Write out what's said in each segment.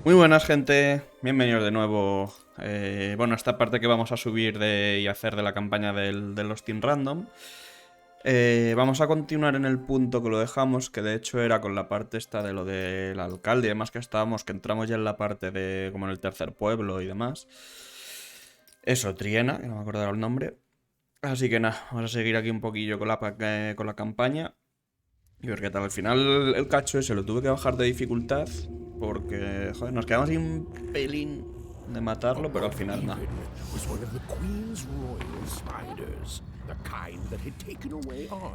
Muy buenas, gente, bienvenidos de nuevo. Bueno, esta parte que vamos a subir y hacer de la campaña de los Team Random. Vamos a continuar en el punto que lo dejamos, que de hecho era con la parte esta de lo del alcalde y demás que estábamos, que entramos ya en la parte de como en el tercer pueblo y demás. Eso, Triena, que no me acuerdo el nombre. Así que nada, vamos a seguir aquí un poquillo con la campaña y ver qué tal. Al final el cacho ese lo tuve que bajar de dificultad porque, joder, nos quedamos ahí un pelín de matarlo, pero al final nada.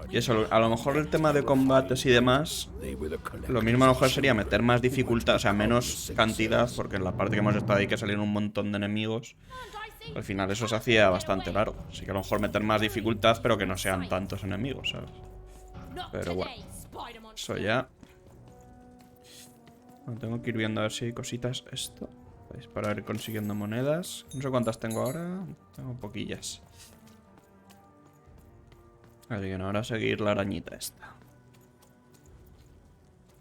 Y eso, a lo mejor el tema de combates y demás, lo mismo a lo mejor sería meter más dificultad, o sea, menos cantidad, porque en la parte que hemos estado ahí que salieron un montón de enemigos, al final eso se hacía bastante largo. Así que a lo mejor meter más dificultad, pero que no sean tantos enemigos, ¿sabes? Pero bueno, eso ya. Bueno, tengo que ir viendo a ver si hay cositas. Esto, ¿veis? Para ir consiguiendo monedas. No sé cuántas tengo ahora. Tengo poquillas. Así que ahora seguir la arañita esta.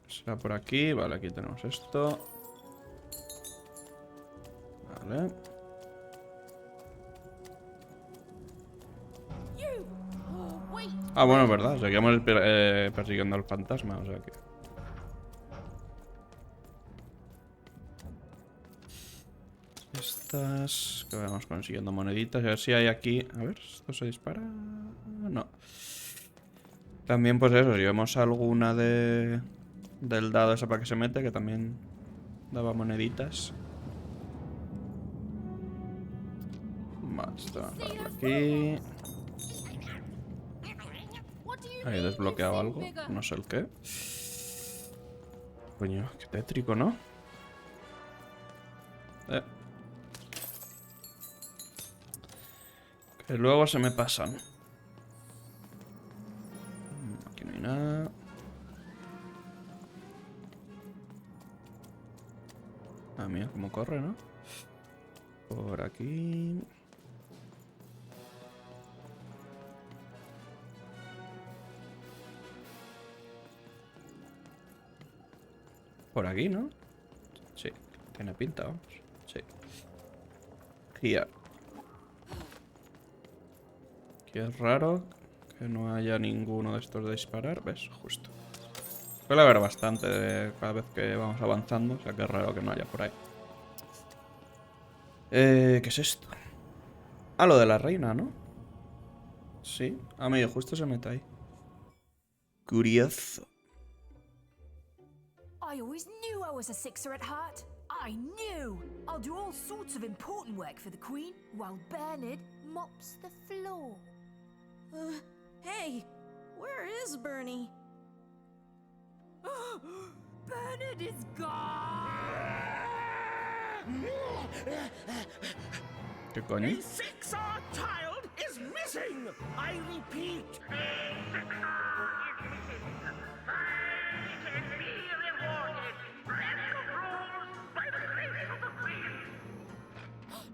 Será por aquí. Vale, aquí tenemos esto. Vale. Ah, bueno, es verdad. Seguimos persiguiendo al fantasma, o sea que... Estas... Que vamos consiguiendo moneditas. A ver si hay aquí... A ver, ¿esto se dispara? No. También, pues eso, si vemos alguna del dado esa para que se mete, que también daba moneditas. Vale, esto vamos a darle aquí. Ahí he desbloqueado algo, no sé el qué. Coño, qué tétrico, ¿no? Que luego se me pasan. Aquí no hay nada. Ah, mira cómo corre, ¿no? Por aquí. Por aquí, ¿no? Sí, tiene pinta, vamos. Sí. Here. Aquí es raro que no haya ninguno de estos de disparar. ¿Ves? Justo. Suele haber bastante cada vez que vamos avanzando, o sea que es raro que no haya por ahí. ¿Qué es esto? Ah, lo de la reina, ¿no? Sí. Ah, medio justo se mete ahí. Curioso. I always knew I was a sixer at heart. I knew. I'll do all sorts of important work for the Queen while Bernard mops the floor. Hey, where is Bernie? Bernard is gone! ¿Qué coño? A sixer child is missing! I repeat.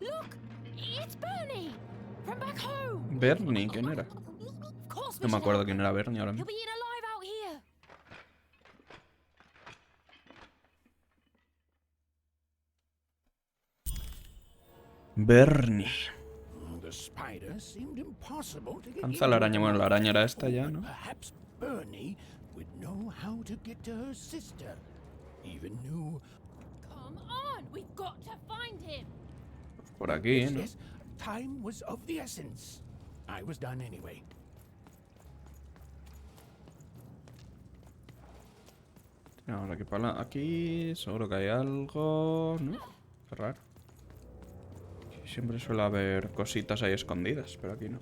Look, it's Bernie from back home. Bernie, ¿quién era? Of course, No me acuerdo quién era Bernie ahora He'll mismo. be in alive out here. Bernie. The spider seemed impossible to get Lanza la araña. into. Bueno, la araña era esta ya, ¿no? Perhaps Bernie would know how to get to her sister. Even knew. Come on, we've got to find him. Por aquí, ¿no? Yes, time was of the essence. I was done anyway. Vamos aquí para aquí. Seguro que hay algo, ¿no? Qué raro. Aquí siempre suele haber cositas ahí escondidas, pero aquí no.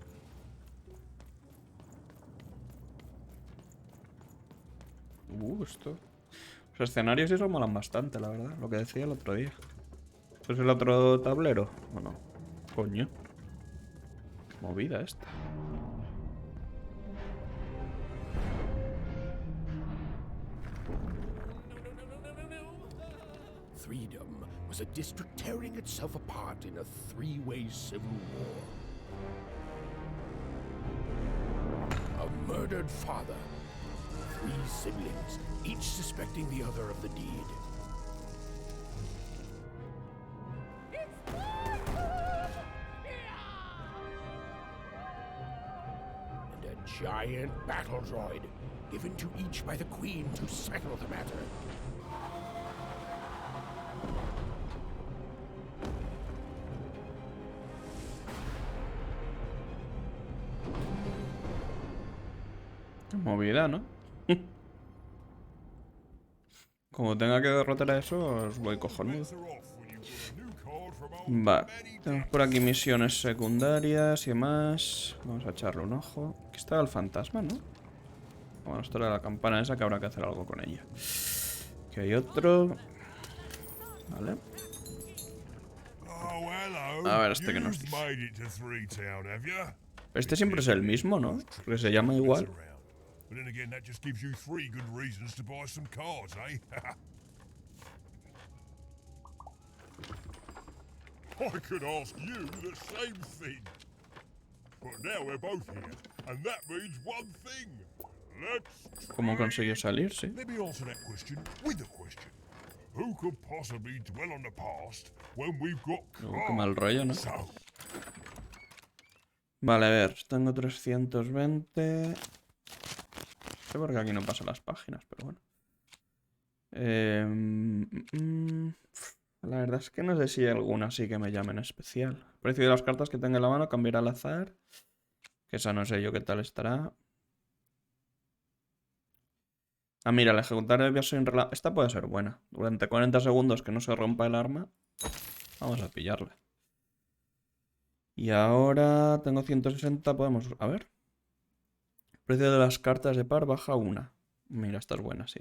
Esto. Los escenarios eso molan bastante, la verdad. Lo que decía el otro día. ¿Esto es el otro tablero? ¿O no? Coño. Movida esta. Freedom was a district tearing itself apart in a three-way civil war. murdered father. 3 siblings, each suspecting the other of the deed. And a giant battle droid, given to each by the Queen to settle the matter. Qué movida, ¿no? Como tenga que derrotar a eso, os voy cojonudo. Vale, tenemos por aquí misiones secundarias y demás. Vamos a echarle un ojo. Aquí estaba el fantasma, ¿no? Bueno, esto era la campana esa que habrá que hacer algo con ella. Aquí hay otro. Vale. A ver, este que nos dice. Este siempre es el mismo, ¿no? Porque se llama igual. But then again, that just gives you 3 good reasons to buy some cards, eh? I could ask you the same thing. But now we're both here, and that means one thing. Let's ¿Cómo consiguió salir? Sí. Let me answer that question with a question. Who could possibly dwell on the past when we've got Qué mal rollo, ¿no? So, Vale, a ver. Tengo 320. No sé por qué aquí no pasan las páginas, pero bueno. La verdad es que no sé si hay alguna así que me llame en especial. El precio de las cartas que tenga en la mano cambiará al azar. Que esa no sé yo qué tal estará. Ah, mira, el ejecutar el viaje sin reloj. Esta puede ser buena. Durante 40 segundos que no se rompa el arma. Vamos a pillarla. Y ahora tengo 160. Podemos... A ver. El precio de las cartas de par baja 1. Mira, esta es buena, sí.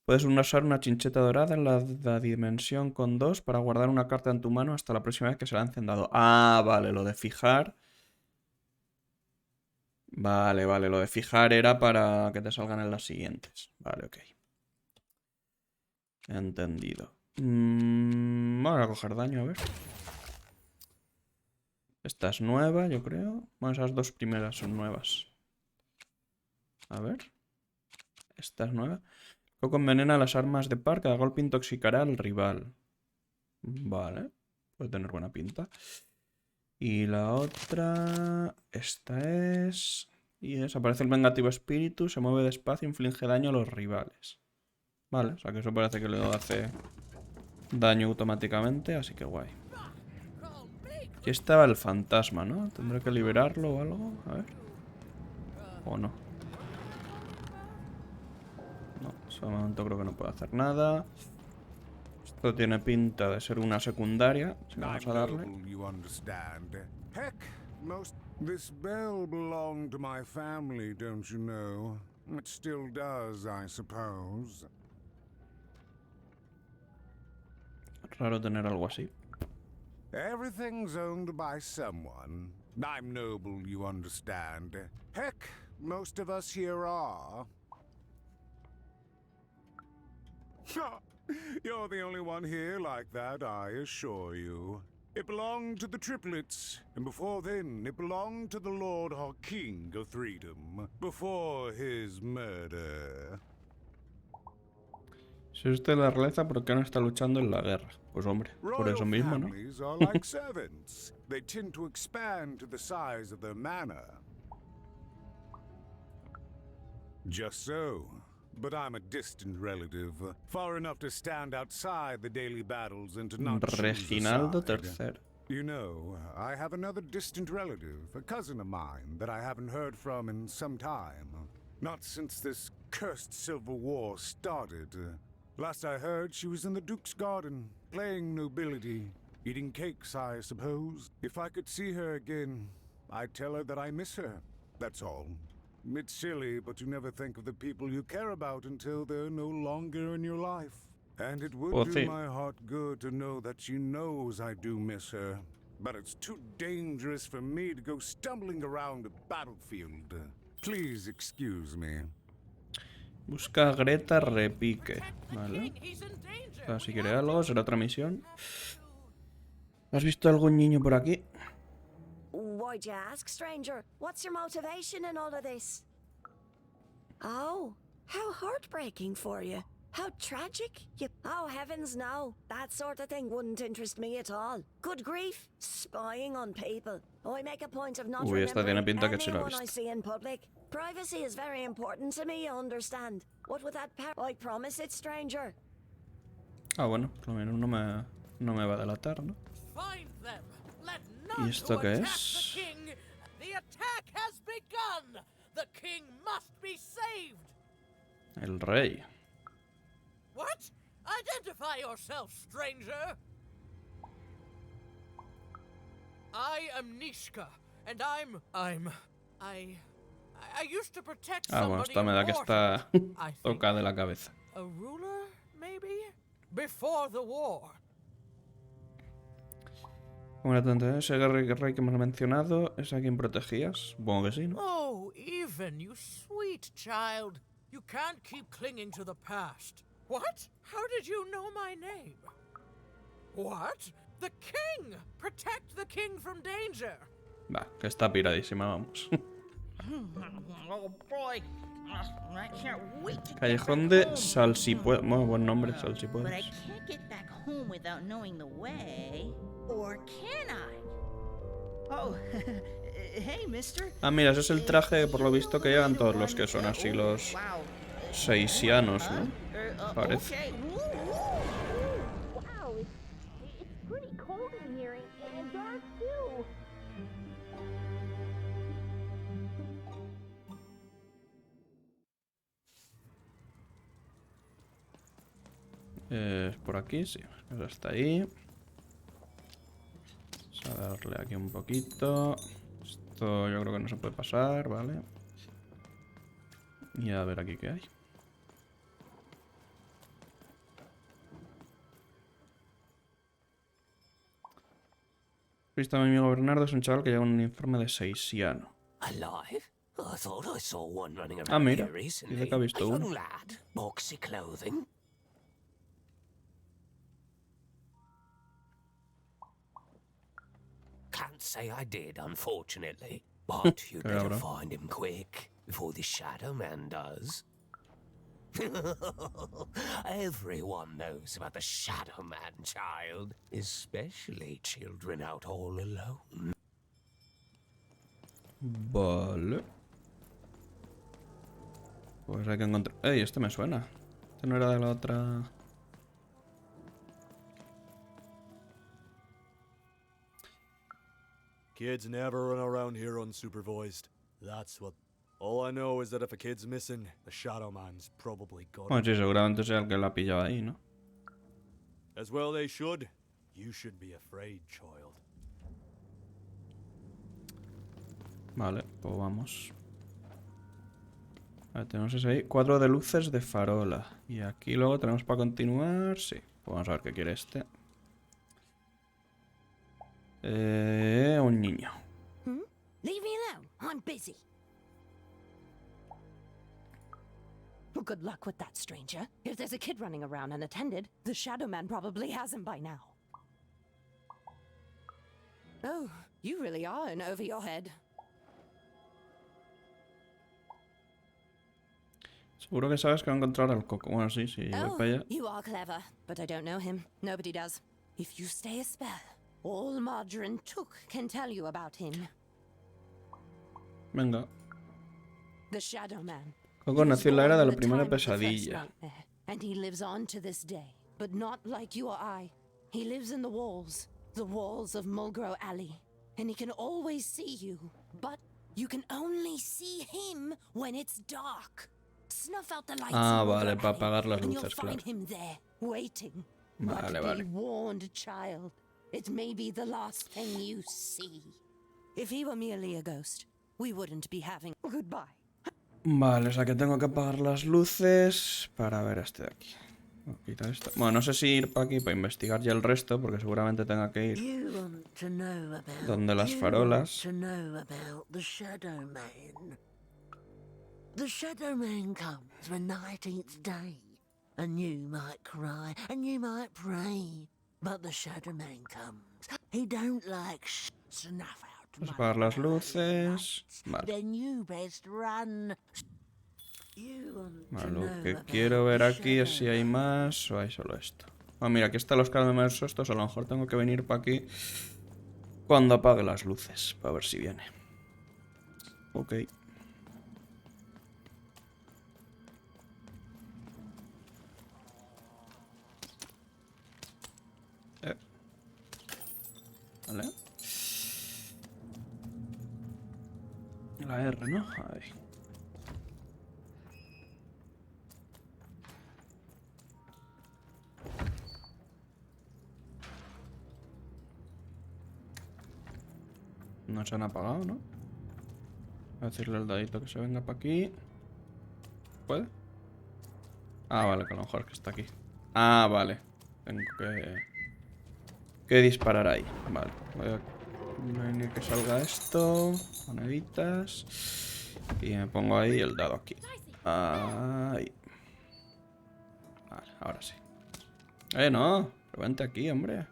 Puedes usar una chincheta dorada en la dimensión con 2 para guardar una carta en tu mano hasta la próxima vez que se la han dado. Ah, vale, lo de fijar. Vale, vale, lo de fijar era para que te salgan en las siguientes. Vale, ok. Entendido. Vamos a coger daño, a ver. Esta es nueva, yo creo. Bueno, esas dos primeras son nuevas. A ver. Esta es nueva. Coco envenena las armas de par. Cada golpe intoxicará al rival. Vale. Puede tener buena pinta. Y la otra... Esta es... Y desaparece el vengativo espíritu. Se mueve despacio e inflige daño a los rivales. Vale, o sea que eso parece que le hace daño automáticamente. Así que guay. Aquí estaba el fantasma, ¿no? ¿Tendré que liberarlo o algo? A ver. ¿O no? No, en ese momento creo que no puedo hacer nada. Esto tiene pinta de ser una secundaria. Así que vamos a darle. Heck, this bell belonged to my family, don't you know? It still does, I suppose. Raro tener algo así. Everything's owned by someone. I'm noble, you understand. Heck, most of us here are. You're the only one here like that, I assure you. It belonged to the triplets, and before then, it belonged to the Lord or King of Freedom, before his murder. Si usted la realeza, ¿por qué no está luchando en la guerra? Pues hombre, por eso mismo, ¿no? Royal families are like servants. They tend to expand to the size of their manor. Just so. But I'm a distant relative, far enough to stand outside the daily battles and to not choose a Reginaldo side. III. You know, I have another distant relative, a cousin of mine, that I haven't heard from in some time. Not since this cursed civil war started. Last I heard, she was in the Duke's garden, playing nobility, eating cakes, I suppose. If I could see her again, I'd tell her that I miss her. That's all. It's silly, but you never think of the people you care about until they're no longer in your life. And it would do my heart good to know that she knows I do miss her. But it's too dangerous for me to go stumbling around a battlefield. Please excuse me. Busca a Greta Repique. Vale. O sea, si quiere algo, será otra misión. ¿Has visto algún niño por aquí? Why'd you ask, stranger? What's your motivation in all of this? Oh, how heartbreaking for you. How tragic. Oh, heavens no. That sort of thing wouldn't interest me at all. Good grief. Spying on people. I make a point of not Uy, esta tiene remembering pinta que sí lo ha anyone I visto. see in public. Privacy is very important to me, you understand. What would that I promise it, stranger. Ah, bueno, por lo menos no me va a delatar, ¿no? Find them. Let ¿Y none esto who qué attack es? the king. The attack has begun. The king must be saved. El rey. What? Identify yourself, stranger. I am Nishka, and I used to protect Ah, bueno, somebody esta me da que important, está I think. tocada de la cabeza. A ruler, maybe? Before the war. Bueno, ese rey que hemos mencionado, ¿es a quien protegías? Supongo que sí, ¿no? Oh, even, you sweet child. You can't keep clinging to the past. What? How did you know my name? What? The king! Protect the king from danger! Va, que está piradísima, vamos. Oh boy, I can't wait to Callejón get de back home. Salsipuedes. Bueno, buen nombre, But I Salsipuedes. can't get back home without knowing the way. Or can I? Oh, hey, mister. Ah, mira, ese es el traje, por lo visto, que llevan todos los que son así los Wow. seisianos, ¿no? Parece. Okay. Wow, it's pretty cold in here and dark too. Por aquí, sí. Pues hasta ahí. Vamos a darle aquí un poquito. Esto yo creo que no se puede pasar, ¿vale? Y a ver aquí qué hay. Visto a mi amigo Bernardo, es un chaval que lleva un informe de seisiano. Alive? I thought I saw one running around Ah, mira. here recently. Dice que ha visto A young uno. lad, boxy clothing. Can't say I did, unfortunately. But you'd Qué better cabrón. find him quick, before the Shadow Man does. Everyone knows about the Shadow Man, child. Especially children out all alone. Vale. Pues hay que encontrar... ¡Ey! Este me suena. Este no era de la otra... Kids never run around here unsupervised. That's what... All I know is that if a kid's missing, the Shadow Man's probably got Bueno, him. sí, seguramente sea el que la ha pillado ahí, ¿no? As well they should. You should be afraid, child. Vale, pues vamos. A ver, tenemos ese ahí. 4 de luces de farola. Y aquí luego tenemos para continuar. Sí, pues vamos a ver qué quiere este. Un niño. Leave me alone. I'm busy. Well, good luck with that, stranger. If there's a kid running around unattended, the Shadow Man probably has him by now. Oh, you really are in over your head. Seguro que sabes que va a encontrar al coco. Bueno, sí, sí, voy Oh, para allá. you are clever, but I don't know him. Nobody does. If you stay a spell, all Margarine Took can tell you about him. Venga. The Shadow Man. Coco He was nació en la era de born la in the primera time of the first pesadilla. nightmare, and he lives on to this day, but not like you or I. He lives in the walls of Mulgrow Alley, and he can always see you, but you can only see him when it's dark. Snuff out the lights Ah, in vale, Mulgrow para Alley, apagar las and you'll luces, find claro. him there, waiting. Vale, But vale. be warned, child. It may be the last thing you see. If he were merely a ghost, we wouldn't be having goodbye. Vale, o sea que tengo que apagar las luces para ver este de aquí. Voy a quitar esto. Bueno, no sé si ir para aquí para investigar ya el resto, porque seguramente tenga que ir You want to know about... donde las you farolas. want to know about the Shadow Man. The Shadow Man comes when night eats day. And you might cry, and you might pray. But the Shadow Man comes. He don't like snuff out Vamos a apagar las luces. Vale. Then you best run. You want Vale, to lo know que about quiero ver the aquí es si hay shadow. más o hay solo esto. Ah, mira, aquí están los caramelos estos. A lo mejor tengo que venir para aquí cuando apague las luces. Para ver si viene. Ok. Vale. La R, ¿no? Ahí. No se han apagado, ¿no? Voy a decirle al dadito que se venga para aquí. ¿Puede? Ah, vale, que a lo mejor es que está aquí. Ah, vale. Tengo que disparar ahí. Vale. Voy a venir que salga esto. Moneditas. Y me pongo ahí el dado aquí. Ahí. Vale, ahora sí. No. Pero vente aquí, hombre.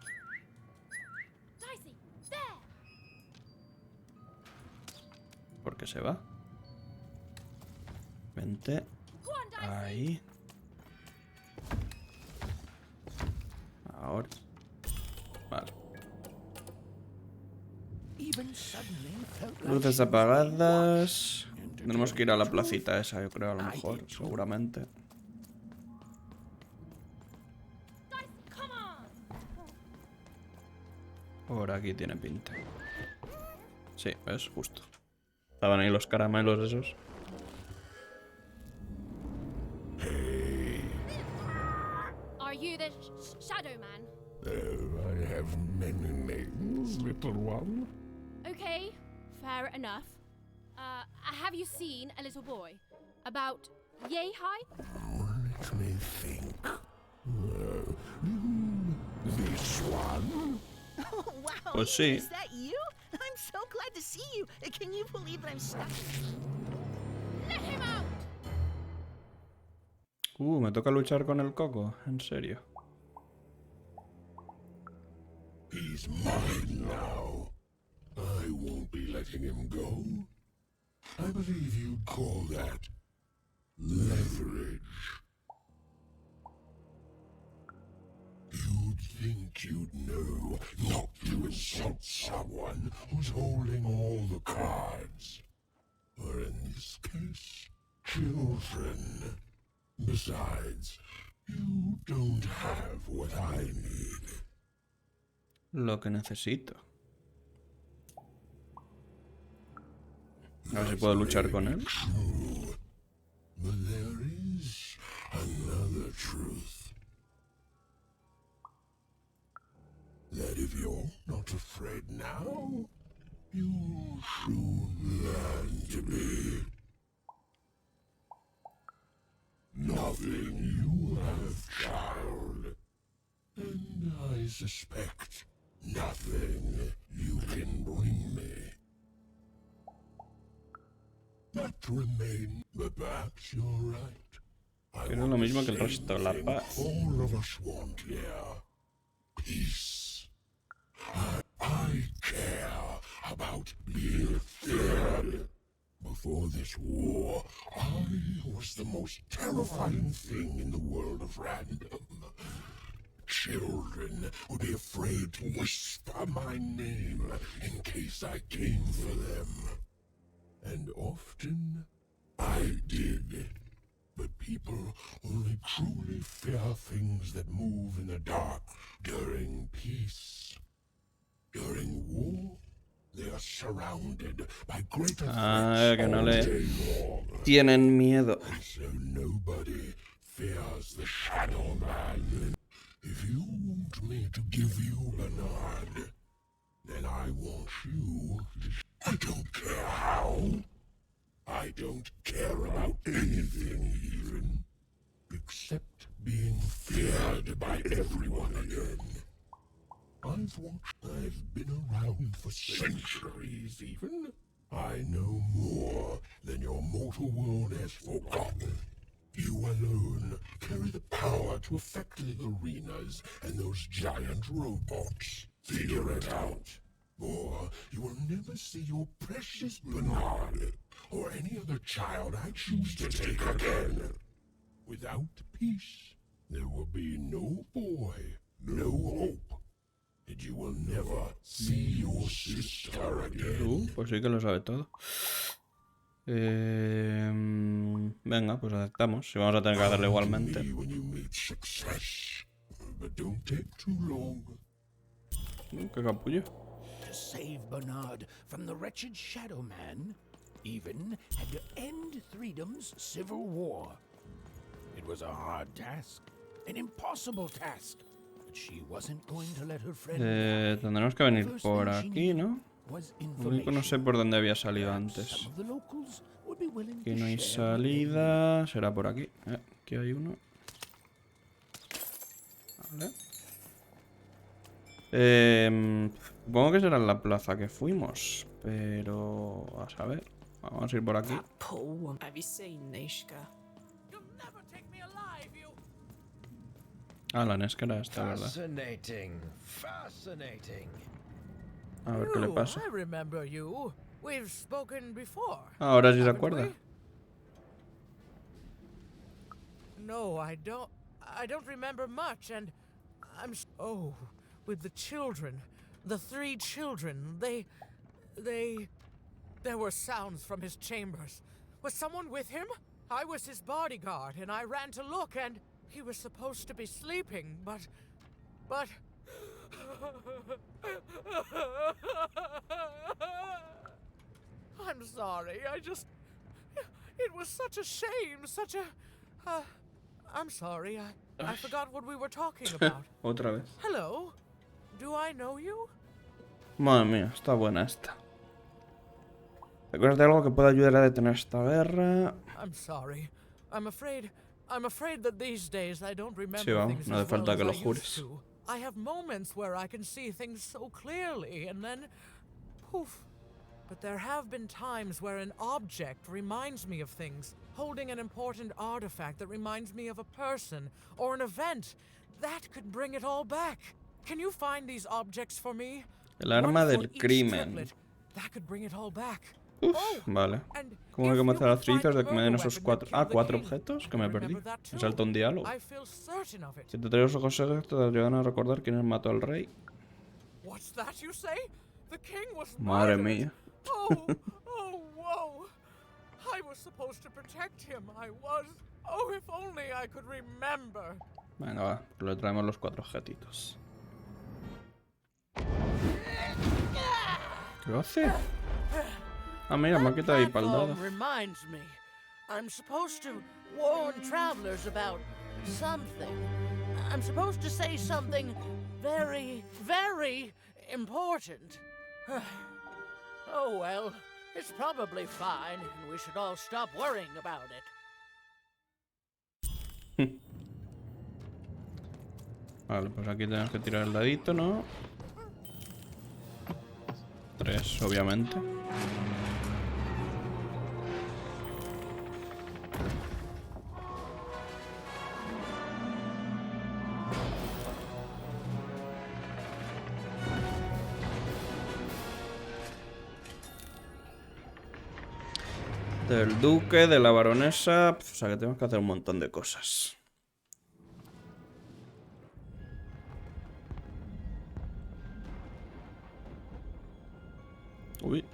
¿Por qué se va? Vente. Ahí. Ahora. Vale. Luces apagadas. Tendremos que ir a la placita esa, yo creo, a lo mejor. Seguramente. Por aquí tiene pinta. Sí, es justo. Estaban ahí los caramelos esos. Are you the shadow man? I have many names, little one. Okay, fair enough. Have you seen a little boy? About yay high? Let me think. This one? Oh, wow. Pues sí. Is that you? I'm so glad to see you. Can you believe that I'm stuck? Let him out! Me toca luchar con el coco. En serio. He's mine now. I won't be letting him go. I believe you'd call that leverage. You'd think you'd know not to insult someone who's holding all the cards. Or in this case, children. Besides, you don't have what I need. Lo que necesito. A ver si puedo luchar con él. True. But there is another truth. That if you're not afraid now, you'll soon learn to be. Nothing you have, child. And I suspect nothing you can bring me. Not remain, but perhaps you're right. Quiero lo mismo que el resto, la paz. All of us want here. Peace. I care about being feared. Before this war, I was the most terrifying thing in the world of random. Children would be afraid to whisper my name in case I came for them. And often I did. But people only truly fear things that move in the dark during peace. During war, they are surrounded by greater threats Que no all le day long. tienen miedo. And so nobody fears the Shadow Man. If you want me to give you Bernard, then I want you to... I don't care how. I don't care about anything even, except being feared by everyone again. I've been around for centuries even. I know more than your mortal world has forgotten. You alone carry the power to affect the arenas and those giant robots. Figure it out. or you will never see your precious Bernard or any other child I choose to take again. Without peace, there will be no boy, no hope, and you will never see your sister again. Pues sí que lo sabe todo. Venga, pues aceptamos. Si vamos a tener que hacerlo igualmente. ¿Qué capullo? To save Bernard from the wretched Shadow Man, even had to end Threedom's civil war. It was a hard task, an impossible task, but she wasn't going to let her friend. Tendremos que venir por aquí, ¿no? Lo único no sé por dónde había salido antes. Aquí no hay salida. Será por aquí. Aquí hay uno. Vale. Supongo que será en la plaza que fuimos. Pero... a saber. Vamos a ir por aquí. Ah, la Nesca era esta, ¿verdad? A ver qué le pasa. Ahora sí se acuerda. No, I don't remember much, and oh, with the children, the 3 children, there were sounds from his chambers. Was someone with him? I was his bodyguard, and I ran to look, and he was supposed to be sleeping, but I'm sorry, it was such a shame, such a... I'm sorry, I forgot what we were talking about. Otra vez. Hello, do I know you? Madre mía, está buena esta. ¿Recuerdas de algo que pueda ayudar a detener esta guerra? I'm sorry, I'm afraid that these days I don't remember Sí, vamos, things no hace as well falta as que lo I used jures. to. I have moments where I can see things so clearly, and then, poof. But there have been times where an object reminds me of things, holding an important artifact that reminds me of a person, or an event. That could bring it all back. Can you find these objects for me? El arma One for del each crimen. triplet. That could bring it all back. Uf, Oh, vale. and ¿Cómo hay que if matar you a could find Trizas de the que me den murder esos weapon that 4... killed the 4 king, objetos? Que I me remember perdí. that Me too. salta un diálogo. I feel certain of it. Si te traigo los ojos secos, te ayudan a recordar quién mató al rey. What's that you say? The king was Madre murdered. mía. Oh, whoa. I was supposed to protect him. I was. Oh, if only I could remember. Venga, va. Le traemos los 4 objetitos. ¿Qué hace? Ah, mira, me ha quitado ahí para el dado. Reminds me, I'm supposed to warn travelers about something. I'm supposed to say something very, very important. Oh well, it's probably fine, and we should all stop worrying about it. Vale, pues aquí tenemos que tirar el dadito, ¿no? 3, obviamente. Del duque, de la baronesa... O sea que tenemos que hacer un montón de cosas. Uy.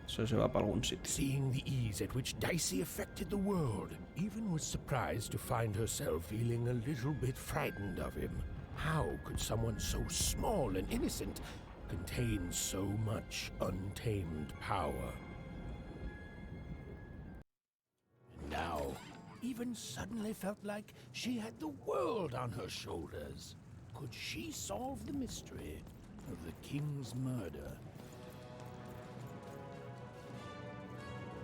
Eso se va para algún sitio. Seeing the ease at which Dicey affected the world, even was surprised to find herself feeling a little bit frightened of him. How could someone so small and innocent contain so much untamed power? And now, even suddenly felt like she had the world on her shoulders. Could she solve the mystery of the king's murder?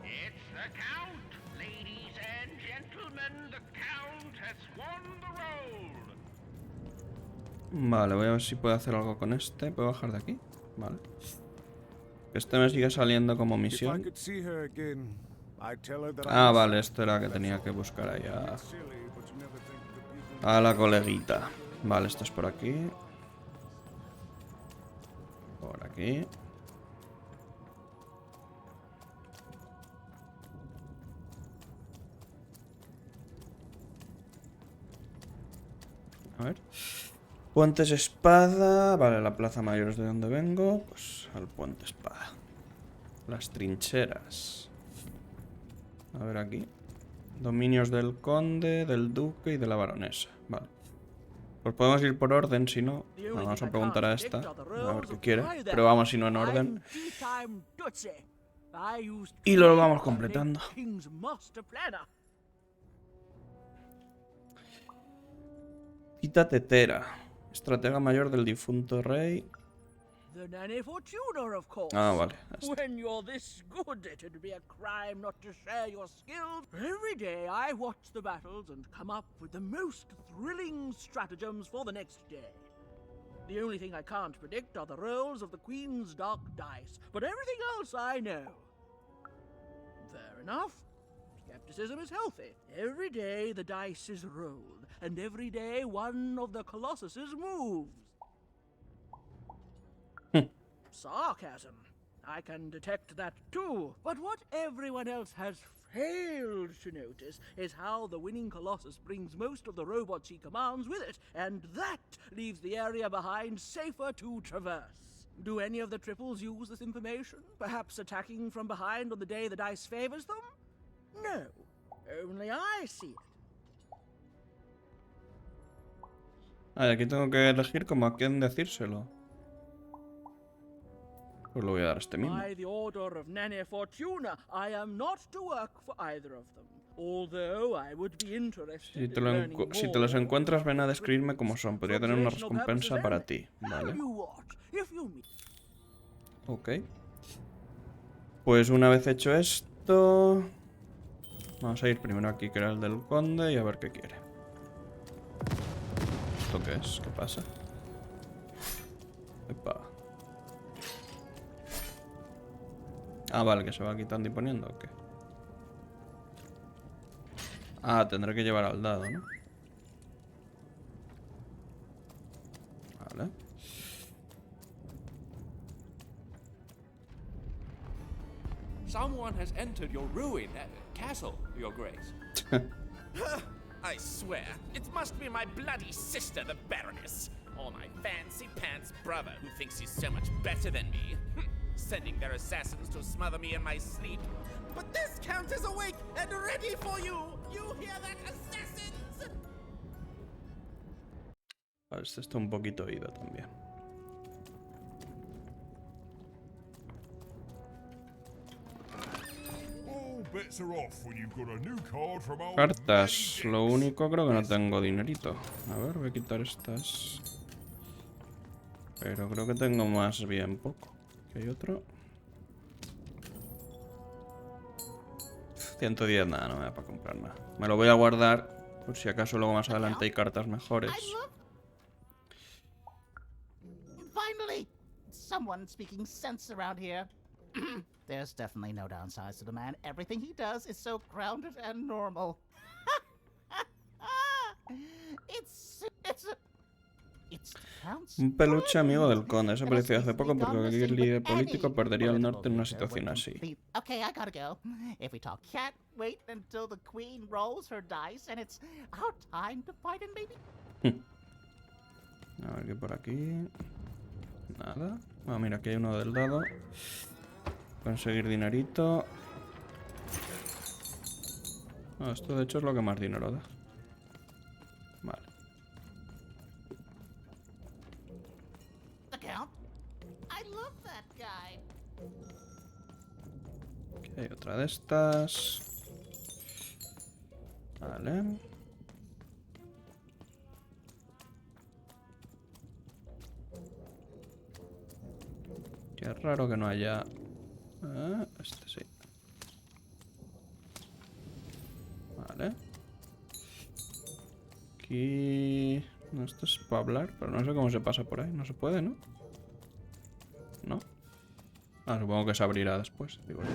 It's the Count! Ladies and gentlemen, the Count has won the roll! Vale, voy a ver si puedo hacer algo con este. ¿Puedo bajar de aquí? Vale. Este me sigue saliendo como misión. Ah, vale, esto era que tenía que buscar ahí a la coleguita. Vale, esto es por aquí. Por aquí aquí. A ver. Puentes espada. Vale, la plaza mayor es de donde vengo. Pues al puente espada. Las trincheras. A ver aquí. Dominios del conde, del duque y de la baronesa. Vale. Pues podemos ir por orden, si no. Vamos a preguntar a esta. A ver qué quiere. Pero vamos, si no en orden. Y lo vamos completando. Tita Tetera. Estratega mayor del difunto rey. Ah, vale. When you're this good, it'd be a crime not to share your skills. Every day I watch the battles and come up with the most thrilling stratagems for the next day. The only thing I can't predict are the rolls of the Queen's dark dice, but everything else I know. Fair enough. Skepticism is healthy. Every day the dice is rolled, and every day one of the Colossuses moves. Sarcasm. I can detect that too. But what everyone else has failed to notice is how the winning Colossus brings most of the robots he commands with it, and that leaves the area behind safer to traverse. Do any of the triples use this information? Perhaps attacking from behind on the day the dice favors them? No. Only I see it. Aquí tengo que elegir como a quién decírselo. Pues lo voy a dar a este mismo. By the order of Nane Fortuna, I am not to work for either of them. Although I would be interested Si te los encuentras, ven a describirme cómo son. Podría tener una recompensa para ti. Vale. Ok. Pues una vez hecho esto... Vamos a ir primero aquí, que era el del conde, y a ver qué quiere. ¿Esto qué es? ¿Qué pasa? Epa. Ah, vale, que se va quitando y poniendo, ¿o qué? Ah, tendré que llevar al dado, ¿no? Vale. Someone has entered your ruin castle, Your Grace. I swear, it must be my bloody sister, the Baroness, or my fancy pants brother who thinks he's so much better than me. Sending their assassins to smother me in my sleep. But this count is awake and ready for you! You hear that, assassins? Vale, este está un poquito oído también. Cartas. Lo único, creo que no tengo dinerito. A ver, voy a quitar estas. Pero creo que tengo más bien poco. Aquí hay otro. 110, nada, no me da para comprar nada. Me lo voy a guardar por si acaso luego más adelante hay cartas mejores. Finally, someone speaking sense around here. There's definitely no downsides to the man. Everything he does is so grounded and normal. Un peluche amigo del conde. Eso apareció hace poco porque cualquier líder político perdería el norte en una situación así. Okay, I gotta go. If we talk cat, wait until the queen rolls her dice and it's our time to fight and maybe. A ver qué por aquí. Nada. Ah, mira, aquí hay uno del dado. Conseguir dinerito. Ah, esto de hecho es lo que más dinero da. Vale. Aquí hay otra de estas. Vale. Qué raro que no haya... Ah, este sí. Vale. Aquí... No, esto es para hablar, pero no sé cómo se pasa por ahí. No se puede, ¿no? ¿No? Ah, supongo que se abrirá después, digo yo.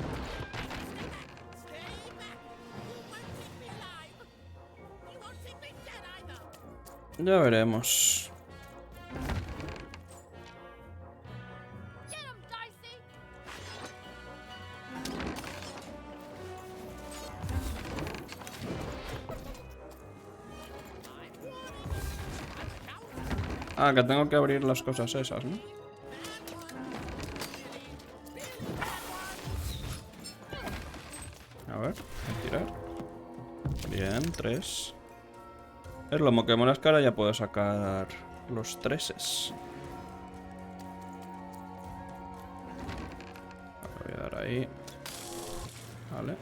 Ya veremos. Ah, que tengo que abrir las cosas esas, ¿no? A ver, a tirar. Bien, 3. Es lo que mola es que ahora ya puedo sacar los 3s. Voy a dar ahí. Vale.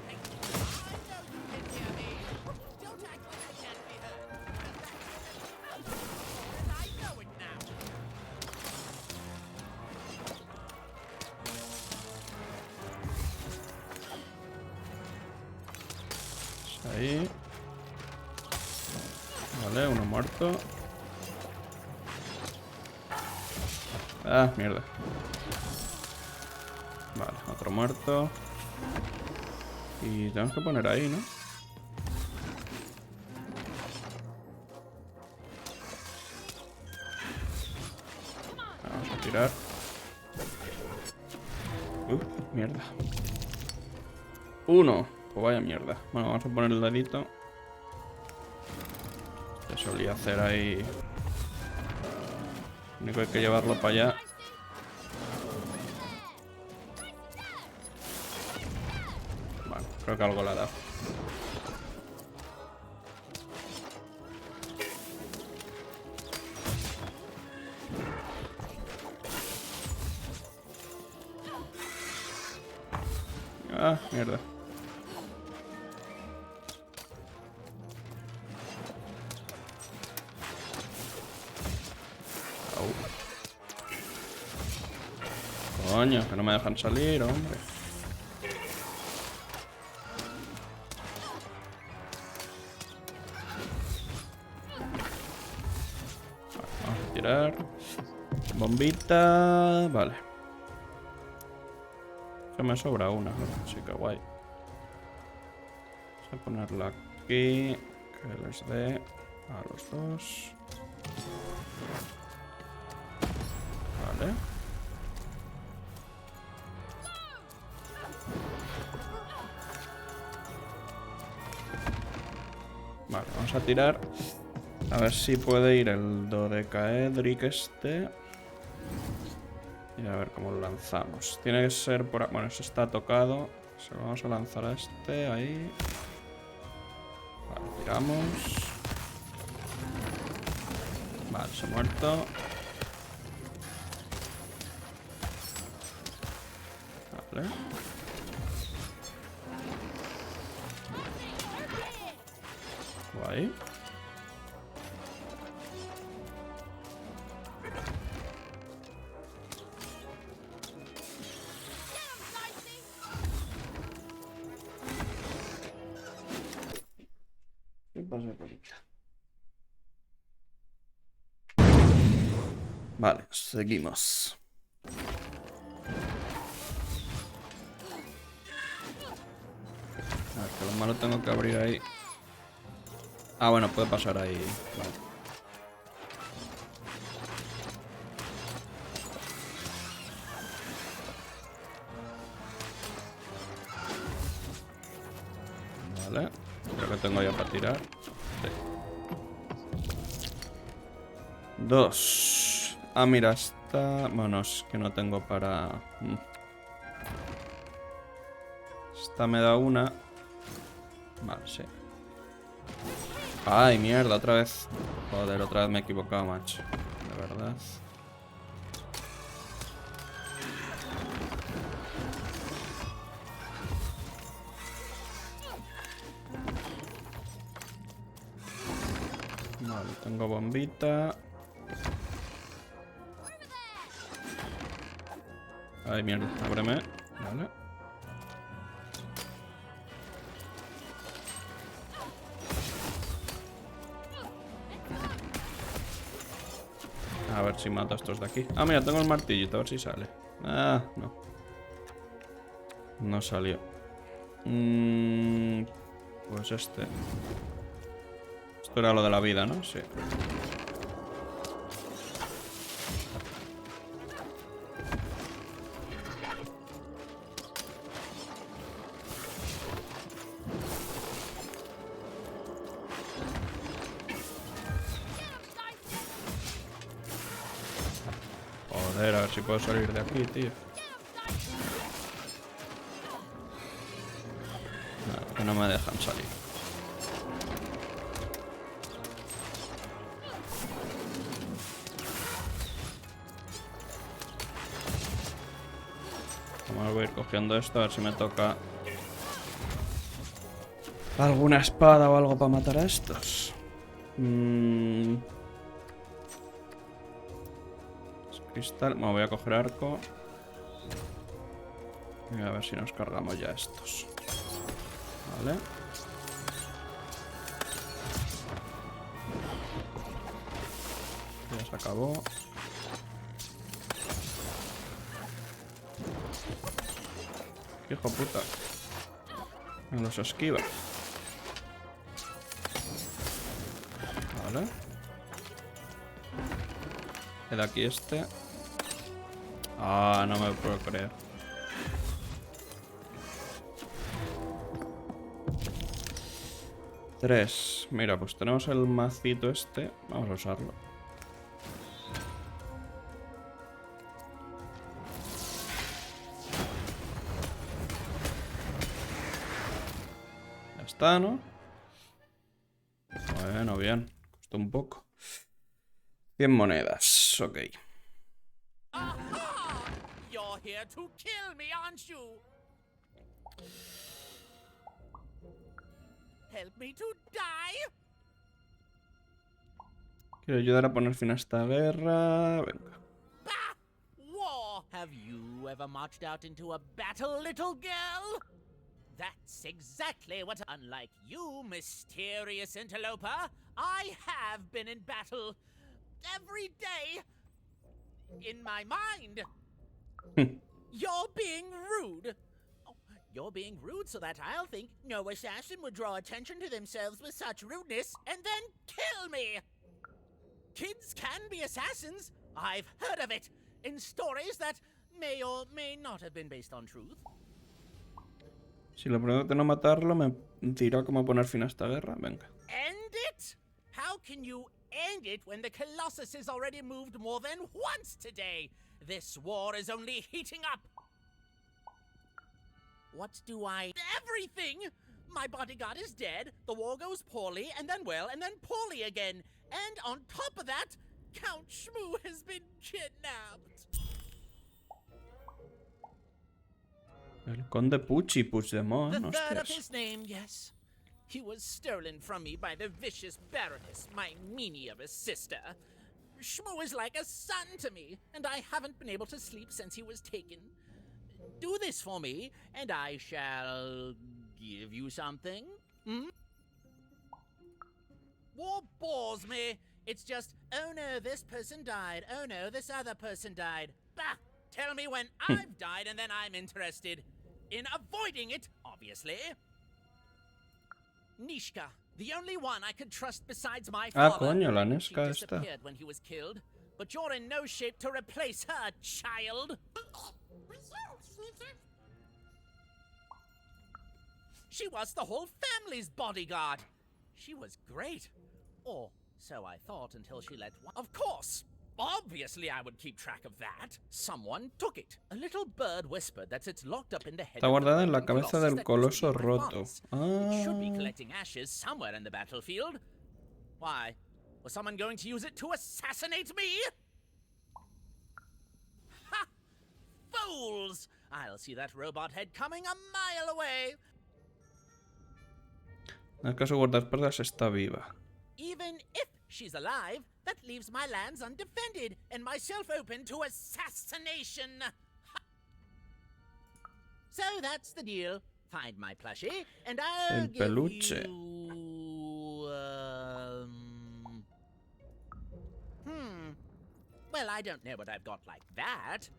Ahí. Vale, uno muerto. Ah, mierda. Vale, otro muerto. Y tenemos que poner ahí, ¿no? Vamos a tirar. Mierda. Uno. Pues vaya mierda. Bueno, vamos a poner el dedito. Que solía hacer ahí. Lo único que hay que llevarlo para allá. Vale, creo que algo le ha dado. Ah, mierda. Coño, que no me dejan salir, hombre. Vale, vamos a tirar. Bombita. Vale. Que me sobra una, ¿no? Así que guay. Vamos a ponerla aquí. Que les dé a los dos. Vale. Vale, vamos a tirar. A ver si puede ir el dodecaedric este. Y a ver cómo lo lanzamos. Tiene que ser por... Bueno, eso está tocado. Se lo vamos a lanzar a este, ahí. Vale, tiramos. Vale, se ha muerto. Vale. Guay. ¿Qué pasa por aquí? Vale, seguimos. A ver, que lo malo tengo que abrir ahí. Ah, bueno, puede pasar ahí. Vale. Vale. Creo que tengo ya para tirar. Sí. 2. Ah, mira, esta... Bueno, es que no tengo para... Esta me da una. Vale, sí. Ay, mierda, otra vez. Joder, otra vez me he equivocado, macho. De verdad. Vale, tengo bombita. Ay, mierda, ábreme. Vale. A ver si mato a estos de aquí. Ah, mira, tengo el martillito, a ver si sale. Ah, no. No salió. Pues este. Esto era lo de la vida, ¿no? Sí. Joder, a ver si puedo salir de aquí, tío. No, que no me dejan salir. Vamos a ir cogiendo esto, a ver si me toca alguna espada o algo para matar a estos. Cristal. Bueno, voy a coger arco. Y a ver si nos cargamos ya estos. Vale. Ya se acabó. Hijo puta. Me los esquiva. Vale. El aquí este. Ah, no me lo puedo creer. Tres. Mira, pues tenemos el macito este. Vamos a usarlo. Ya está, ¿no? Bueno, bien. Costó un poco. 100 monedas. Ok. You're here to kill me, aren't you? Help me to die? Quiero ayudar a poner fin a esta guerra. Venga. Bah! War! Have you ever marched out into a battle, little girl? That's exactly what... Unlike you, mysterious interloper, I have been in battle. Every day. In my mind. You're being rude. Oh, you're being rude so that I'll think no assassin would draw attention to themselves with such rudeness and then kill me. Kids can be assassins. I've heard of it in stories that may or may not have been based on truth. Si lo prometo no matarlo, me dirá cómo poner fin a esta guerra. Venga. End it? How can you end it when the Colossus has already moved more than once today? This war is only heating up. What do I... Everything! My bodyguard is dead, the war goes poorly, and then well, and then poorly again. And on top of that, Count Shmoo has been kidnapped. El conde Pucci, Puigdemont, The third of hostias. his name, yes. He was stolen from me by the vicious Baroness, my meanie of a sister. Shmoo is like a son to me, and I haven't been able to sleep since he was taken. Do this for me, and I shall give you something. Hmm? War bores me. It's just, oh no, this person died. Oh no, this other person died. Bah! Tell me when I've died, and then I'm interested in avoiding it, obviously. Nishka, the only one I could trust besides my Ah, father. coño, la She Nesca esta. disappeared when he was killed, but you're in no shape to replace her, child. She was the whole family's bodyguard. She was great. Or so I thought until she let one. Of course. Obviously I would keep track of that. Someone took it. A little bird whispered that it's locked up in the head Está of the guardada en la broken cabeza colossus del that used to coloso be my roto. father's. It should be Ah. collecting ashes somewhere in the battlefield. Why? Was someone going to use it to assassinate me? Ha! Fools! I'll see that robot head coming a mile away. En el caso guardaespaldas está viva. Even if she's alive, that leaves my lands undefended and myself open to assassination. Ha! So that's the deal. Find my plushie, and I'll El give peluche. you... Well, I don't know what I've got like that.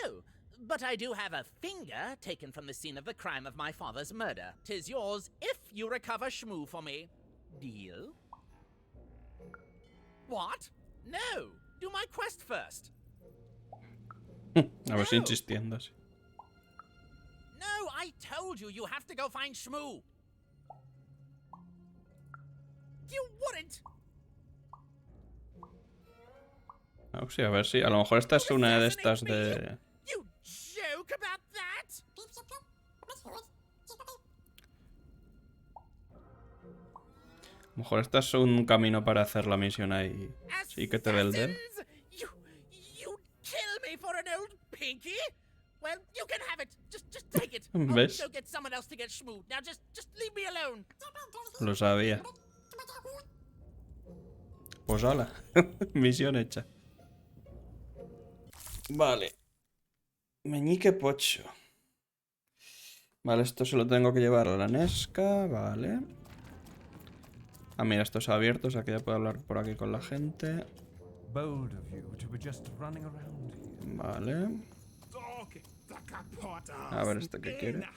Oh, but I do have a finger taken from the scene of the crime of my father's murder. 'Tis yours if you recover Shmoo for me. Deal? What? No! Do my quest first. A ver si insistiendo así. No, I told you, you have to go find Shmoo. You wouldn't. Oh, sí, a ver si. A lo mejor esta es una de estas de. You joke about that? A lo mejor esta es un camino para hacer la misión ahí. Sí, que te dé el dedo. You kill me for an old pinky? Well, you can have it. Just take it. ¿Ves? I'll go get someone else to get schmoed. Now just leave me alone. Lo sabía. Pues hala. Misión hecha. Vale. Meñique pocho. Vale, esto se lo tengo que llevar a la Nesca. Vale. Ah, mira, esto es abierto, o sea que ya puedo hablar por aquí con la gente. Vale. A ver, ¿este qué quiere?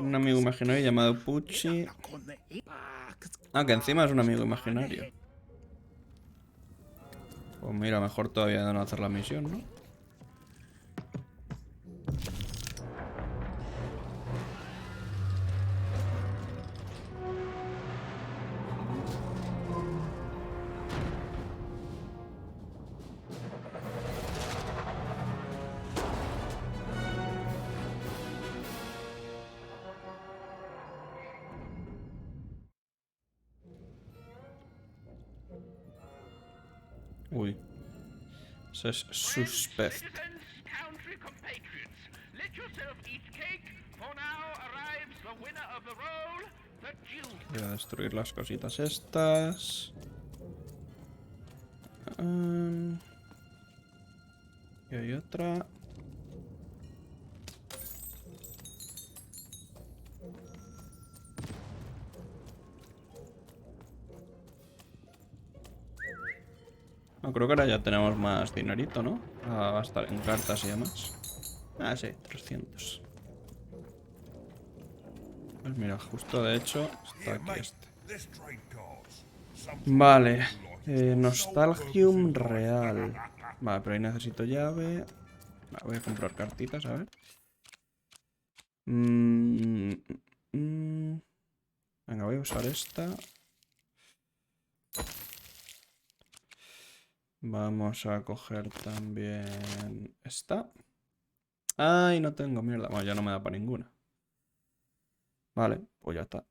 Un amigo imaginario llamado Pucci. Ah, que encima es un amigo imaginario. Pues mira, mejor todavía de no hacer la misión, ¿no? Uy. Eso es suspect. Voy a destruir las cositas estas. Y hay otra. No, creo que ahora ya tenemos más dinerito, ¿no? A gastar en cartas y demás. Ah, sí, 300. Pues mira, justo de hecho está aquí este. Vale. Nostalgium real. Vale, pero ahí necesito llave. Vale, voy a comprar cartitas, a ver. Venga, voy a usar esta. Vamos a coger también esta. Ay, no tengo mierda. Bueno, ya no me da para ninguna. Vale, pues ya está.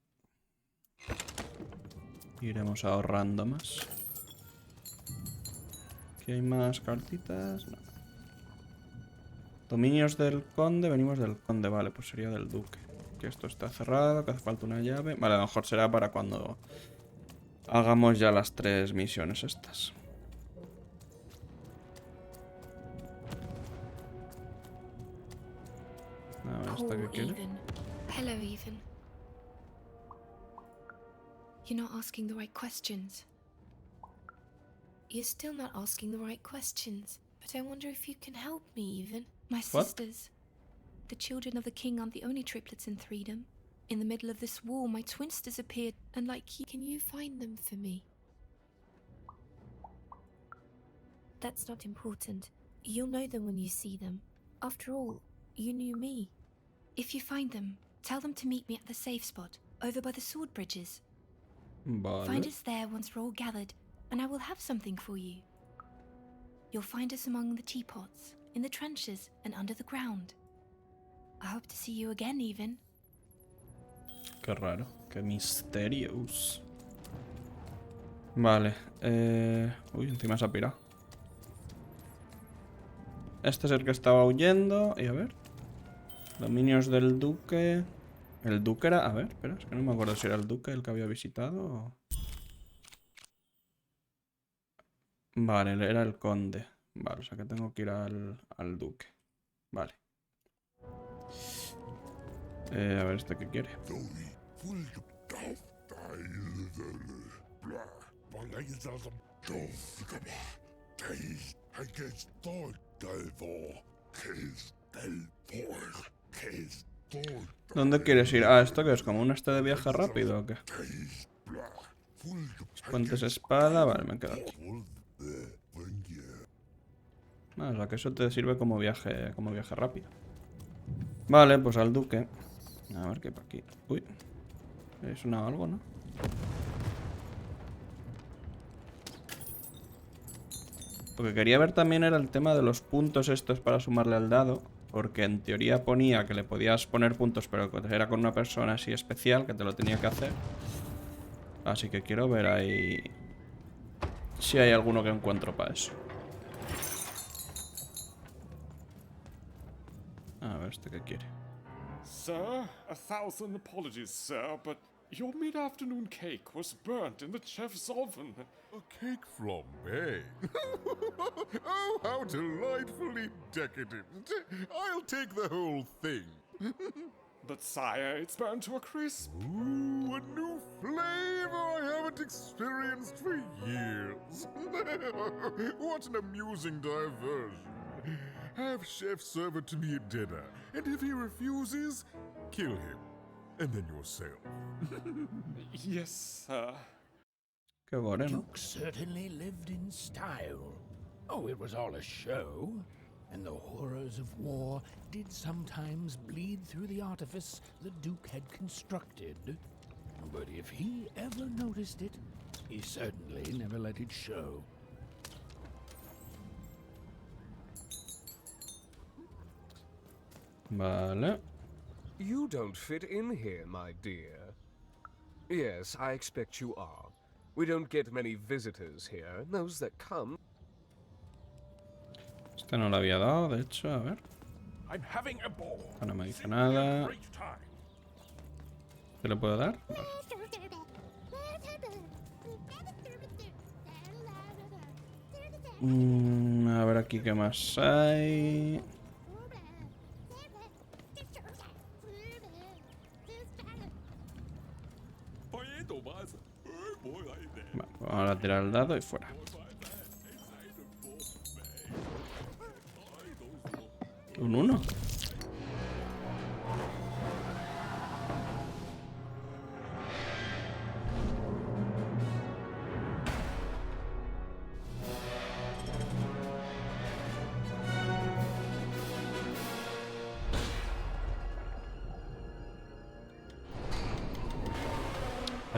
Iremos ahorrando más. Aquí hay más cartitas. No. Dominios del conde. Venimos del conde. Vale, pues sería del duque. Que esto está cerrado, que hace falta una llave. Vale, a lo mejor será para cuando hagamos ya las 3 misiones estas. A ver, ¿esta qué quiere? Ethan. Hello, Ethan. You're not asking the right questions. You're still not asking the right questions. But I wonder if you can help me, Ethan. My sisters. The children of the king aren't the only triplets in Threedom. In the middle of this war, my twins disappeared, and like you, can you find them for me? That's not important. You'll know them when you see them. After all, you knew me. If you find them, tell them to meet me at the safe spot, over by the sword bridges. Vale. Find us there once we're all gathered, and I will have something for you. You'll find us among the teapots, in the trenches, and under the ground. I hope to see you again, Even. Qué raro, qué misterios. Vale, uy, encima se ha pirado. Este es el que estaba huyendo. Y a ver. Dominios del duque. El duque era... A ver, espera, es que no me acuerdo si era el duque el que había visitado o... Vale, era el conde. Vale, o sea que tengo que ir al duque. Vale. A ver, ¿este qué quiere? ¿Dónde quieres ir? Ah, ¿esto qué es? ¿Como un de viaje rápido o qué? Puentes espada. Vale, me quedo aquí. Ah, o sea que eso te sirve como viaje rápido. Vale, pues al duque. A ver qué hay por aquí. Uy. Suena algo, ¿no? Lo que quería ver también era el tema de los puntos estos para sumarle al dado. Porque en teoría ponía que le podías poner puntos, pero era con una persona así especial que te lo tenía que hacer. Así que quiero ver ahí si hay alguno que encuentro para eso. A ver, ¿este qué quiere? Sir, 1,000 apologies, sir, but your mid-afternoon cake was burnt in the chef's oven. A cake flambe? Oh, how delightfully decadent. I'll take the whole thing. But sire, it's burned to a crisp. Ooh, a new flavor I haven't experienced for years. What an amusing diversion. Have chef serve it to me at dinner, and if he refuses, kill him. And then yourself. Yes, sir. Qué bueno. Duke certainly lived in style. Oh, it was all a show. And the horrors of war did sometimes bleed through the artifice the Duke had constructed. But if he ever noticed it, he certainly never let it show. Vale. You don't fit in here, my dear. Yes, I expect you are. We don't get many visitors here, and those that come... Este no lo había dado, de hecho, a ver. No me dice nada. ¿Te lo puedo dar? Vale. A ver aquí qué más hay. Vale, vamos a tirar el dado y fuera. Un 1.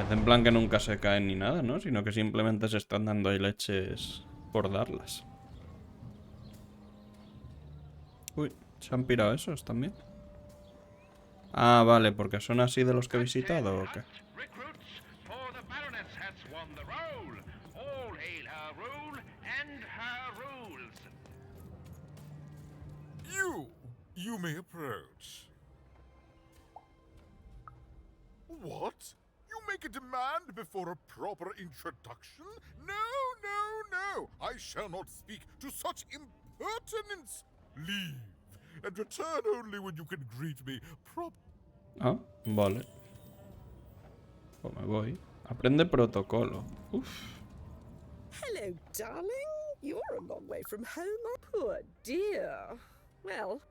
En plan que nunca se caen ni nada, ¿no? Sino que simplemente se están dando ahí leches por darlas. Uy, ¿se han pirado esos también? Ah, vale, porque son así de los que he visitado, ¿o qué? You may approach. What? You make a demand before a proper introduction? No, no, no! I shall not speak to such impertinence! Leave, and return only when you can greet me Ah, vale. Pues me voy. Aprende protocolo. Uf. Hello, darling. You're a long way from home, poor dear. Well...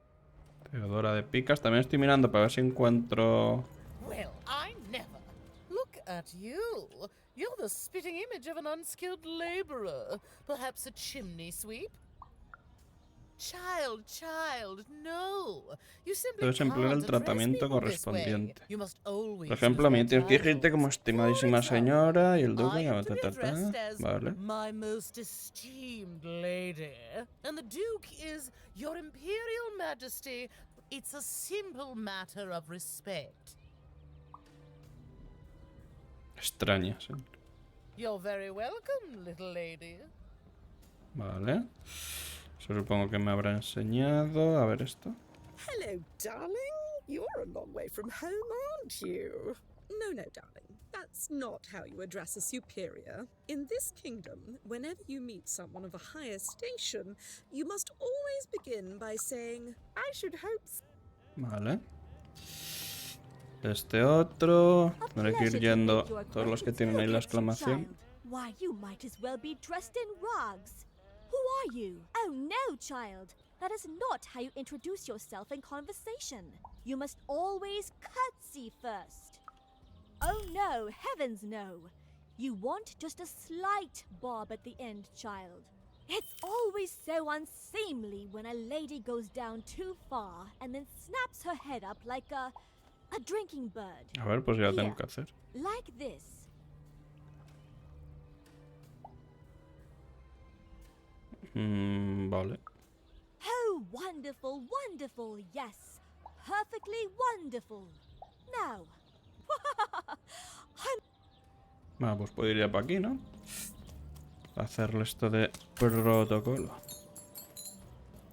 Teodora de Picas. También estoy mirando para ver si encuentro... Well, I never. Look at you. You're the spitting image of an unskilled laborer. Perhaps a chimney sweep? Child, no. You simply Debes emplear el can't address tratamiento people this way. correspondiente. You must always Por ejemplo, a mí use tienes que their decirte como estimadísima señora y el duque I y am to be ta. addressed as Vale. my most esteemed lady, and the Duke is your Imperial Majesty. It's a simple matter of respect. Extraña, sí. You're very welcome, little lady. Vale. Eso supongo que me habrá enseñado. A ver esto. Hello, darling. You're a long way from home, aren't you? No, darling. That's not how you address a superior. In this kingdom, whenever you meet someone of a higher station, you must always begin by saying, I should hope so. Vale. Este otro. Tendré que ir yendo todos los que tienen ahí la exclamación. Why, you might as well be dressed in rags. Who are you? Oh no, child. That is not how you introduce yourself in conversation. You must always curtsy first. Oh no, heavens no. You want just a slight bob at the end, child. It's always so unseemly when a lady goes down too far and then snaps her head up like a drinking bird. A ver, pues ya lo tengo que hacer. Like this. Vale. Oh, wonderful, wonderful, yes. Perfectly wonderful. Now. Bueno, pues puedo ir ya para aquí, ¿no? Hacerle esto de protocolo.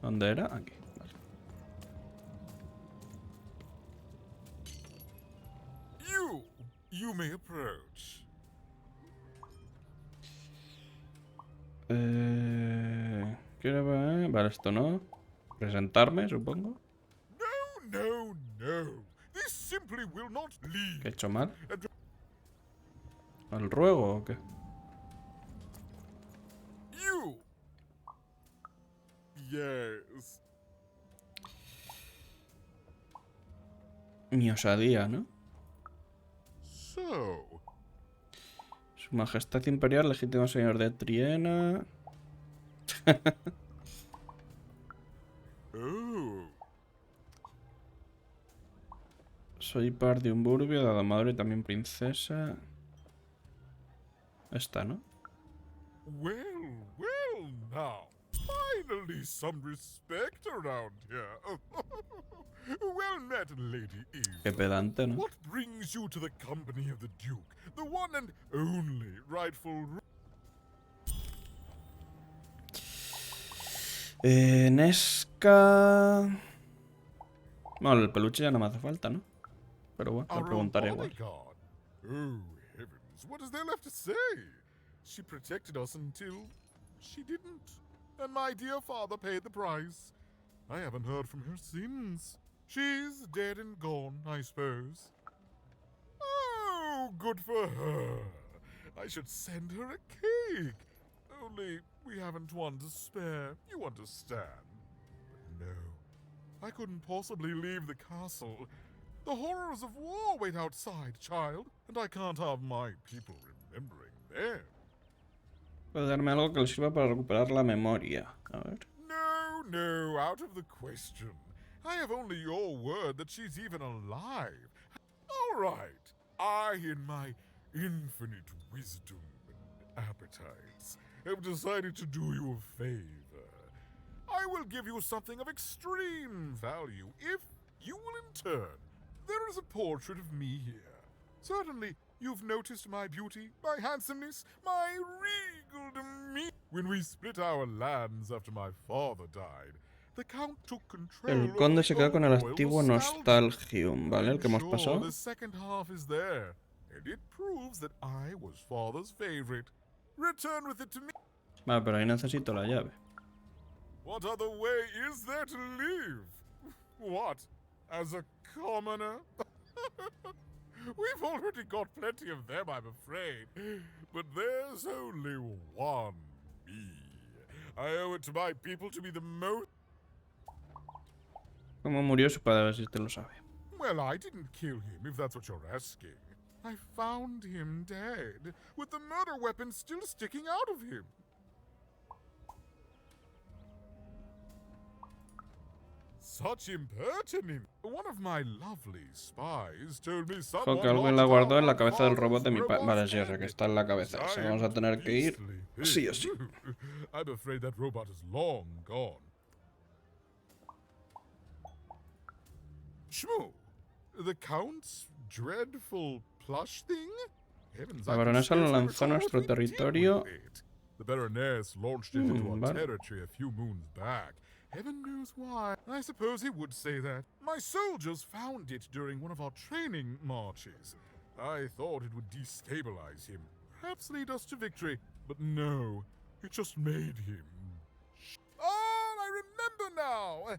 ¿Dónde era? Aquí. Vale. You may approach. Vale, esto no. Presentarme, supongo. No. This simply will not leave. ¿Qué he hecho mal? ¿Al ruego o qué? You. Yes. Mi osadía, ¿no? So. Su Majestad Imperial, legítimo señor de Triena. Oh. Soy par de un burbio, dada madre y también princesa. Esta, ¿no? Well, now. Finally some respect around here. Well met, Lady Eve. Qué pedante, ¿no? What brings you to the company of the Duke, the one and only rightful... Nesca... Bueno, el peluche ya no me hace falta, ¿no? Pero bueno, le preguntaré igual. Oh, heavens, what is there left to say? She protected us until she didn't. And my dear father paid the price. I haven't heard from her since. She's dead and gone, I suppose. Oh, good for her. I should send her a cake. Only we haven't one to spare, you understand. But no, I couldn't possibly leave the castle. The horrors of war wait outside, child, and I can't have my people remembering them. Puede darme algo que le sirva para recuperar la memoria. A ver. No, out of the question. I have only your word that she's even alive. All right, I, in my infinite wisdom and appetites, have decided to do you a favor. I will give you something of extreme value if you will in turn. There is a portrait of me here. Certainly, you've noticed my beauty, my handsomeness, my regal demeanor. When we split our lands after my father died, the Count took control. El conde se queda con el antiguo Nostalgium, ¿vale? El que hemos pasado. The second half is there, and it proves that I was father's favorite. Return with it to me. Vale, pero ahí necesito la llave. What other way is there to live? What? As a commoner? We've already got plenty of them, I'm afraid. But there's only one me. I owe it to my people to be the most... ¿Cómo murió su padre? A ver si usted lo sabe. Well, I didn't kill him, if that's what you're asking. I found him dead, with the murder weapon still sticking out of him. Such impertinence. One of my lovely spies told me Ojo, que alguien la guardó en la cabeza del robot de mi padre. Vale, sí, o sea que está en la cabeza. O sea, vamos a tener que ir sí o sí. I'm afraid that robot is long gone. Shmoo, the Count's dreadful plush thing? La baronesa lo lanzó a nuestro territorio. The Baroness launched it into our territory a few moons back. Heaven knows why. I suppose he would say that. My soldiers found it during one of our training marches. I thought it would destabilize him, perhaps lead us to victory. But no, it just made him... Oh, I remember now!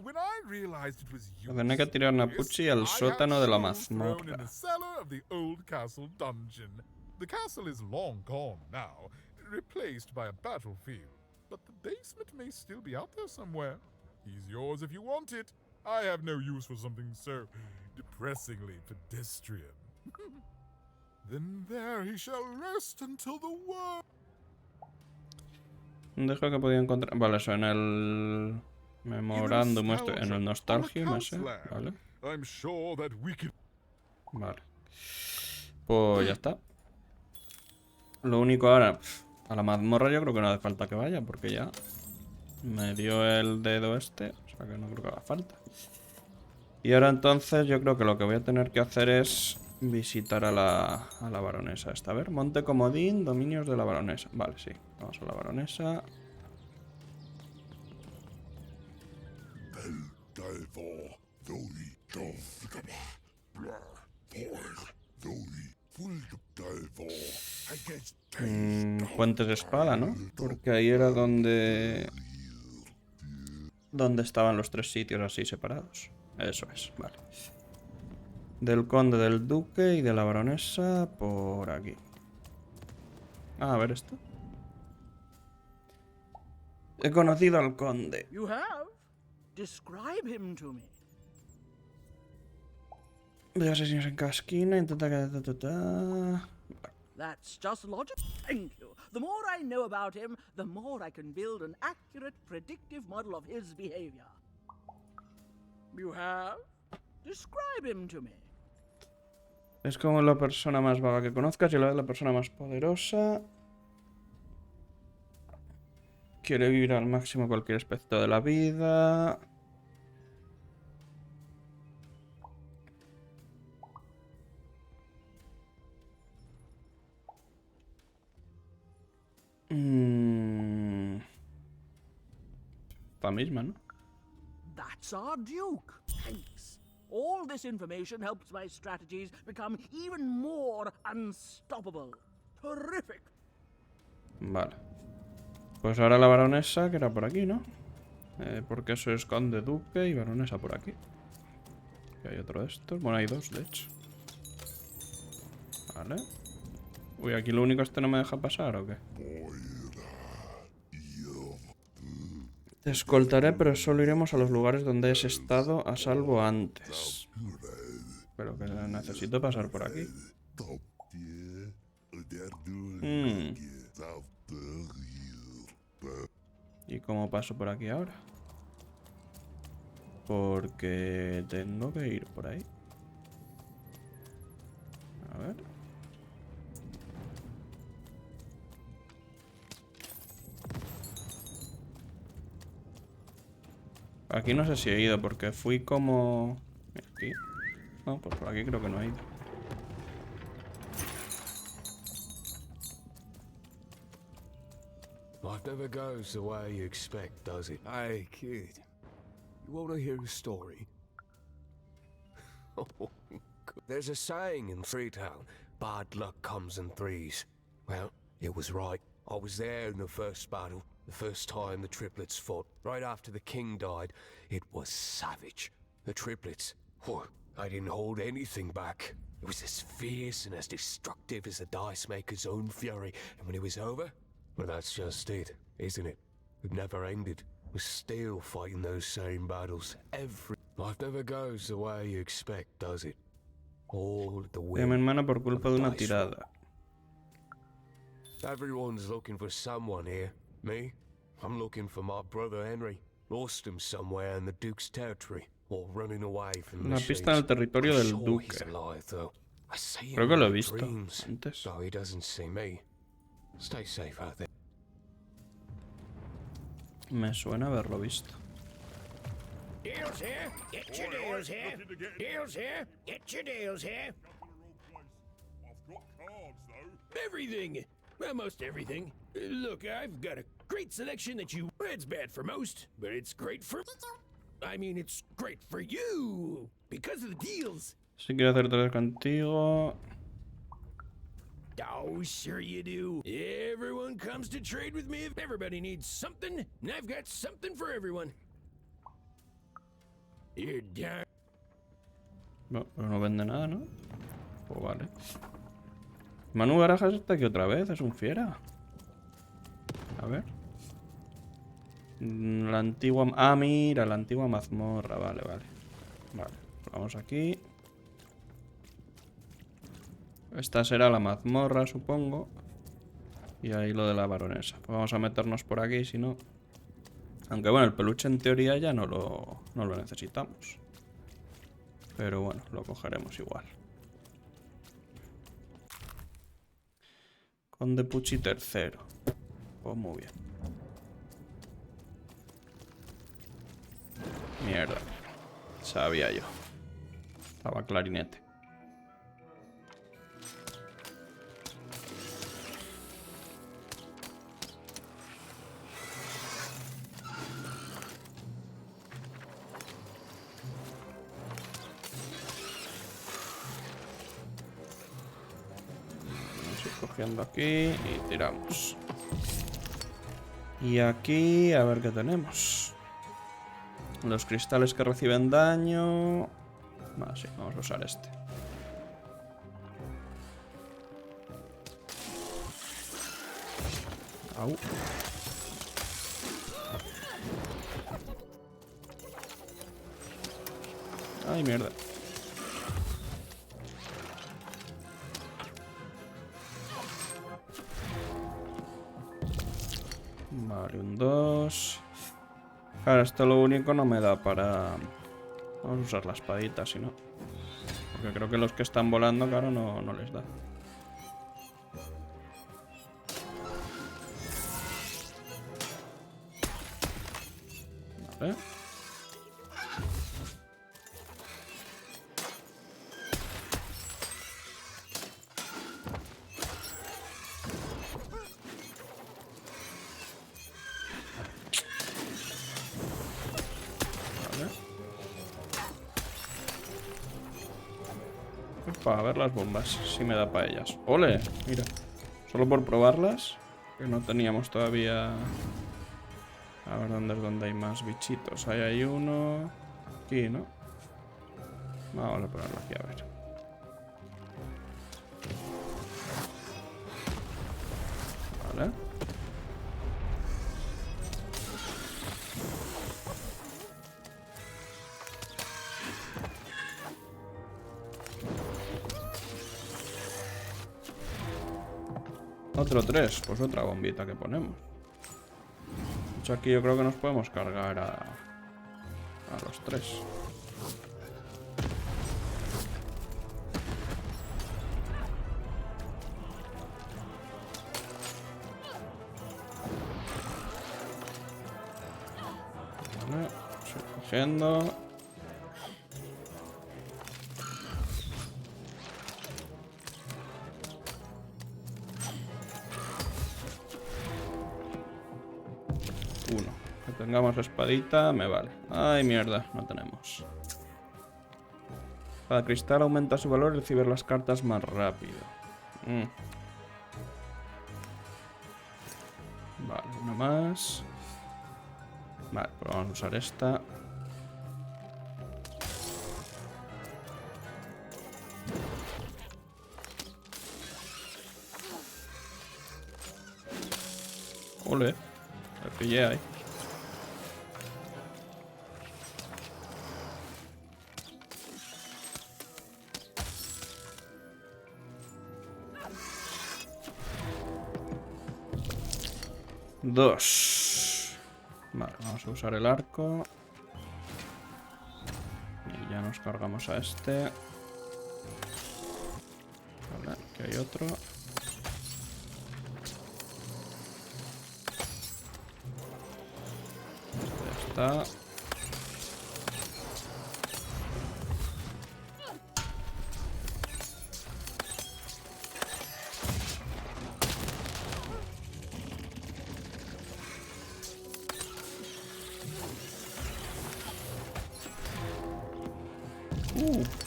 When I realized it was you... Tenía que tirar Napucci al sótano de la mazmorra. In the cellar of the old castle dungeon. The castle is long gone now, replaced by a battlefield. But the basement may still be out there somewhere. He's yours if you want it. I have no use for something so depressingly pedestrian. Then there he shall rest until the world. Dejo que podía encontrar. Vale, eso en el memorándum, en el nostalgium ese. Vale. Vale. Pues ya está. Lo único ahora, a la mazmorra yo creo que no hace falta que vaya, porque ya me dio el dedo este, o sea que no creo que haga falta. Y ahora entonces yo creo que lo que voy a tener que hacer es visitar a la baronesa esta. A ver, monte comodín, dominios de la baronesa. Vale, sí, vamos a la baronesa. Puentes de espada, ¿no? Porque ahí era donde estaban los tres sitios así separados. Eso es, vale. Del conde, del duque y de la baronesa por aquí. Ah, a ver esto. He conocido al conde. You have? Describe him to me. Veo asesinos en cada esquina, intenta que... That's just logic. Thank you. The more I know about him, the more I can build an accurate, predictive model of his behavior. You have? Describe him to me. Es como la persona más vaga que conozcas y a la vez la persona más poderosa. Quiere vivir al máximo cualquier aspecto de la vida. La misma, ¿no? That's our Duke. Thanks. All this information helps my strategies become even more unstoppable. Terrific. Vale. Pues ahora la baronesa, que era por aquí, ¿no? Porque eso es conde, duque y baronesa por aquí. Y hay otro de estos. Bueno, hay dos, de hecho. Vale. Uy, aquí lo único no me deja pasar, ¿o qué? Te escoltaré, pero solo iremos a los lugares donde has estado a salvo antes. Pero que necesito pasar por aquí. ¿Y cómo paso por aquí ahora? Porque tengo que ir por ahí. A ver. Aquí no sé si he ido porque fui como... Aquí. No, pues por aquí creo que no he ido. Life never goes the way you expect, does it? Hey, kid. You want to hear a story? There's a saying in Freetown, bad luck comes in threes. Well, it was right. I was there in the first battle, the first time the triplets fought. Right after the king died, it was savage. The triplets, I didn't hold anything back. It was as fierce and as destructive as the dice maker's own fury. And when it was over, well, that's just it, isn't it? It never ended. We're still fighting those same battles. Life never goes the way you expect, does it? All the way. Mi hermana por culpa de una tirada. Everyone's looking for someone here. Me? I'm looking for my brother Henry. Lost him somewhere in the Duke's territory, or running away from the Una pista en el territorio del Duque. Creo que lo he visto antes. So he doesn't see me. Stay safe out there. Me suena haberlo visto. Deals here. Get your deals here. Deals here. Get your deals here. Everything. Well, most everything. Look, I've got a great selection that you... It's bad for most, but it's great for... I mean, it's great for you. Because of the deals. Si quiero hacer tres contigo... Oh, sure you do. Everyone comes to trade with me if everybody needs something, and I've got something for everyone. You're darn... No, pero no vende nada, ¿no? Pues vale. Manu Barajas está aquí otra vez, es un fiera. A ver. La antigua... Ah, mira, la antigua mazmorra. Vale, vale. Vale, vamos aquí. Esta será la mazmorra, supongo. Y ahí lo de la baronesa. Pues vamos a meternos por aquí, si no... Aunque bueno, el peluche en teoría ya no lo necesitamos. Pero bueno, lo cogeremos igual. Conde Pucci tercero. Pues muy bien. Mierda. Sabía yo. Estaba clarinete. Cogiendo aquí y tiramos. Y aquí, a ver qué tenemos. Los cristales que reciben daño. Sí, vamos a usar este. Au. Ay, mierda. Vale, un 2. Claro, esto lo único no me da para... Vamos a usar la espadita, si no. Porque creo que los que están volando, claro, no les da. Vale. Para ver las bombas, si me da para ellas. ¡Ole! Mira, solo por probarlas, que no teníamos todavía. A ver dónde es donde hay más bichitos. Ahí hay uno. Aquí, ¿no? Vamos a ponerlo aquí, a ver. Vale. Otro 3, pues otra bombita que ponemos. De hecho, aquí yo creo que nos podemos cargar a los 3. Vale, estoy cogiendo. Tengamos espadita, me vale. Ay, mierda, no tenemos. Cada cristal aumenta su valor y recibir las cartas más rápido. Vale, una más. Vale, pues vamos a usar esta. Ole, me pillé ahí. Dos. Vale, vamos a usar el arco. Y ya nos cargamos a este. Vale, aquí hay otro. Este ya está.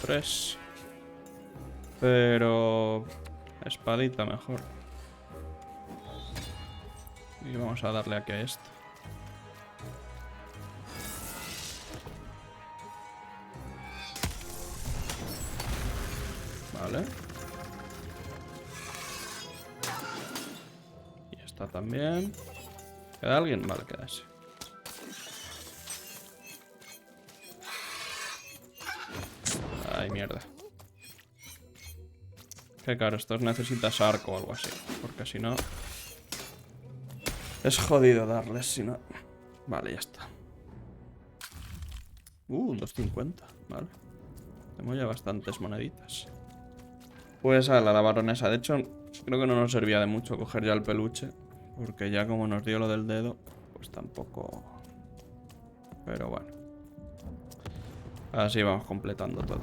Tres. Pero... espadita mejor. Y vamos a darle aquí a esto. Vale. Y esta también. ¿Queda alguien? Vale, queda ese. Ay, mierda. Que claro, estos necesitas arco o algo así. Porque si no... Es jodido darles, si no... Vale, ya está. 250. Vale. Tenemos ya bastantes moneditas. Pues a la baronesa. De hecho, creo que no nos servía de mucho coger ya el peluche. Porque ya como nos dio lo del dedo, pues tampoco... Pero bueno. Así vamos completando todo.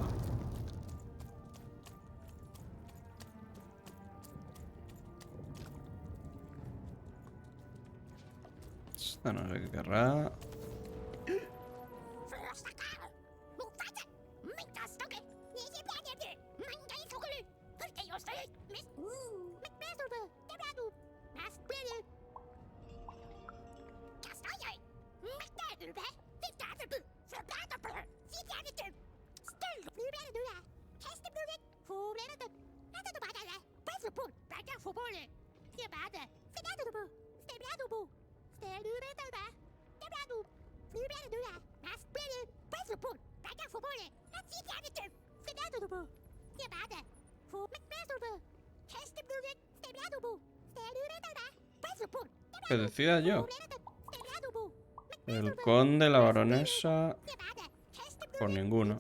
Esta no sé qué querrá. Que decida yo. El conde, la baronesa... Por ninguno.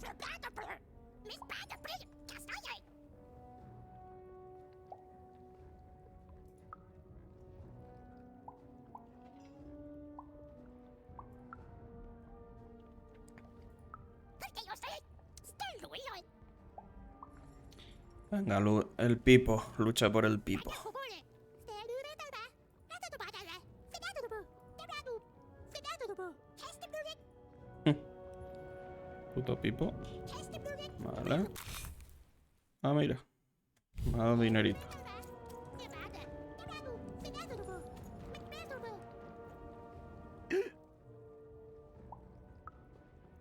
Venga, el pipo. Lucha por el pipo. Puto pipo. Vale. Ah, mira. Me ha dado dinerito.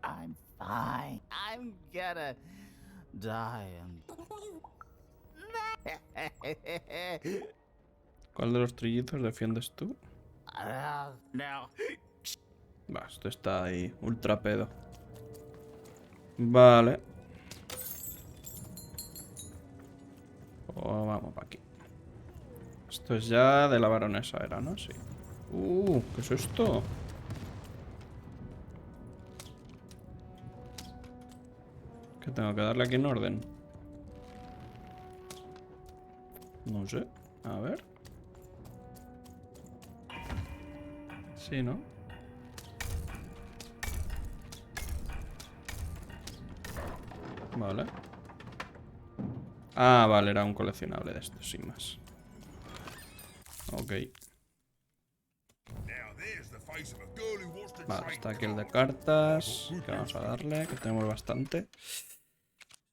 I'm fine. I'm gonna die and... ¿Cuál de los trillizos defiendes tú? No. Va, esto está ahí. Ultra pedo. Vale. Vamos para aquí. Esto es ya de la baronesa, era, ¿no? Sí. ¿Qué es esto? ¿Qué tengo que darle aquí en orden? No sé. A ver. Sí, ¿no? Vale. Ah, vale, era un coleccionable de estos, sin más. Ok. Vale, está aquí el de cartas. Que vamos a darle, que tenemos bastante.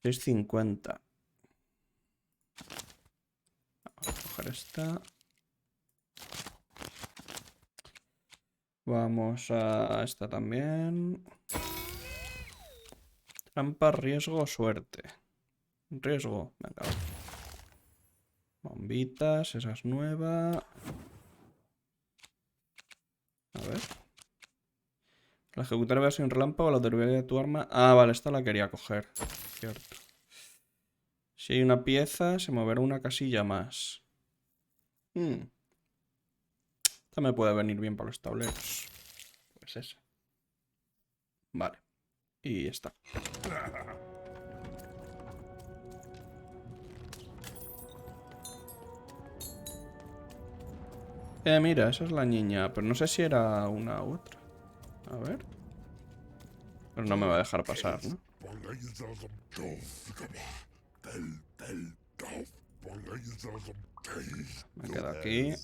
650. Vamos a coger esta. Vamos a esta también. Trampa, riesgo, suerte. Riesgo, venga. Bombitas, esa es nueva. A ver. La ejecutar va a ser un relámpago, la durabilidad de tu arma. Ah, vale, esta la quería coger. Cierto. Si hay una pieza, se moverá una casilla más. Esta me puede venir bien para los tableros. Pues esa. Vale. Y está. Mira, esa es la niña. Pero no sé si era una u otra. A ver. Pero no me va a dejar pasar, ¿no? Me quedo aquí.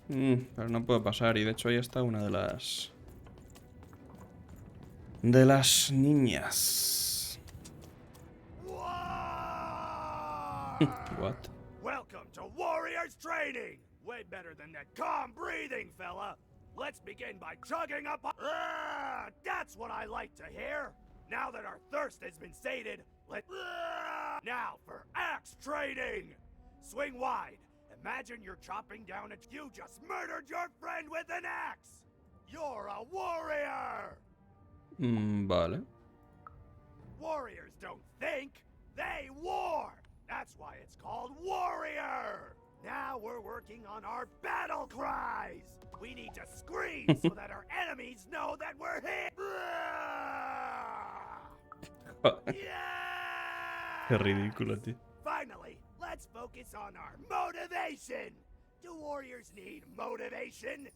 Pero no puedo pasar. Y de hecho ahí está una de las... niñas. What? Welcome to Warriors Training! Way better than that calm breathing, fella! Let's begin by chugging up... that's what I like to hear! Now that our thirst has been sated, now for axe training! Swing wide. Imagine you're chopping down a... You just murdered your friend with an axe! You're a warrior! Vale. Warriors don't think, they war! That's why it's called Warrior! Now we're working on our battle cries! We need to scream so that our enemies know that we're here! Qué ridículo, tío. Finally, let's focus on our motivation! Do warriors need motivation?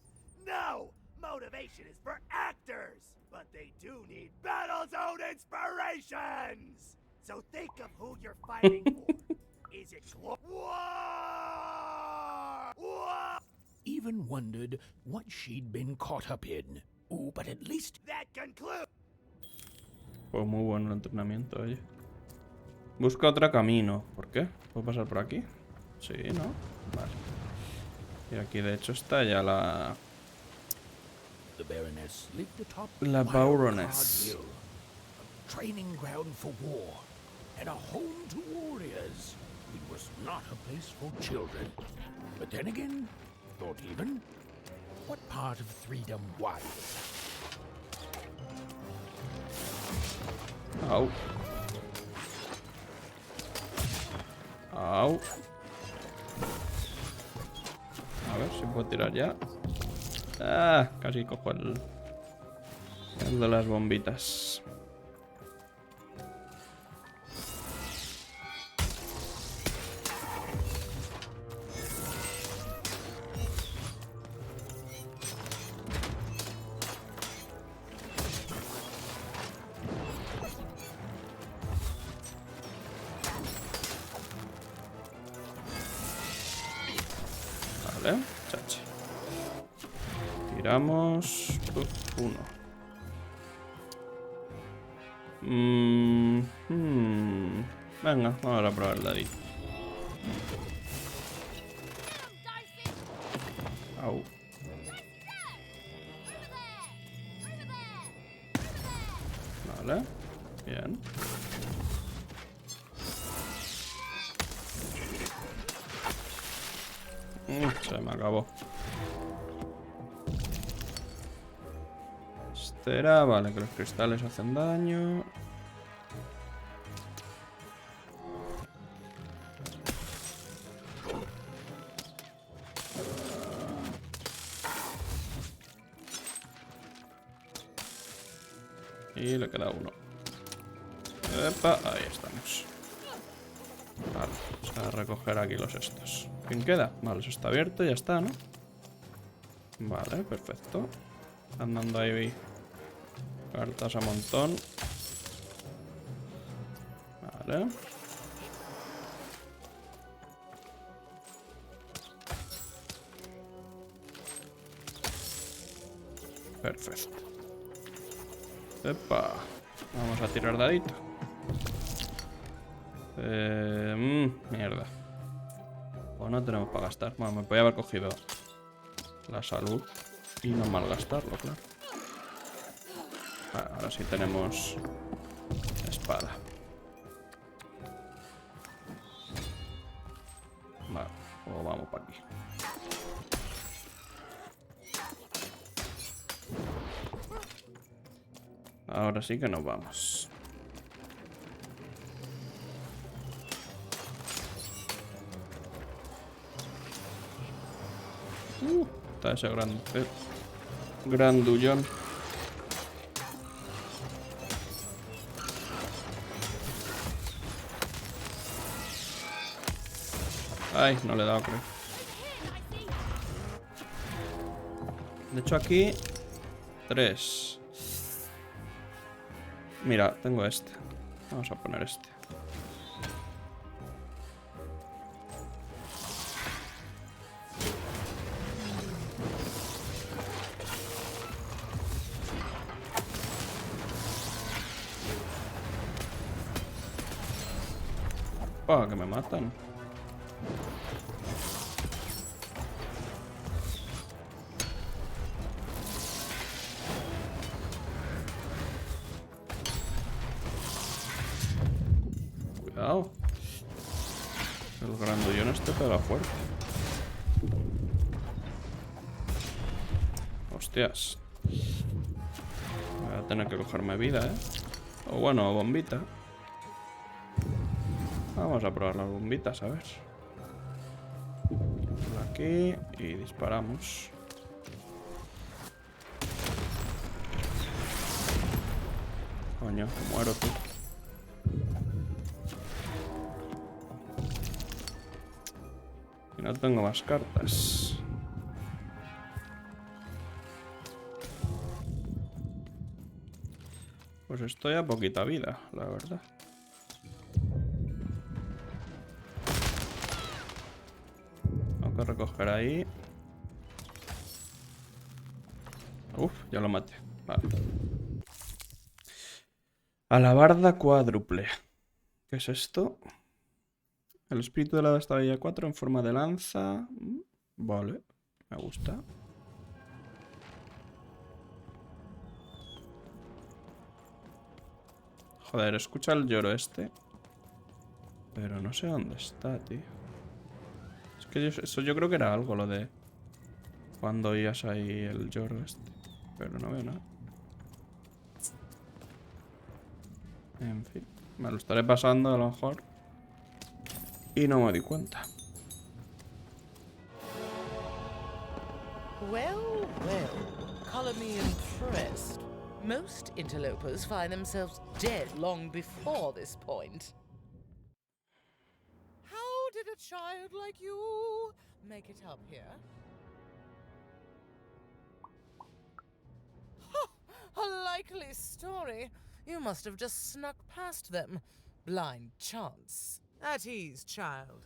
No! Motivation is for actors! But they do need battle zone inspirations! So think of who you're fighting for. Is it war? War! Even wondered what she'd been caught up in. Oh, but at least that concludes. Pues muy bueno el entrenamiento, oye. Busca otro camino. ¿Por qué? ¿Puedo pasar por aquí? Sí, ¿no? Vale. Y aquí de hecho está ya la... La Baroness. Training ground for war and a home to warriors. It was not a place for children. But then again, not even. What part of freedom was? Au. Au. A ver si puedo tirar ya. Ah, casi cojo el de las bombitas. Vale, chachi. Tiramos uno. Venga, vamos a probar el dadito. Au. Vale, bien. Se me acabó. Este era, vale, que los cristales hacen daño. Y le queda uno. Epa, ahí estamos. Vale, vamos a recoger aquí los estos. ¿Quién queda? Vale, eso está abierto, ya está, ¿no? Vale, perfecto. Están dando ahí cartas a montón. Vale. Perfecto. Epa. Vamos a tirar dadito. Mierda. Pues no tenemos para gastar. Bueno, me podía haber cogido la salud y no malgastarlo, claro. Vale, ahora sí tenemos espada. Vale, pues vamos para aquí. Ahora sí que nos vamos. Está ese grandullón. Ay, no le he dado, creo. De hecho aquí 3. Mira, tengo este. Vamos a poner este. ¡Oh, que me matan! Cuidado. El grandullón este pega fuerte. Hostias. Voy a tener que cogerme vida, ¿eh? O bueno, bombita. Vamos a probar las bombitas, a ver. Por aquí y disparamos. Coño, muero tú. Y no tengo más cartas. Pues estoy a poquita vida, la verdad. Tengo que recoger ahí. Uf, ya lo maté. Vale. Alabarda cuádruple. ¿Qué es esto? El espíritu de la estabilidad 4 en forma de lanza. Vale, me gusta. Joder, escucha el lloro este. Pero no sé dónde está, tío. Es que eso yo creo que era algo, lo de cuando oías ahí el lloro este. Pero no veo nada. En fin, me lo estaré pasando a lo mejor. Y no me di cuenta. Well, well, color me impressed. Most interlopers find themselves dead long before this point. How did a child like you make it up here? A likely story. You must have just snuck past them. Blind chance. At ease, child.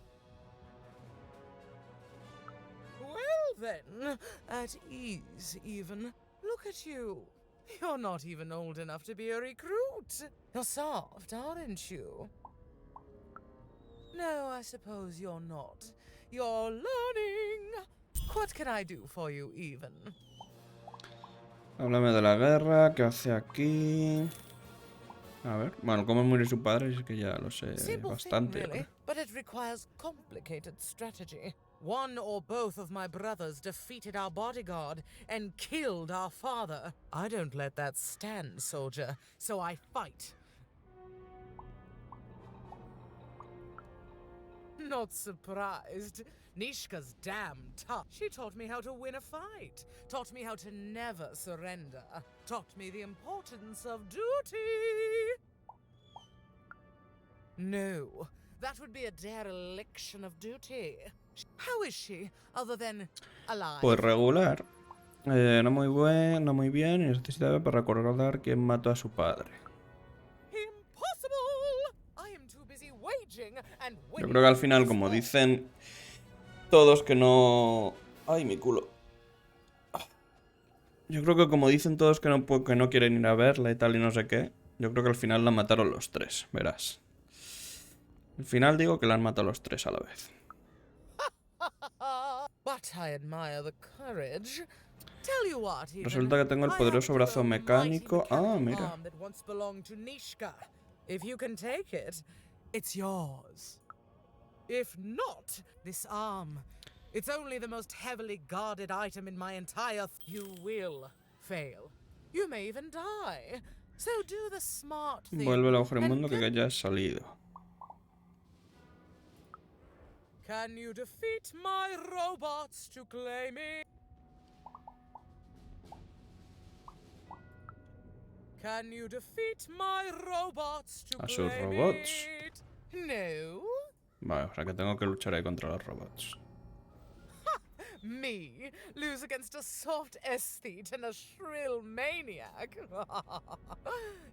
Well then, at ease even. Look at you. You're not even old enough to be a recruit. You're soft, aren't you? No, I suppose you're not. You're learning. What can I do for you even? Háblame de la guerra, ¿qué hace aquí? A ver, bueno, cómo muere su padre, es que ya lo sé bastante. Thing, really, but it requires complicated strategy. One or both of my brothers defeated our bodyguard and killed our father. I don't let that stand, soldier, so I fight. Not surprised. Nishka's damn tough. She taught me how to win a fight. Taught me how to never surrender. Taught me the importance of duty. No, that would be a dereliction of duty. How is she, other than alive? Pues regular. No muy buen, no muy bien. Y necesitaba para recordar quién mató a su padre. Yo creo que al final, como dicen todos que no... ¡Ay, mi culo! Yo creo que como dicen todos que no quieren ir a verla y tal y no sé qué, yo creo que al final la mataron los tres, verás. Al final digo que la han matado los tres a la vez. Resulta que tengo el poderoso brazo mecánico. Ah, mira. It's yours. If not, this arm. It's only the most heavily guarded item in my entire... You will fail. You may even die. So do the smart thing. Vuelve al agujero mundo que ya has salido. Can you defeat my robots to claim me? Can you defeat my robots to A sus claim robots. it? No. Vale, o sea que tengo que luchar ahí contra los robots. Me lose against a soft aesthete and a shrill maniac?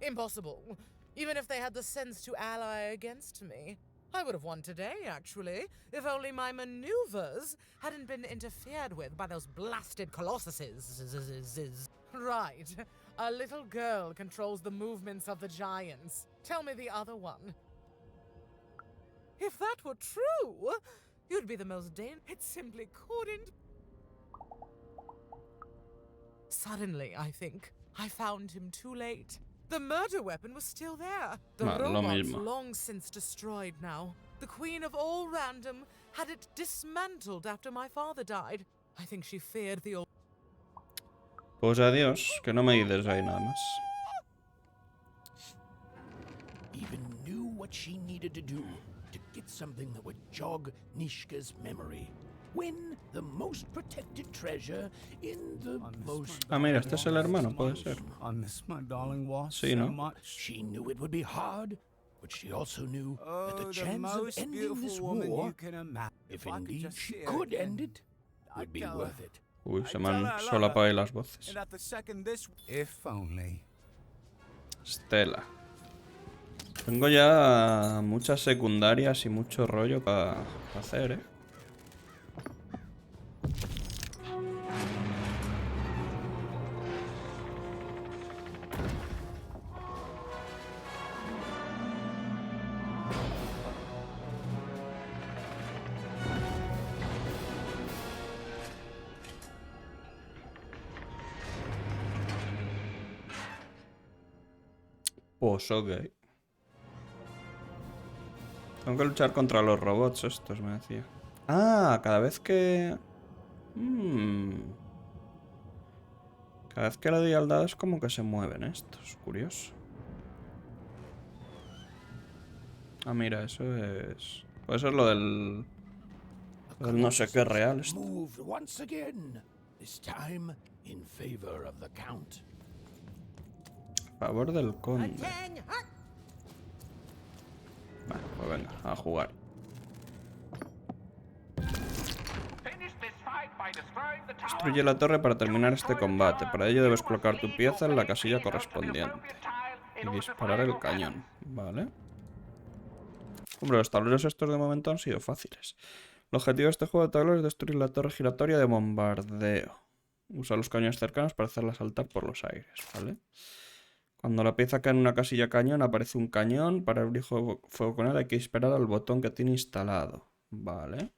Impossible. Even if they had the sense to ally against me. I would have won today, actually, if only my maneuvers hadn't been interfered with by those blasted colossuses. Right. A little girl controls the movements of the giants. Tell me the other one. If that were true, you'd be the most dangerous. It simply couldn't. Suddenly, I think, I found him too late. The murder weapon was still there. The robot's long since destroyed now. The queen of all random had it dismantled after my father died. I think she feared the old... Pues adiós, que no me ayudes ahí nada más. even knew what she needed to do to get something that would jog Nishka's memory. Win the most protected treasure in the most... Ah, mira, este es el hermano, puede ser. Sí, ¿no? She knew it would be hard, but she also knew that the chance of ending this war, if indeed she could end it, would be worth it. Uy, se me han solapado ahí las voces. Stella. Tengo ya muchas secundarias y mucho rollo para hacer, ¿eh? Pues ok. Tengo que luchar contra los robots estos, me decía. Ah, cada vez que... Cada vez que le doy al dado es como que se mueven estos. Curioso. Ah, mira, eso es... Puede ser lo del... no sé qué real esto. Favor del conde. Vale, pues venga, a jugar. Destruye la torre para terminar este combate. Para ello debes colocar tu pieza en la casilla correspondiente. Y disparar el cañón. Vale. Hombre, los tableros estos de momento han sido fáciles. El objetivo de este juego de tableros es destruir la torre giratoria de bombardeo. Usa los cañones cercanos para hacerla saltar por los aires, ¿vale? Cuando la pieza cae en una casilla cañón, aparece un cañón. Para abrir fuego con él hay que disparar al botón que tiene instalado. Vale.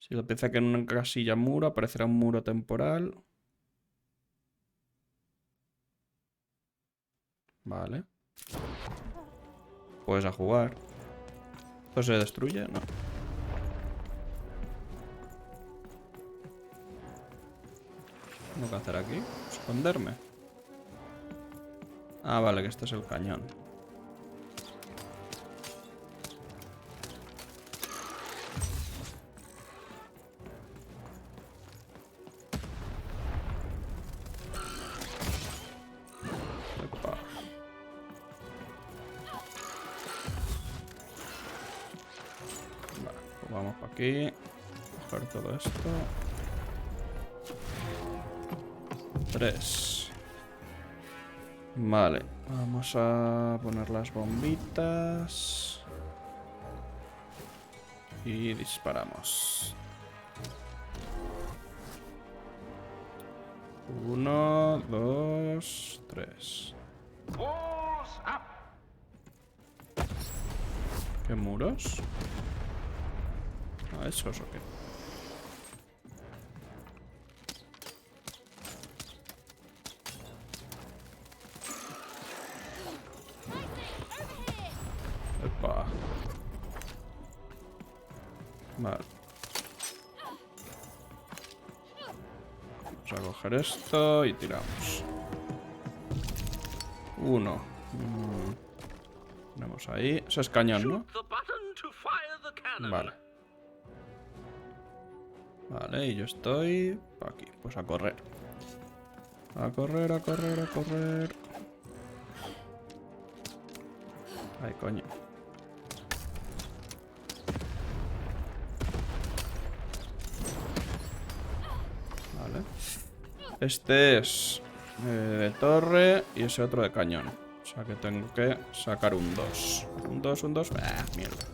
Si la pieza cae en una casilla muro, aparecerá un muro temporal. Vale. Pues a jugar. ¿Esto se destruye? No. ¿Qué tengo que hacer aquí? Esconderme. Ah, vale, que este es el cañón. Epa. Vale, pues vamos para aquí. Coger todo esto. 3. Vale, vamos a poner las bombitas. Y disparamos. 1, 2, 3. ¿Qué muros? ¿A esos o qué? Epa. Vale. Vamos a coger esto y tiramos. 1. Ponemos ahí. Eso es cañón, ¿no? Vale. Vale, y yo estoy aquí. Pues a correr. A correr, a correr, a correr. Ay, coño. Vale. Este es de torre y ese otro de cañón. O sea que tengo que sacar un 2. Un 2, un 2. Ah, mierda.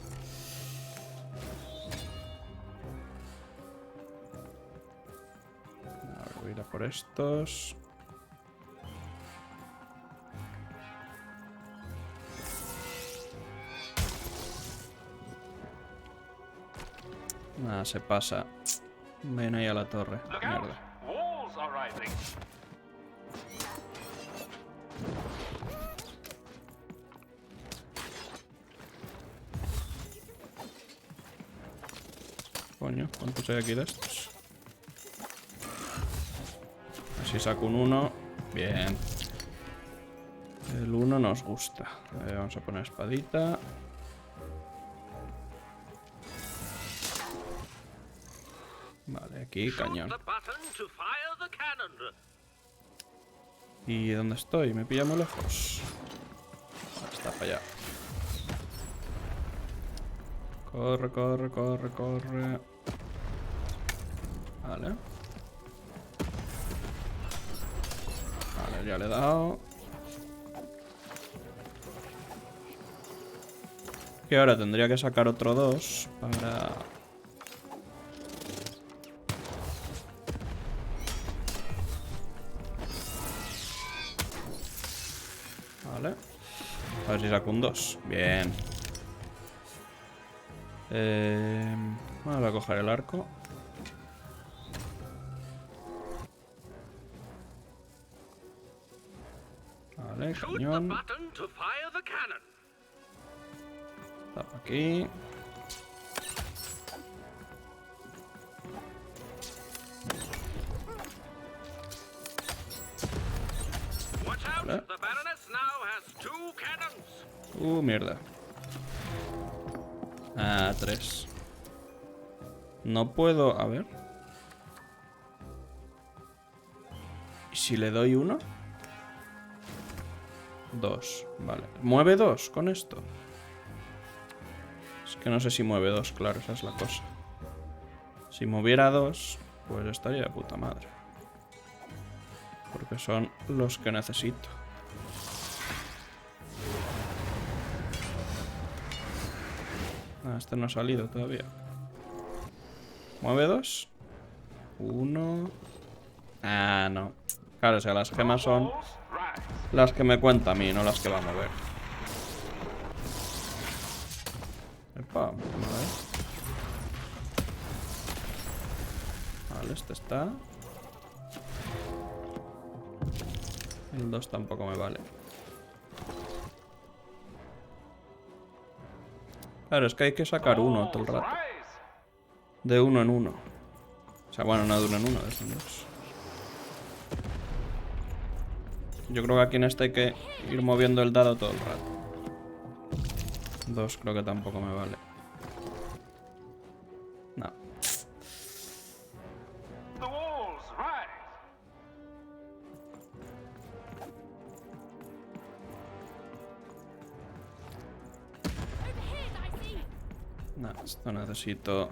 A ver, voy a ir a por estos. Nada, se pasa. Ven ahí a la torre. Mierda. Coño, ¿cuántos hay aquí de estos? Así saco un 1. Bien. El 1 nos gusta. Vamos a poner espadita. Vale, aquí cañón. ¿Y dónde estoy? Me pilla muy lejos. Vale, está para allá. Corre, corre, corre, corre. Vale. Vale, ya le he dado. Y ahora tendría que sacar otro 2 para... Vale. A ver si saco un 2. Bien. Vamos a coger el arco. Vale, cañón. Está aquí. Vale. Mierda. Ah, 3. No puedo... A ver. ¿Y si le doy 1? 2. Vale. ¿Mueve 2 con esto? Es que no sé si mueve 2, claro, esa es la cosa. Si moviera 2, pues estaría de puta madre. Porque son los que necesito. Ah, este no ha salido todavía. ¿Mueve 2? 1. Ah, no. Claro, o sea, las gemas son las que me cuenta a mí, no las que va a mover. Epa, vale. Vale, este está. El 2 tampoco me vale. Claro, es que hay que sacar 1 todo el rato. De 1 en 1. O sea, bueno, no de 1 en 1, de 2 en 2. Yo creo que aquí en este hay que ir moviendo el dado todo el rato. 2 creo que tampoco me vale. No. No, esto necesito...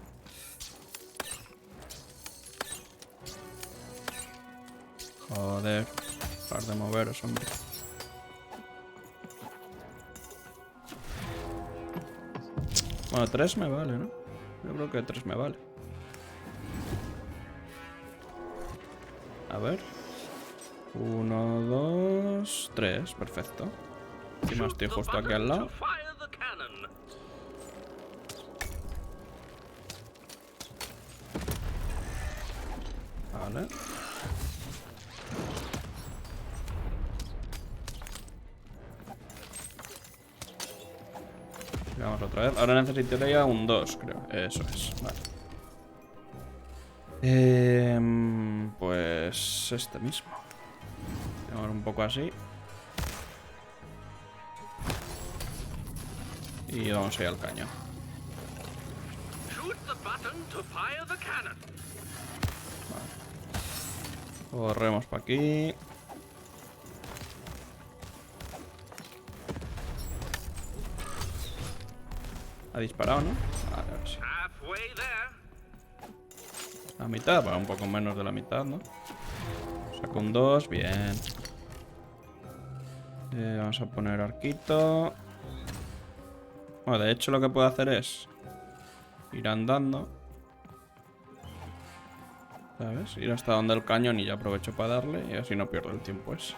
Joder. Par de moveros, hombre. Bueno, 3 me vale, ¿no? Yo creo que 3 me vale. A ver. 1, 2, 3. Perfecto. Encima estoy justo aquí al lado. Vale. Vamos otra vez. Ahora necesitaría un 2, creo. Eso es. Vale. Pues este mismo. Vamos un poco así. Y vamos a ir al cañón. Vale. Corremos para aquí. Ha disparado, ¿no? Vale, ahora sí. La mitad, bueno, un poco menos de la mitad, ¿no? Saco un 2, bien. Vamos a poner arquito. Bueno, de hecho lo que puedo hacer es ir andando. ¿Sabes? Ir hasta donde el cañón y ya aprovecho para darle y así no pierdo el tiempo ese.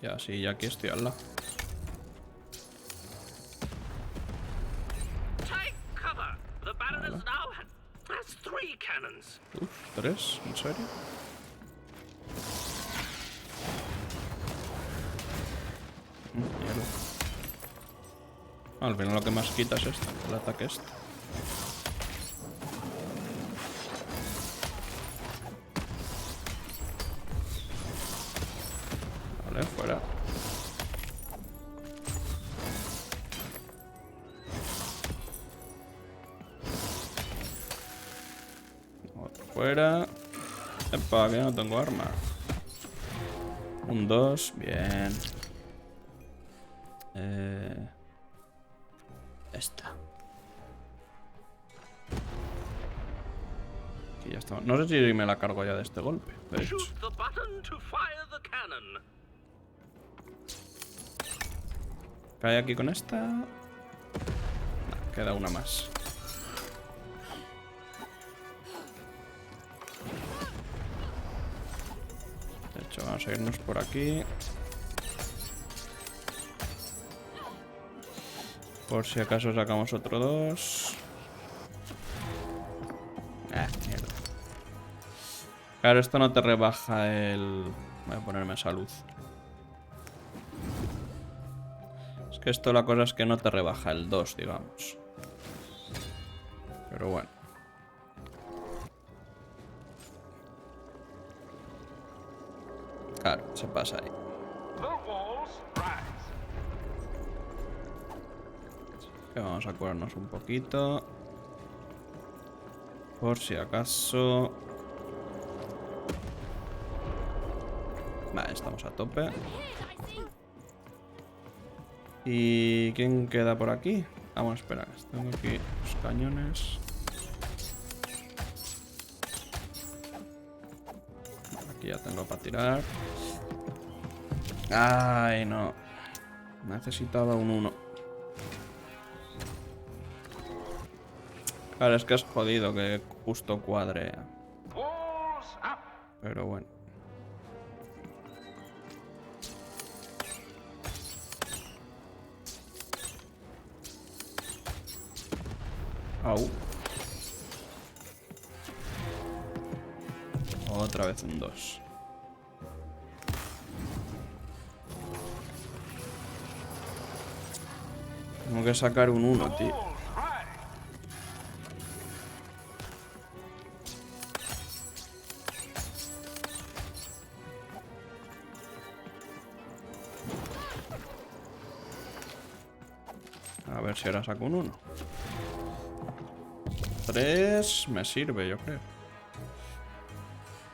Ya, sí, ya aquí estoy al lado. Vale. Uf, 3, ¿en serio? Mierda. Al final lo que más quita es esto, el ataque este. fuera. Epa, que ya no tengo arma. Un 2, bien. Esta. Aquí ya está. No sé si me la cargo ya de este golpe. De hecho. Cae aquí con esta. No, queda una más. De hecho, vamos a irnos por aquí. Por si acaso sacamos otro 2. Mierda. Claro, esto no te rebaja el... Voy a ponerme salud. Es que esto la cosa es que no te rebaja el 2, digamos. Pero bueno. Claro, se pasa ahí. Que vamos a curarnos un poquito. Por si acaso. Vale, estamos a tope. ¿Y quién queda por aquí? Vamos a esperar. Tengo aquí los cañones. Aquí ya tengo para tirar. Ay, no. Necesitaba un 1. Claro, es que es jodido que justo cuadre. Pero bueno. Au. Otra vez un 2. Tengo que sacar un 1, tío. A ver si ahora saco un 1. 3 me sirve, yo creo.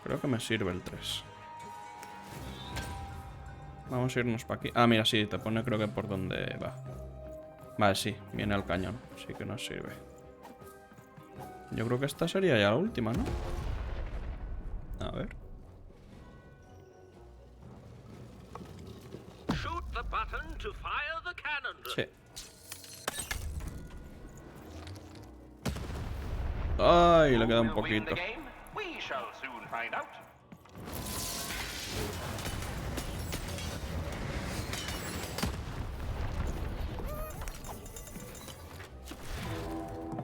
Creo que me sirve el 3. Vamos a irnos para aquí. Ah, mira, sí, te pone creo que por donde va. Vale, sí, viene al cañón. Sí que nos sirve. Yo creo que esta sería ya la última, ¿no? A ver. Sí. Ay, le queda un poquito.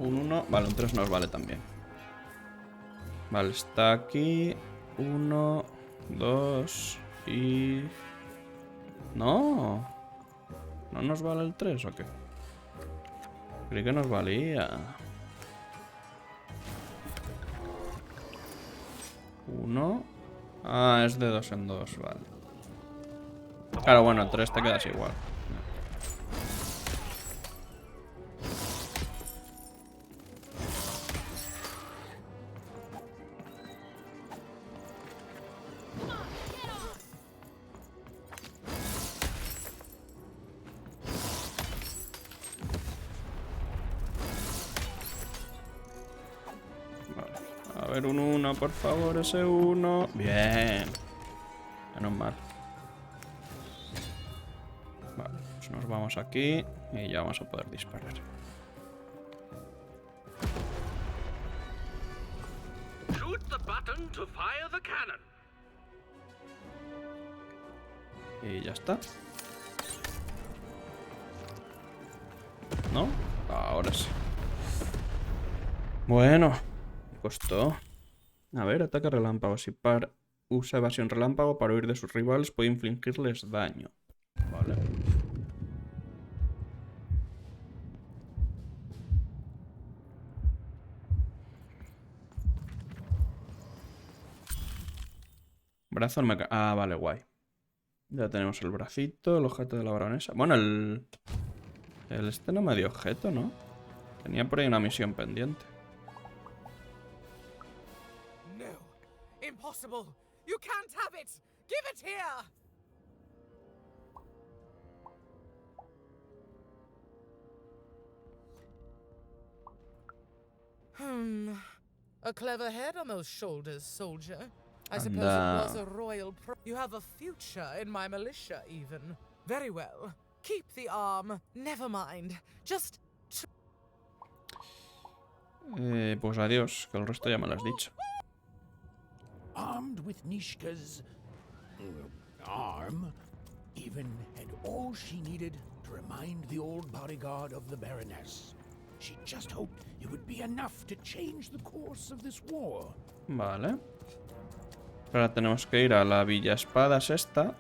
Un 1. Vale, un 3 nos vale también. Vale, está aquí. 1, 2 y... No. ¿No nos vale el 3 o qué? Creí que nos valía. 1. Ah, es de 2 en 2, vale. Claro, bueno, el 3 te quedas igual. A ver, un 1, por favor, ese 1. Bien. Menos mal. Vale, pues nos vamos aquí y ya vamos a poder disparar. Y ya está. ¿No? Ahora sí. Bueno. Costó. A ver, ataque relámpago. Si Par usa evasión relámpago para huir de sus rivales, puede infligirles daño. Vale. Brazo me... Ah, vale, guay. Ya tenemos el bracito, el objeto de la baronesa. Bueno, el este no me dio objeto, ¿no? Tenía por ahí una misión pendiente. impossible. You can't have it. Give it here. A clever head on those shoulders, soldier. I suppose it was a royal you have a future in my militia, even. Very well. Keep the arm. Never mind. Just... Pues adiós, que el resto ya me lo has dicho. Armed with Nishka's arm, even had all she needed to remind the old bodyguard of the Baroness. She just hoped it would be enough to change the course of this war. Vale. Ahora tenemos que ir a la Villa Espadas esta.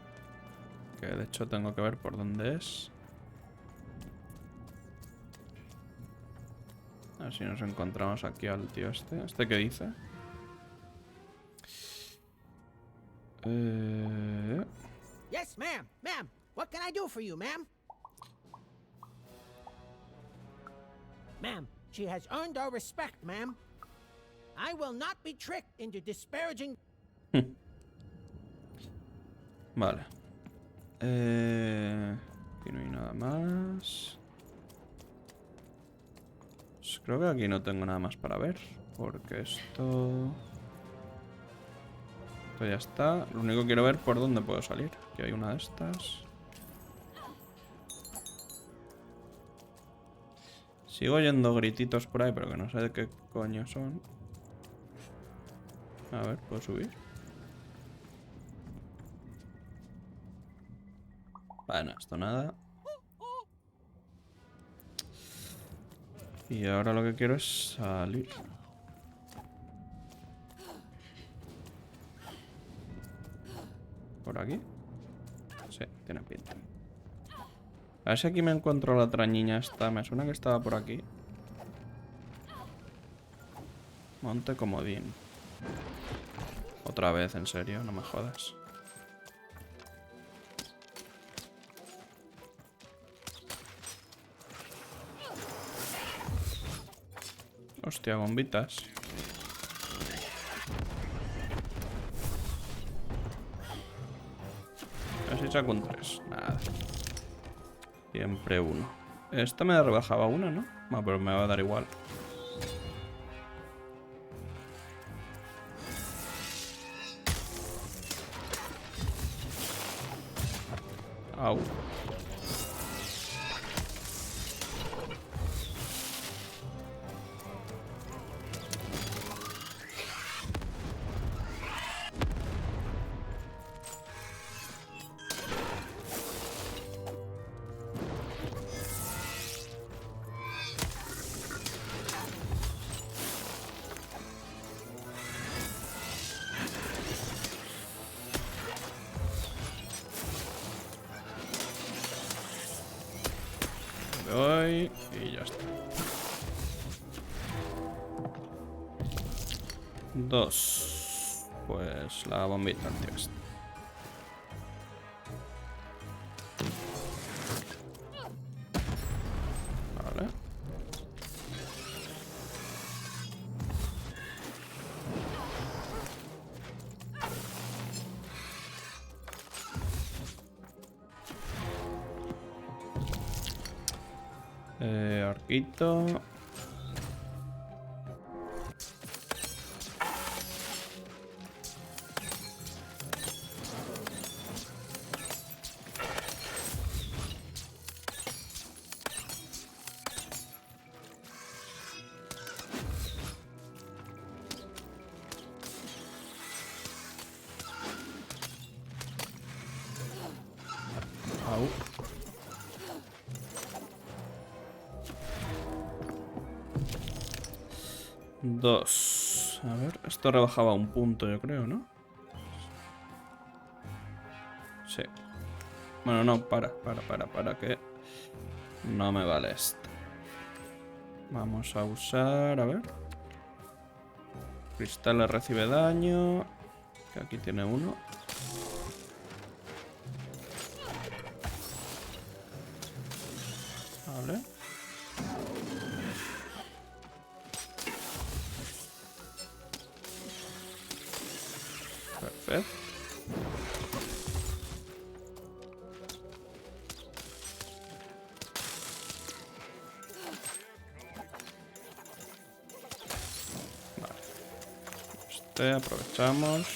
Que de hecho tengo que ver por dónde es. A ver si nos encontramos aquí al tío este. ¿Este qué dice? Yes, ma'am. Ma'am, what can I do for you, ma'am? Ma'am, she has earned our respect, ma'am. I will not be tricked into disparaging... Vale. Aquí no hay nada más. Pues creo que aquí no tengo nada más para ver. Porque esto ya está. Lo único que quiero ver por dónde puedo salir. Aquí hay una de estas. Sigo oyendo grititos por ahí, pero que no sé de qué coño son. A ver, ¿puedo subir? Bueno, esto nada. Y ahora lo que quiero es salir. ¿Por aquí? Sí, tiene pinta. A ver si aquí me encuentro la otra niña esta. Me suena que estaba por aquí. Monte comodín. Otra vez, en serio, no me jodas. Hostia, bombitas. A ver si saco un 3. Nada. Siempre uno. Esta me rebajaba una, ¿no? No, pero me va a dar igual. Au. Doy y ya está. 2. Pues la bombita, tío. Vale. Arquito. Au. Dos. A ver, esto rebajaba un punto, yo creo, ¿no? Sí. Bueno, no, para, que no me vale esto. Vamos a usar, a ver. Cristales recibe daño. Que aquí tiene uno. Vale. este, aprovechamos.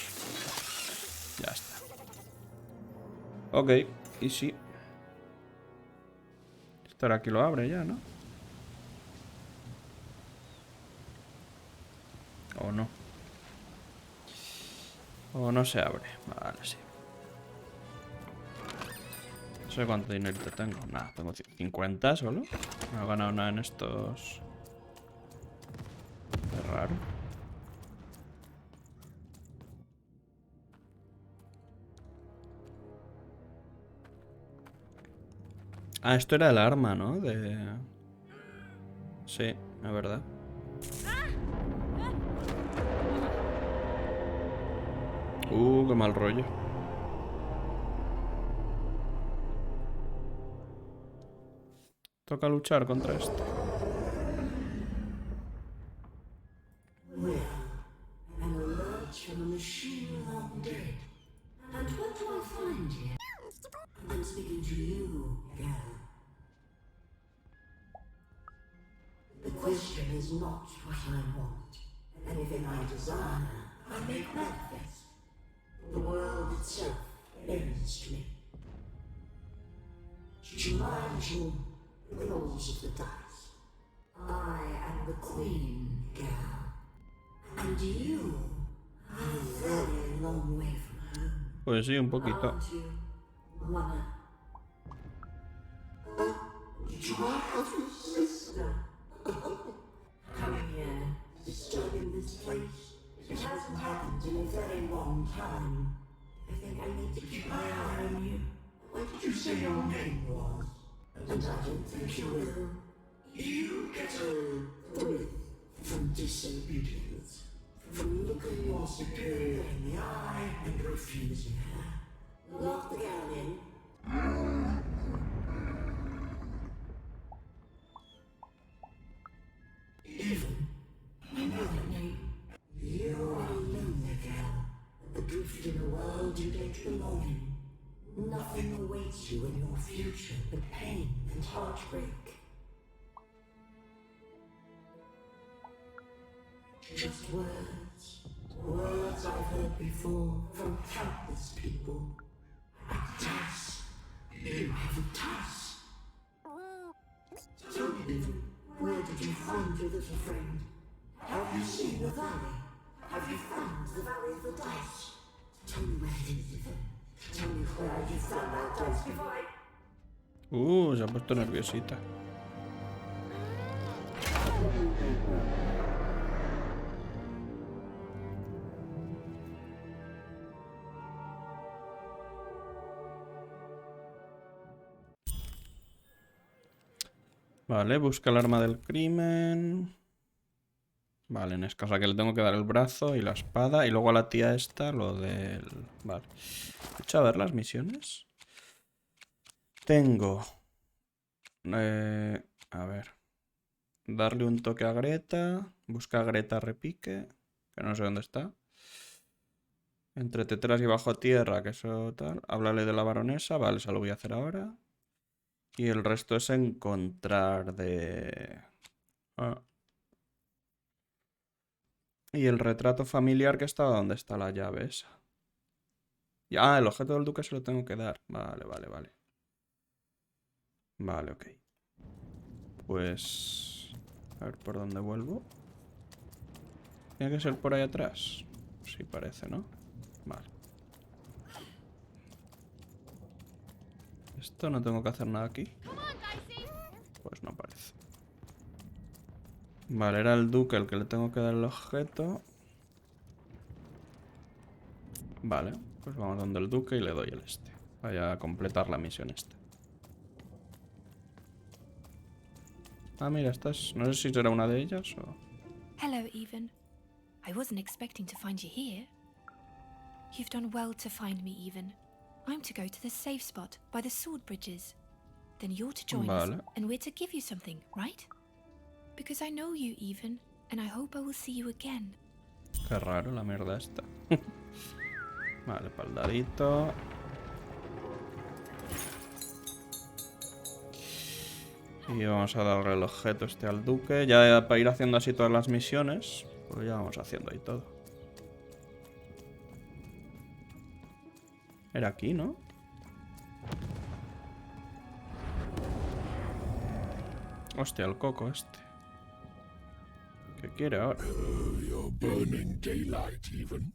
Ya está. Ok, y sí. Esto ahora aquí lo abre ya, ¿no? O no. O no se abre. Vale, sí. No sé cuánto dinerito tengo. Nada, tengo 50 solo. No he ganado nada en estos. Qué raro. Ah, esto era el arma, ¿no? Sí, es verdad. Qué mal rollo. Toca luchar contra esto. An alert from a machine long dead. And what do I find here? I'm speaking to you, girl. The question is not what I want. Anything I desire, I make manifest. The world itself bends to me. To my machine, the rolls of the dice. I am the queen, girl. And you are a very long way from home. Pues sí, un poquito. Aren't you, Mama? Did you have your sister? Coming here, disturbing this place. It hasn't happened in a very long time. I think I need to keep my eye on you. What did you say your name was? And I don't think you will. You get a thrill from disobedience. From looking your superior in the eye and refusing her. Lock the girl in. Even, I know that name. You are a lonely girl, adrift in a world you don't belong in. Nothing awaits you in your future but pain and heartbreak. Just words. Words I've heard before from countless people. A task. You have a task. Tell me, where did you find your little friend? Have you seen the valley? Have you found the valley of the dice? Tell me where it is, Ethan. Tell me where you found that dice before I... Se ha puesto nerviosita. Vale, busca el arma del crimen. Vale, en escasa que le tengo que dar el brazo y la espada. Y luego a la tía esta lo del... Vale. He hecho a ver las misiones. Tengo... a ver. Darle un toque a Greta. Busca a Greta repique. Que no sé dónde está. Entre teteras y bajo tierra, que eso tal. Háblale de la baronesa. Vale, eso lo voy a hacer ahora. Y el resto es encontrar de... Y el retrato familiar que estaba donde está la llave esa. El objeto del duque se lo tengo que dar. Vale, vale, vale. Vale, ok. Pues... A ver por dónde vuelvo. Tiene que ser por ahí atrás. Sí, parece, ¿no? Vale. Esto no tengo que hacer nada aquí. Pues no parece. Vale, era el duque el que le tengo que dar el objeto. Vale, pues vamos donde el duque y le doy el este. Vaya a completar la misión esta. Mira, estas... No sé si será una de ellas o... Hello, Even. I wasn't expecting to find you here. You've done well to find me, Even. I'm to go to the safe spot by the sword bridges. Then you're to join us, and we're to give you something, right? Because I know you, Even, and I hope I will see you again. Qué raro la mierda esta. Vale, paldadito. Y vamos a darle el objeto este al duque. Ya para ir haciendo así todas las misiones, pues ya vamos haciendo ahí todo. Era aquí, ¿no? Hostia, el coco este. ¿Qué quiere ahora? You're burning daylight even,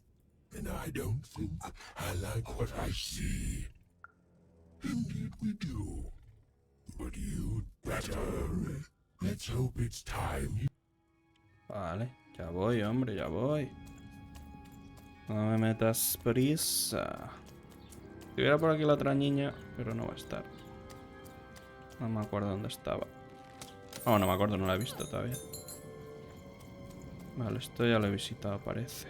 and I don't think I like what I see. Indeed we do. But you'd better. Let's hope it's time. Vale, ya voy, hombre, ya voy. No me metas prisa. Si hubiera por aquí la otra niña, pero no va a estar. No me acuerdo dónde estaba. Oh, no me acuerdo, no la he visto todavía. Vale, esto ya lo he visitado, parece.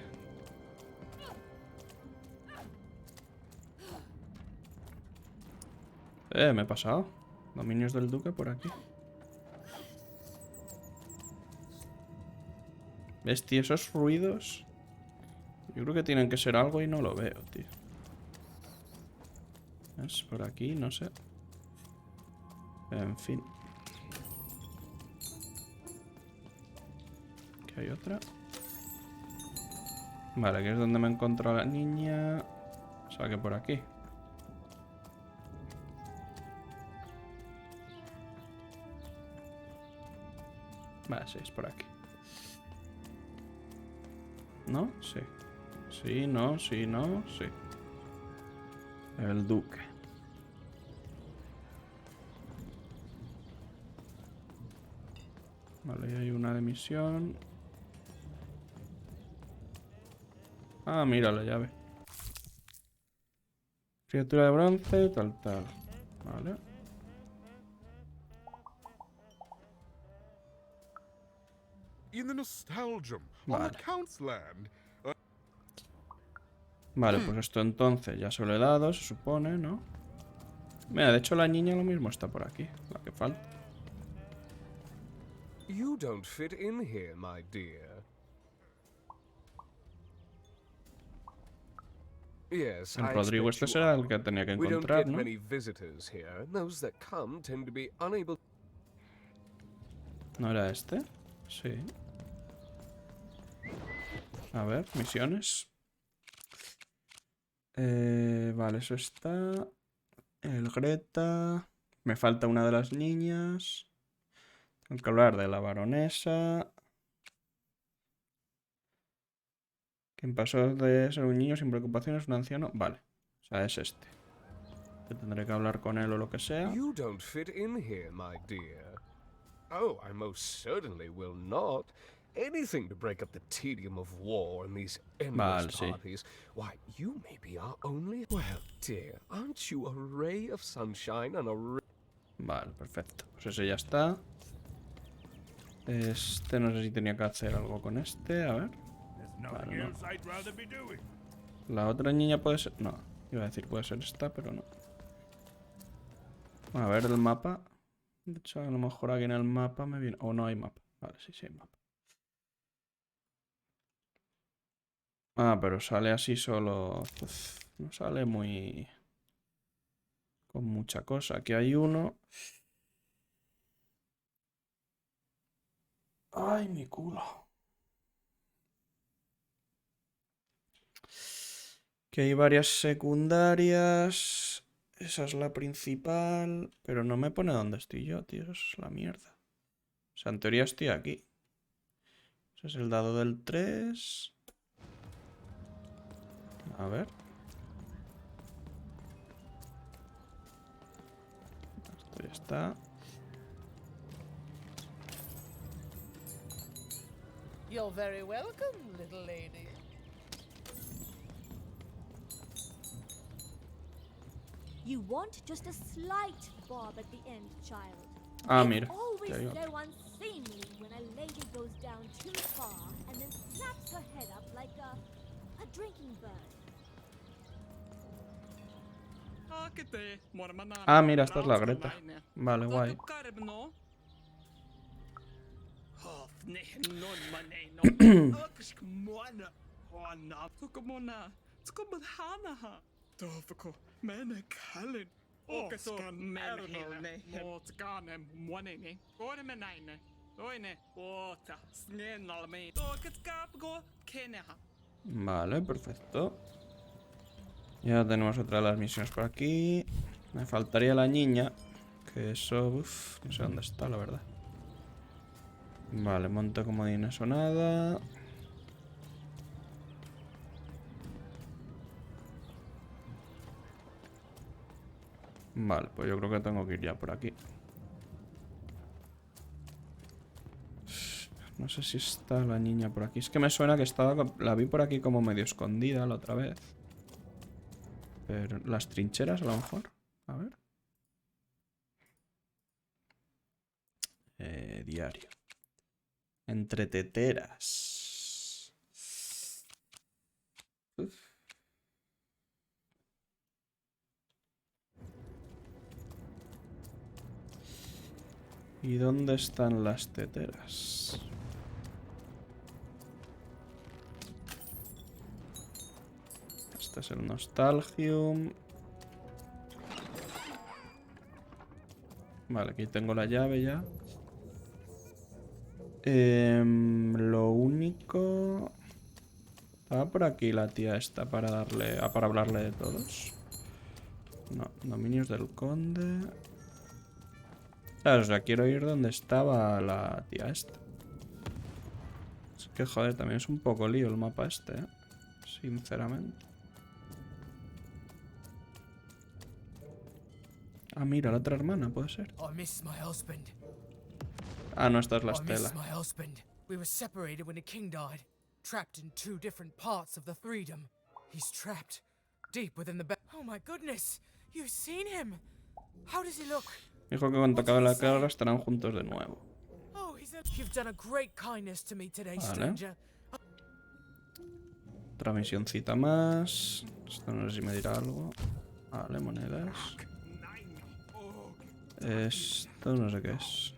Me he pasado. Dominios del duque por aquí. ¿Ves, tío? Esos ruidos. Yo creo que tienen que ser algo y no lo veo, tío. Es por aquí, no sé. En fin. Aquí hay otra. Vale, aquí es donde me encontró la niña. O sea que por aquí. Vale, sí, es por aquí. ¿No? Sí. Sí, no, sí, no, sí. El duque. Vale, ahí hay una de misión. Ah, mira la llave. Criatura de bronce, tal. Vale. In the Nostalgium, on the Count's land. Vale, pues esto entonces ya se lo he dado, se supone, ¿no? Mira, de hecho la niña lo mismo está por aquí, la que falta. You don't fit in here, my dear. Yes, El I Rodrigo expect este you será are. el que tenía que We don't encontrar, get ¿no? many visitors here. Those that come tend to be unable. ¿No era este? Sí. A ver, misiones. Vale, eso está. El Greta. Me falta una de las niñas. Tengo que hablar de la baronesa. Quien pasó de ser un niño sin preocupaciones, un anciano. Vale. O sea, es este. Que tendré que hablar con él o lo que sea. You don't fit in here, my dear. Oh, I most certainly will not. Anything to break up the tedium of war and these endless Vale, sí. parties. Why, you may be our only... Well, dear, aren't you a ray of sunshine and a ray... Vale, perfecto. Pues ese ya está. Este no sé si tenía que hacer algo con este. A ver. Vale, no. La otra niña puede ser... No, iba a decir puede ser esta, pero no. A ver el mapa. De hecho, a lo mejor aquí en el mapa me viene... O no hay mapa. Vale, sí, sí hay mapa. Ah, pero sale así solo... Uf, no sale muy... Con mucha cosa. Aquí hay uno. Ay, mi culo. Que hay varias secundarias. Esa es la principal. Pero no me pone dónde estoy yo, tío. Eso es la mierda. O sea, en teoría estoy aquí. Ese es el dado del 3. A ver. Esto ya está. You're very welcome, little lady. You want just a slight bob at the end, child. Ah, It's mira. always Ya digo. so unseemly when a lady goes down too far and then slaps her head up like a drinking bird. Ah, mira, esta es la Greta. Vale, guay. Vale, perfecto. Ya tenemos otra de las misiones por aquí. Me faltaría la niña. Que eso... Uff, no sé dónde está, la verdad. Vale, monte comodines o nada. Vale, pues yo creo que tengo que ir ya por aquí. No sé si está la niña por aquí. Es que me suena que estaba... La vi por aquí como medio escondida la otra vez. Pero las trincheras a lo mejor. A ver. Diario. Entre teteras. Uf. ¿Y dónde están las teteras? Este es el Nostalgium. Vale, aquí tengo la llave ya. Lo único... Estaba por aquí la tía esta para darle... para hablarle de todos. No, dominios del conde. Claro, o sea, quiero ir donde estaba la tía esta. Es que, joder, también es un poco lío el mapa este, ¿eh? Sinceramente. Ah, mira, la otra hermana, puede ser. Ah, no, esta es la Estela. We were separated when the king died, trapped in 2 different parts of the freedom. He's trapped deep within the Oh my goodness, you've seen him. How does he look? Dijo que cuando acabe la carga estarán juntos de nuevo. Oh, you've done a great kindness to me today, Vale. stranger. Otra misioncita más. Esto no sé si me dirá algo. Vale, monedas. Esto no sé qué es.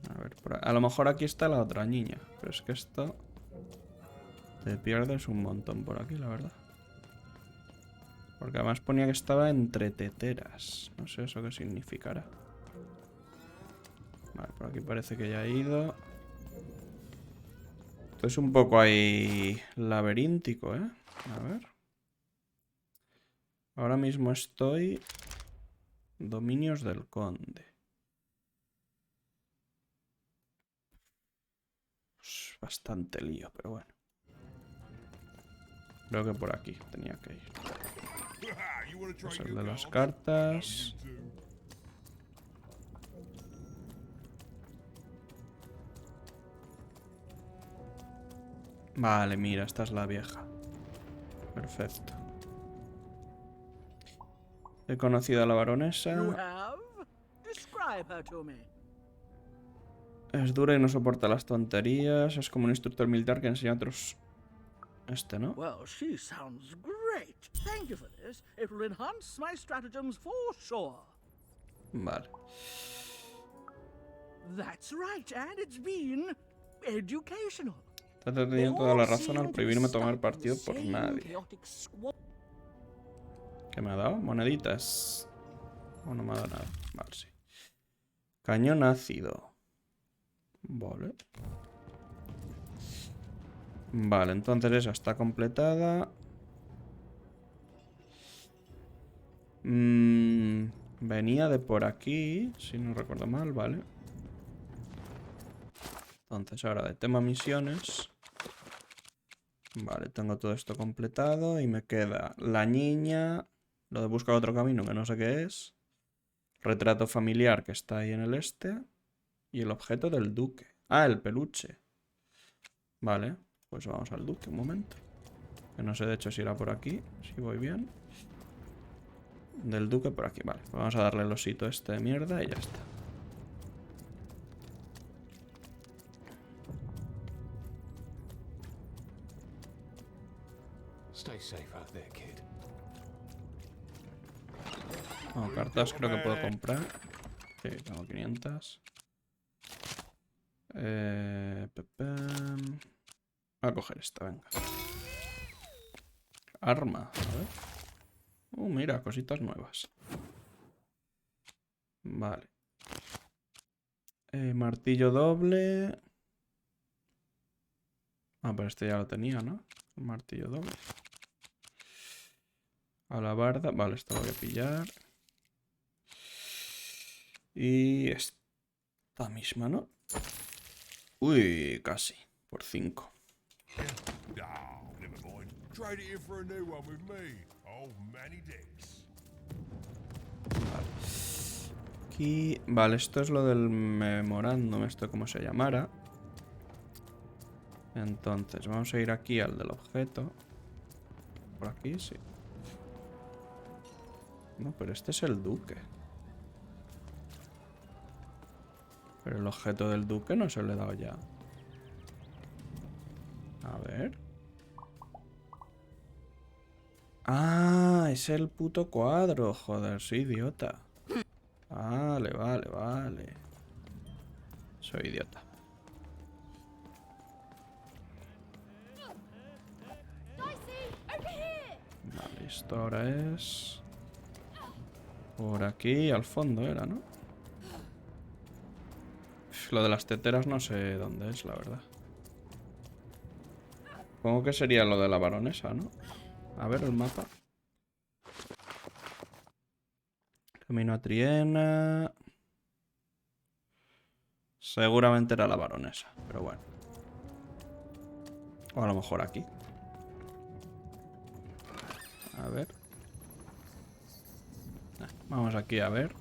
A ver, a lo mejor aquí está la otra niña. Pero es que esto... Te pierdes un montón por aquí, la verdad. Porque además ponía que estaba entre teteras. No sé eso qué significará. Vale, por aquí parece que ya ha ido. Esto es un poco ahí laberíntico, ¿eh? A ver. Ahora mismo estoy... Dominios del conde. Pues bastante lío, pero bueno. Creo que por aquí tenía que ir. Es el de las cartas. Vale, mira, esta es la vieja. Perfecto. He conocido a la baronesa. Es dura y no soporta las tonterías. Es como un instructor militar que enseña a otros... Este, ¿no? Well, she sounds great. Thank you for this. It will enhance my stratagems for sure. Vale. That's right, and it's been educational. Está teniendo toda la razón al prohibirme tomar partido por nadie. ¿Qué me ha dado? Moneditas. O no me ha dado nada. Vale, sí. Cañón ácido. Vale. Vale, entonces esa está completada. Venía de por aquí, si no recuerdo mal, vale. Entonces ahora de tema misiones. Vale, tengo todo esto completado y me queda la niña, lo de buscar otro camino que no sé qué es, retrato familiar que está ahí en el este y el objeto del duque. Ah, el peluche. Vale, pues vamos al duque un momento. Que no sé de hecho si era por aquí, si voy bien. Del duque por aquí, vale. Pues vamos a darle el osito este de mierda y ya está. Stay safe out there, kid. No, cartas creo que puedo comprar. Sí, tengo 500. Voy a coger esta, venga. Arma, a ver. Mira, cositas nuevas. Vale. Martillo doble. Ah, pero este ya lo tenía, ¿no? Un martillo doble. Alabarda. Vale, esto lo voy a pillar. Y esta misma, ¿no? Uy, casi. Por 5. Aquí... Vale, esto es lo del memorándum, esto como se llamara. Entonces, vamos a ir aquí al del objeto. Por aquí, sí. No, pero este es el duque. Pero el objeto del duque no se lo he dado ya. A ver. Ah, es el puto cuadro. Joder, soy idiota. Vale, vale, vale. Soy idiota. Vale, esto ahora es... Por aquí, al fondo era, ¿no? Lo de las teteras no sé dónde es, la verdad. Supongo que sería lo de la baronesa, ¿no? A ver el mapa. Camino a Triena. Seguramente era la baronesa, pero bueno. O a lo mejor aquí. A ver. Vamos aquí a ver.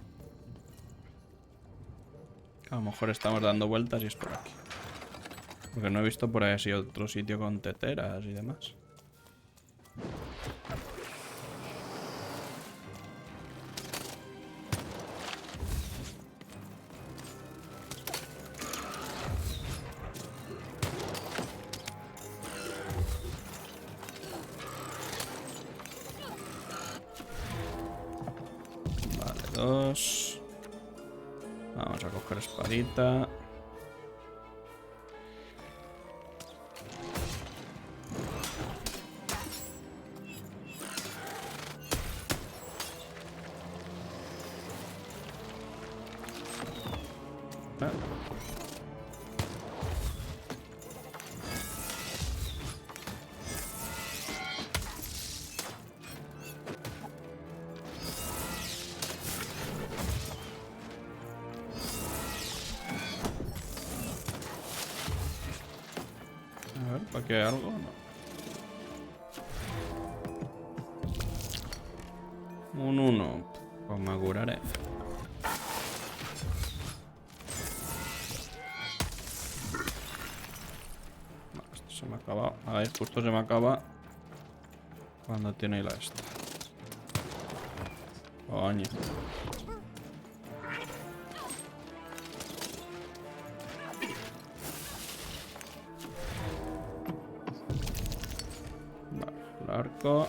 A lo mejor estamos dando vueltas y es por aquí. Porque no he visto por ahí así otro sitio con teteras y demás. Vale, 2. Vamos a coger espadita. A ver, ¿para qué hay algo? No. Un 1. Pues me curaré. No, esto se me acaba. A ver, justo se me acaba. Cuando tiene la esta. Coño. Vale, el arco.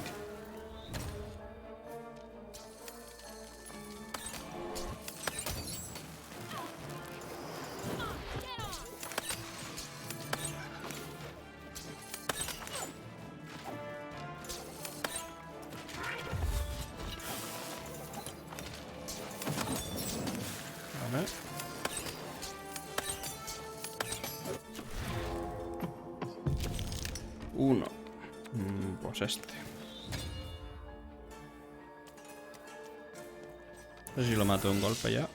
Vale. Uno. Pues este. No sé si lo mato de un golpe ya. No.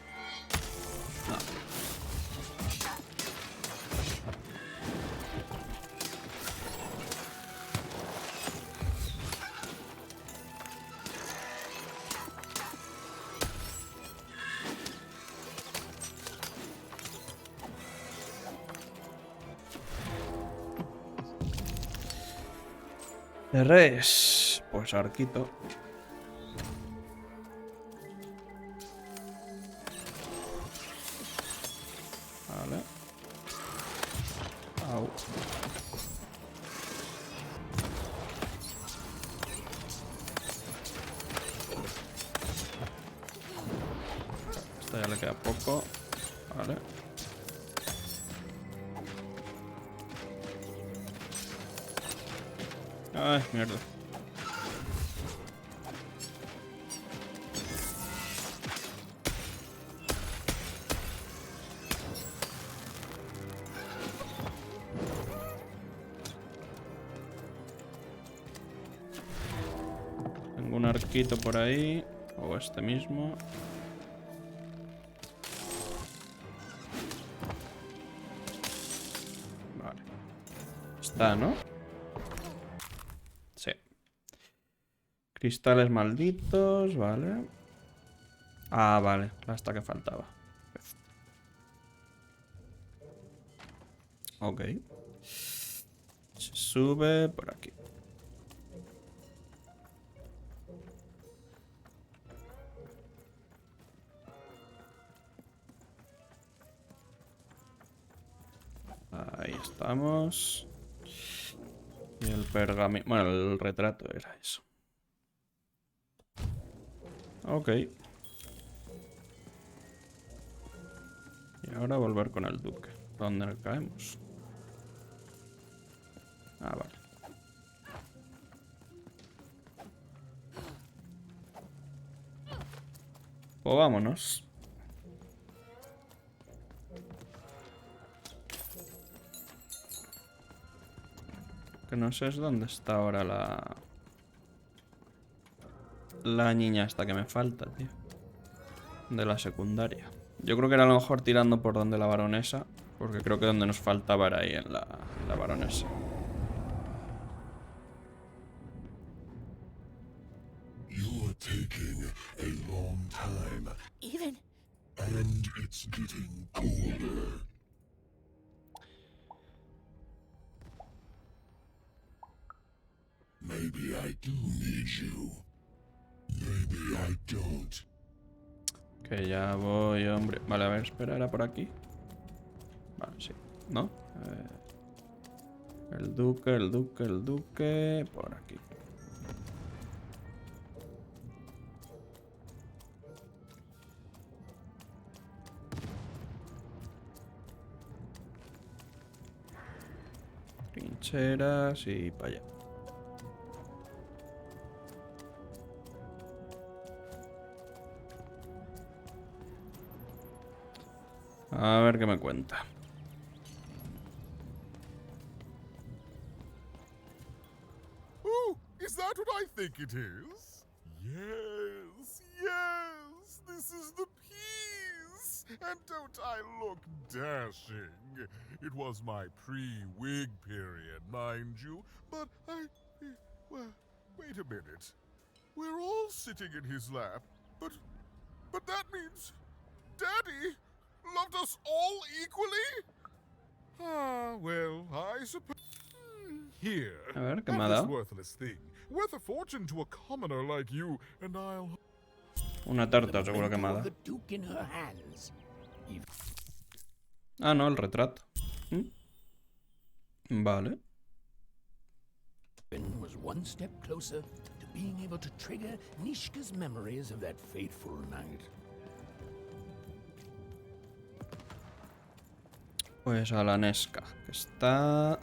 De res, pues arquito. Vale. Au. Esta ya le queda poco. Vale. Ay, mierda. arquito por ahí. O este mismo. Vale. Está, ¿no? Sí. Cristales malditos, vale. Ah, vale. Hasta que faltaba. Ok. Se sube por aquí. Ahí estamos. Y el pergamino... Bueno, el retrato era eso. Ok. Y ahora volver con el duque. ¿Dónde caemos? Ah, vale. Pues vámonos. Que no sé dónde está ahora la niña esta que me falta, tío. De la secundaria. Yo creo que era a lo mejor tirando por donde la baronesa. Porque creo que donde nos faltaba era ahí en la baronesa. You're taking a long time. Even? And it's getting colder. Maybe I do need you. Maybe I don't. Que ya voy, hombre. Vale, a ver, espera, ¿era por aquí? Vale, sí. ¿No? El duque, el duque, el duque... Por aquí. Trincheras y para allá. A ver qué me cuenta. Oh, is that what I think it is? Yes, yes, this is the piece. And don't I look dashing? It was my pre-wig period, mind you, but well, wait a minute. We're all sitting in his lap, but that means Daddy loved us all equally? Ah, well, I suppose... Here, A ver, ¿qué me ha have this dado? worthless thing. Worth a fortune to a commoner like you, and I'll... Una tarta, seguro que me ha dado. Ah, no, el retrato. Vale. Was one step closer to being able to trigger Nishka's memories of that fateful night. Pues a la Nesca, que está...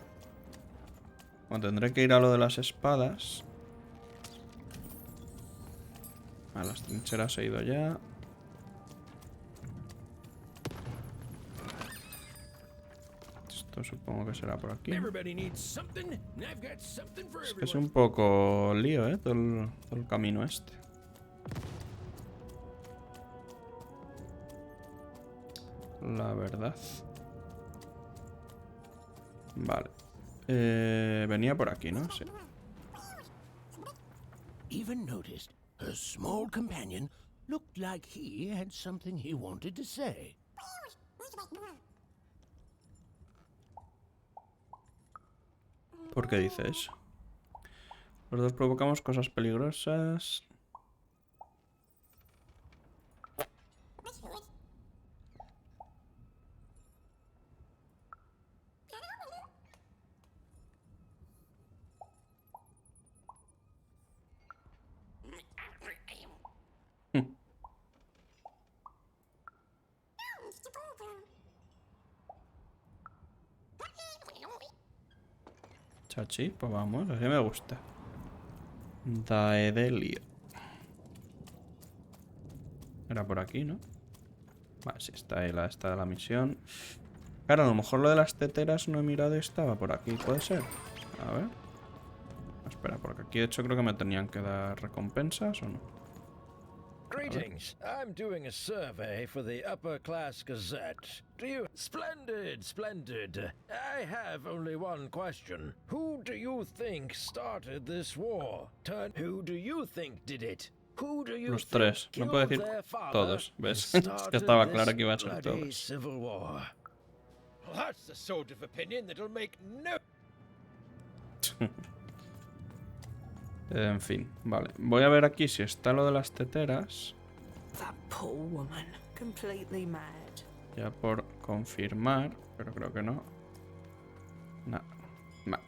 Bueno, tendré que ir a lo de las espadas. A las trincheras he ido ya. Esto supongo que será por aquí. Es que es un poco lío, todo el camino este. La verdad. Vale. Venía por aquí, ¿no? Sí. Even noticed her small companion looked like he had something he wanted to say. ¿Por qué dice eso? Los dos provocamos cosas peligrosas. Chachi, pues vamos, así me gusta. Daedelio. Era por aquí, ¿no? Vale, sí, está ahí está la misión. Claro, a lo mejor lo de las teteras no he mirado y estaba por aquí, ¿puede ser? A ver. Espera, porque aquí de hecho creo que me tenían que dar recompensas, ¿o no? Greetings. I'm doing a survey for the upper class gazette. Do you... Splendid, splendid. I have only one question. Who do you think started this war? Who do you think did it? Who do you Los tres. No puedo decir todos, ¿ves? Es que estaba claro que iba a ser todos. Civil war. Well, that's the sort of opinion that'll make no... En fin, vale. Voy a ver aquí si está lo de las teteras. That poor woman, completely mad. Ya por confirmar, pero creo que no. No. Vale.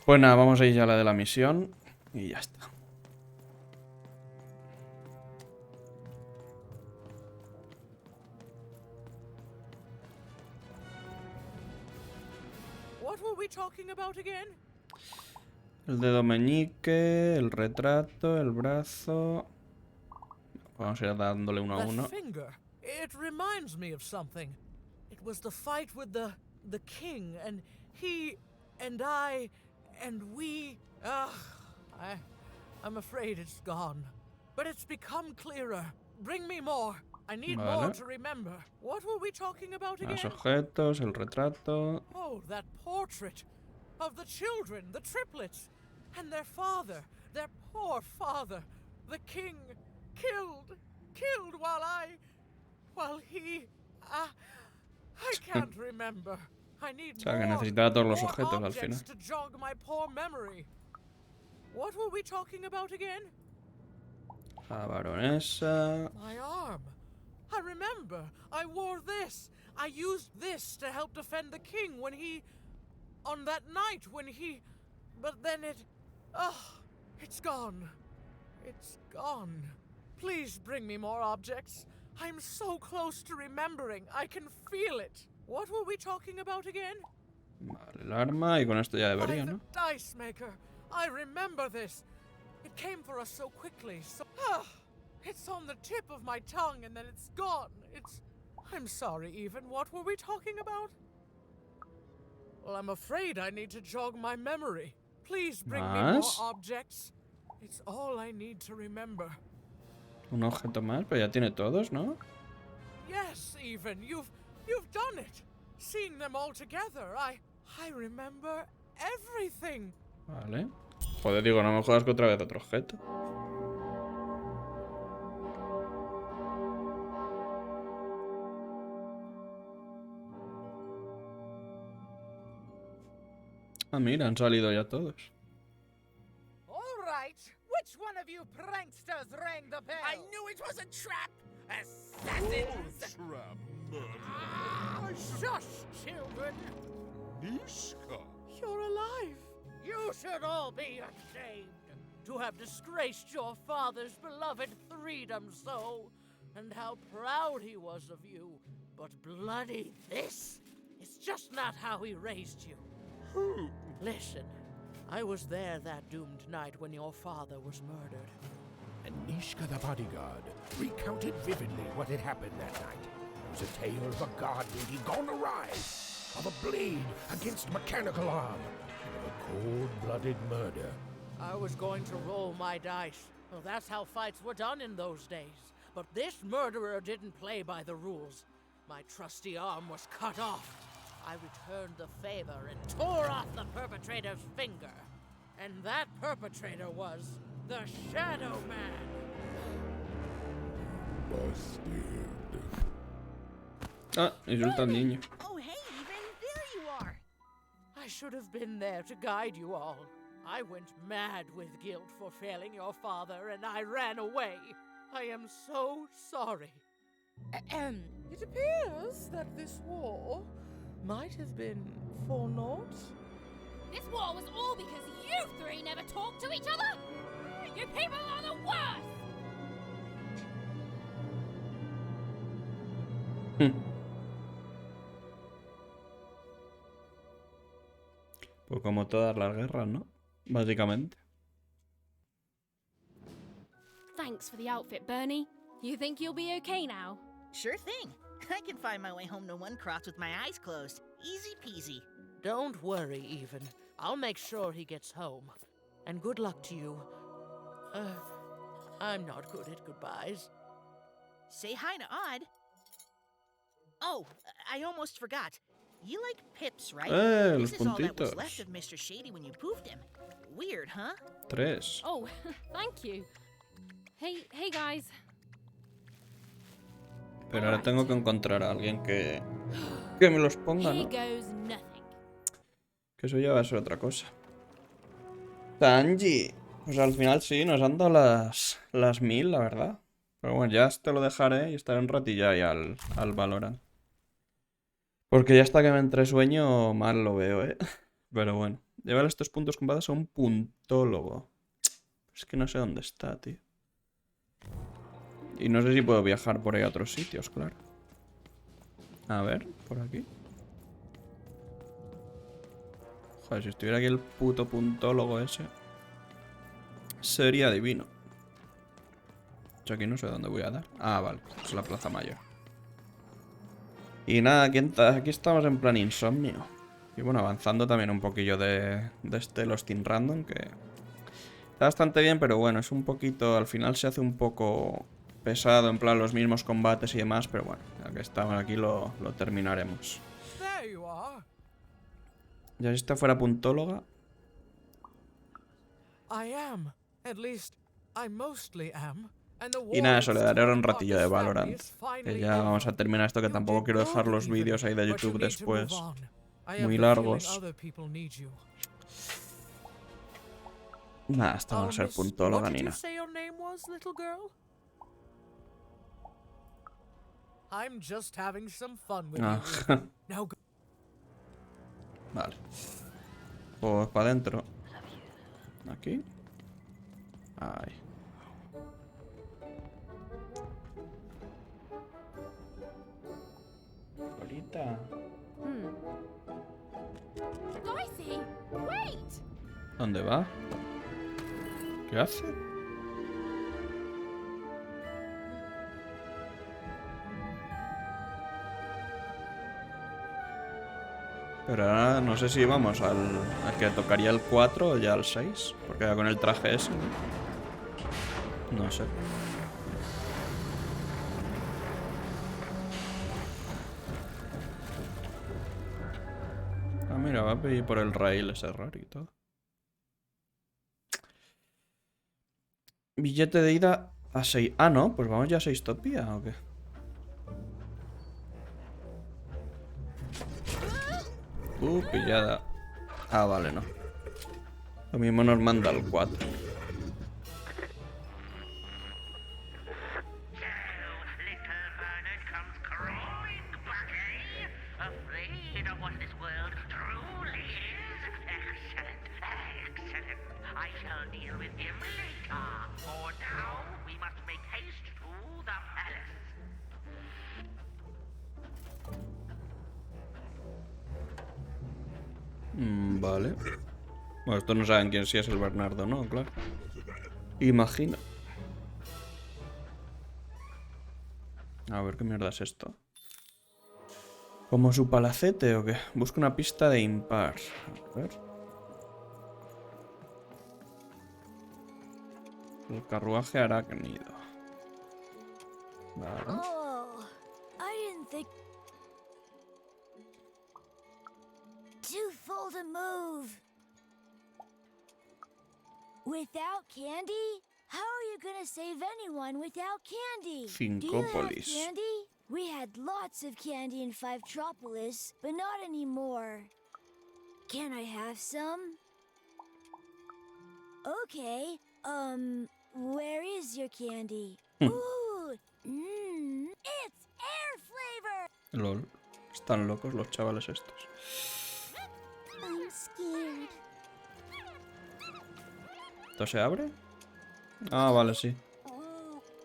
Pues nada, vamos a ir ya a la de la misión y ya está. What were we talking about again? El dedo meñique, el retrato, el brazo. Vamos a ir dándole uno a uno. That finger. It reminds me of something. It was the fight with the king, and he and I and we. I'm afraid it's gone, but it's become clearer. Bring me more. I need more to remember. What were we talking about again? Los objetos, el retrato. Oh, that portrait of the children, the triplets, and their father, their poor father, the king, killed while he. I can't remember. I need O sea, que necesitaba todos los more objetos al final. objects to jog my poor memory. What were we talking about again? La baronesa. My arm. I remember. I wore this. I used this to help defend the king when he... on that night when he... But then it... it's gone. It's gone. Please bring me more objects. I'm so close to remembering. I can feel it. What were we talking about again? Vale, el arma y con esto ya debería, By ¿no? the dice maker. I remember this. It came for us so quickly. So... it's on the tip of my tongue and then it's gone. I'm sorry, even. What were we talking about? Well, I'm afraid I need to jog my memory. Please bring me more objects. It's all I need to remember. Un objeto más, pero ya tiene todos, ¿no? Yes, even. You've done it. Seeing them all together, I remember everything. Vale. Joder, digo, no me jodas que otra vez otro objeto. Ah, mira, han salido ya todos. All right. Which one of you pranksters rang the bell? I knew it was a trap! Assassins! Shush, children! Nishka! You're alive! You should all be ashamed to have disgraced your father's beloved freedom so, and how proud he was of you. But bloody this is just not how he raised you. Listen, I was there that doomed night when your father was murdered. And Nishka the bodyguard recounted vividly what had happened that night. It was a tale of a god lady gone awry, of a blade against mechanical arm, and of a cold-blooded murder. I was going to roll my dice. Well, that's how fights were done in those days. But this murderer didn't play by the rules. My trusty arm was cut off. I returned the favor and tore off the perpetrator's finger. And that perpetrator was the Shadow Man. Busted. Ah, insulta al niño. Oh, hey, even there you are. I should have been there to guide you all. I went mad with guilt for failing your father, and I ran away. I am so sorry. It appears that this war might have been for naught. This war was all because you three never talked to each other? You people are the worst! Pues como todas las guerras, ¿no? Básicamente. Thanks for the outfit, Bernie. You think you'll be okay now? Sure thing. I can find my way home to One Cross with my eyes closed. Easy peasy. Don't worry, Even. I'll make sure he gets home. And good luck to you. I'm not good at goodbyes. Say hi to Odd. Oh, I almost forgot. You like pips, right? Los This is all that was puntitos. left of Mr. Shady when you poofed him. Weird, huh? 3. Oh, thank you. Hey guys. Pero ahora tengo que encontrar a alguien que me los ponga, Here ¿no? goes nothing. Que eso ya va a ser otra cosa. Tanji. Pues al final sí, nos han dado las 1000, la verdad. Pero bueno, ya te lo dejaré y estaré un ratillo ahí al Valorant. Porque ya hasta que me entre sueño, mal lo veo, ¿eh? Pero bueno. Llevar estos puntos comparados a un puntólogo. Es que no sé dónde está, tío. Y no sé si puedo viajar por ahí a otros sitios, claro. A ver, por aquí. Joder, si estuviera aquí el puto puntólogo ese, sería divino. Yo aquí no sé dónde voy a dar. Ah, vale, es la Plaza Mayor. Y nada, aquí estamos en plan insomnio. Y bueno, avanzando también un poquillo de los Team Random, que está bastante bien, pero bueno, es un poquito, al final se hace un poco pesado, en plan los mismos combates y demás, pero bueno, ya que estamos aquí lo terminaremos. Ya si esta fuera puntóloga. I am. At least, I mostly am. Y nada, eso, le daré ahora un ratillo de Valorant. Que ya vamos a terminar esto, que tampoco quiero dejar los vídeos ahí de YouTube después muy largos. Nada, esto no va a ser puntóloga ni nada. I'm just having some fun with Ah. you. Now go. Vale. Pues para adentro. Aquí. Ahí. Ahorita. Dicey, wait. ¿Dónde va? ¿Qué hace? Pero ahora no sé si vamos al que tocaría el 4 o ya al 6. Porque ya con el traje ese, ¿no? No sé. Ah, mira, va a pedir por el rail ese raro y todo. Billete de ida a 6. Ah, no, pues vamos ya a 6 topía, ¿o qué? Pillada. Ah, vale, no. Lo mismo nos manda al 4. Vale. Bueno, estos no saben quién sí es el Bernardo, ¿no? Claro. Imagina. A ver, ¿qué mierda es esto? ¿Como su palacete o qué? Busca una pista de impar. A ver. El carruaje arácnido. Vale. Oh, I didn't think. Too full to move. Without candy? How are you gonna save anyone without candy? Do you have Fincópolis. candy? We had lots of candy in Five Tropolis, but not anymore. Can I have some? Okay, where is your candy? Ooh, it's air flavor! LOL. Están locos los chavales estos. I'm scared. ¿Esto se abre? Ah, vale, sí.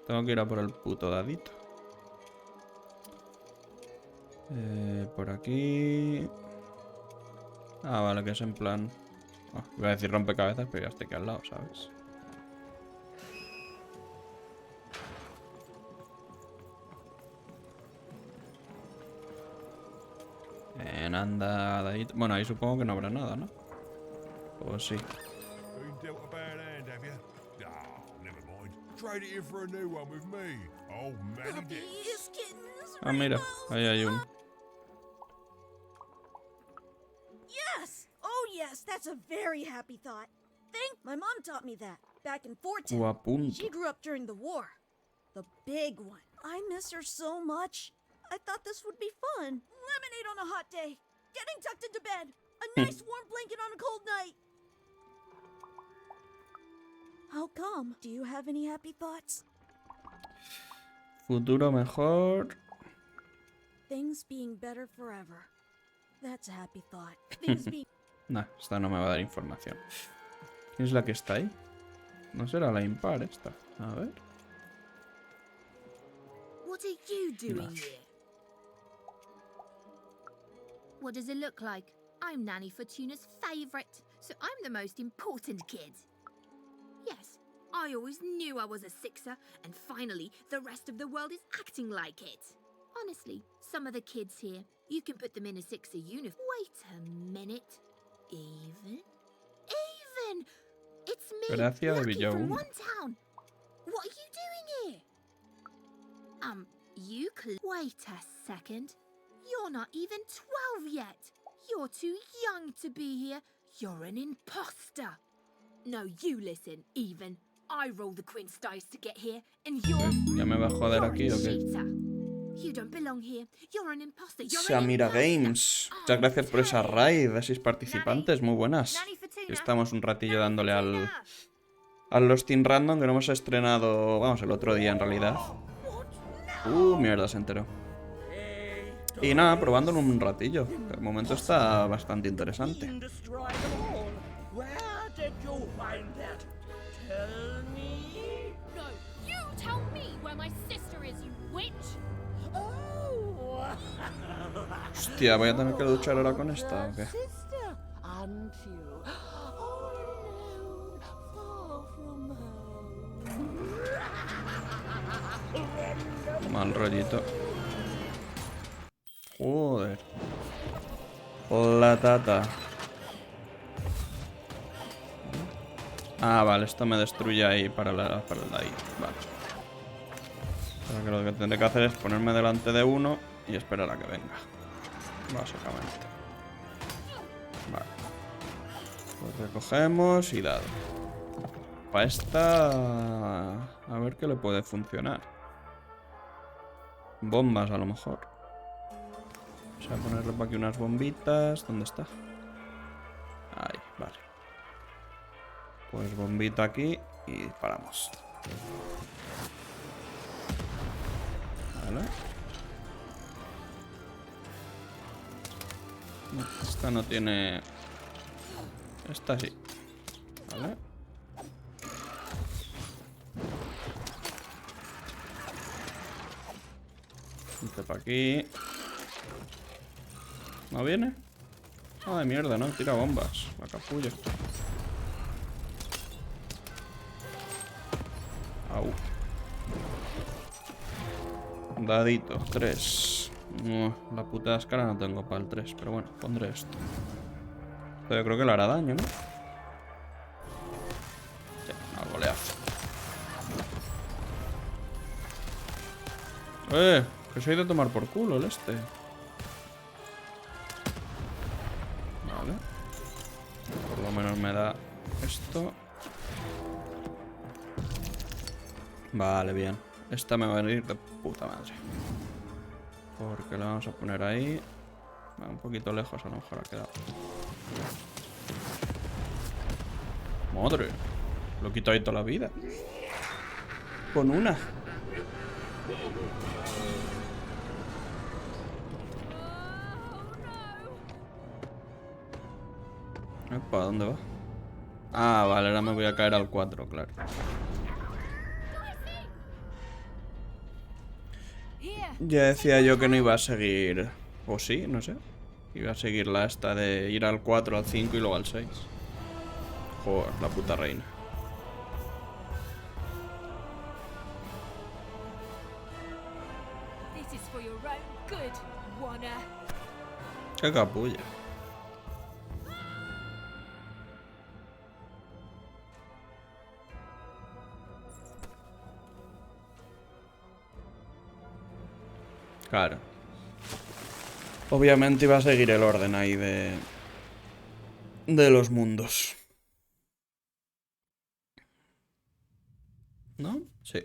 Tengo que ir a por el puto dadito. Por aquí... Ah, vale, que es en plan... Oh, iba a decir rompecabezas, pero ya estoy aquí al lado, ¿sabes? Anda, dadito. Bueno, ahí supongo que no habrá nada, ¿no? Pues sí. Been dealt a bad hand, have you? Oh, never mind. Trade it in for a new one with me. Oh, man. Ah, mira, ahí hay uno. Yes! Oh, yes, that's a very happy thought. My mom taught me that back in 410. Guapunto. She grew up during the war. The big one. I miss her so much. I thought this would be fun. Lemonade on a hot day. Getting tucked into bed. A nice warm blanket on a cold night. How come? Do you have any happy thoughts? Futuro mejor. Things being better forever. That's a happy thought. Things being... Nah, esta no me va a dar información. ¿Quién es la que está ahí? No será la impar esta. A ver. What are you doing here? What does it look like? I'm Nanny Fortuna's favourite, so I'm the most important kid. Yes, I always knew I was a sixer, and finally, the rest of the world is acting like it. Honestly, some of the kids here, you can put them in a sixer uniform. Wait a minute. Even? It's me, Gracia de Lucky Villa from 1. One Town. What are you doing here? Wait a second. You're not even 12 yet. You're too young to be here. You're an imposter. No, you listen, Even. I roll the Queen's dice to get here, and ¿Ya me va a joder aquí o qué? You don't belong here. You're an imposter. Samira Games. Muchas gracias por esa raid de 6 participantes, muy buenas. Estamos un ratillo dándole a los Team Random que no hemos estrenado, vamos, el otro día en realidad. Mierda, se enteró. Y nada, probándolo un ratillo. De momento está bastante interesante. Where did you find that? Tell me. No, you tell me where my sister is, you witch. Oh. Hostia, voy a tener que luchar ahora con esta, ¿o qué? Sister, aren't you? All alone, far from home. Mal rollito. Joder. La tata. Ah, vale, esto me destruye ahí para el de ahí. Vale. O sea que lo que tendré que hacer es ponerme delante de uno y esperar a que venga. Básicamente. Vale. Pues recogemos y dado. Para esta... A ver qué le puede funcionar. Bombas a lo mejor. Vamos a ponerle para aquí unas bombitas. ¿Dónde está? Ahí, vale. Pues bombita aquí y disparamos. Vale. No, esta no tiene... Esta sí. Vale. Este para aquí. ¿No viene? Ah, de mierda, ¿no? Tira bombas. La capullo. Au. Dadito, 3. No, la puta escala no tengo para el 3, pero bueno, pondré esto. Esto yo creo que le hará daño, ¿no? Sí, algo le hace. Que se ha ido a tomar por culo el este. Vale. Por lo menos me da esto. Vale, bien. Esta me va a venir de puta madre. Porque la vamos a poner ahí. Va un poquito lejos, a lo mejor ha quedado. Madre. Lo he quitado ahí toda la vida. Con una. ¿Para dónde va? Ah, vale, ahora me voy a caer al 4, claro. Ya decía yo que no iba a seguir... O sí, no sé. Iba a seguir la esta de ir al 4, al 5 y luego al 6. Joder, la puta reina. Qué capulla. Claro. Obviamente iba a seguir el orden ahí de los mundos. ¿No? Sí.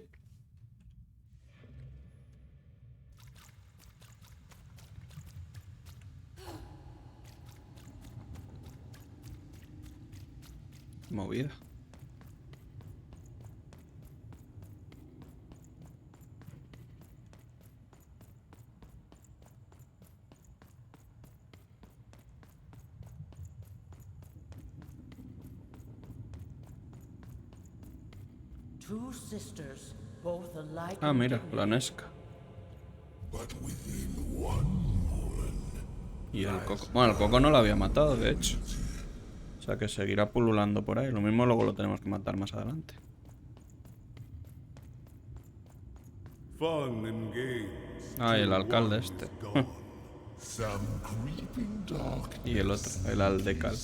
Movida. Two sisters, both alike. Ah, mira, la Nesca. Y el coco. Bueno, el coco no lo había matado, de hecho. O sea que seguirá pululando por ahí. Lo mismo luego lo tenemos que matar más adelante. Ah, y el alcalde este. Y el otro, el aldecal.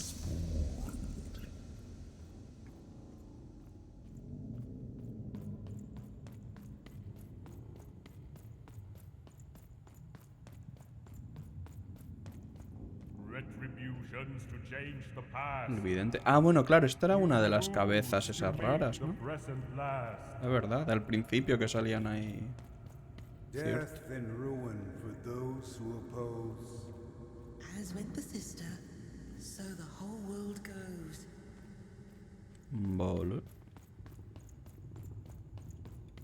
Evidente. Ah, bueno, claro, esta era una de las cabezas esas raras, ¿no? Es verdad, al principio que salían ahí. Cierto. Death and ruin for those who oppose. As went the sister, so the whole world goes. Vale.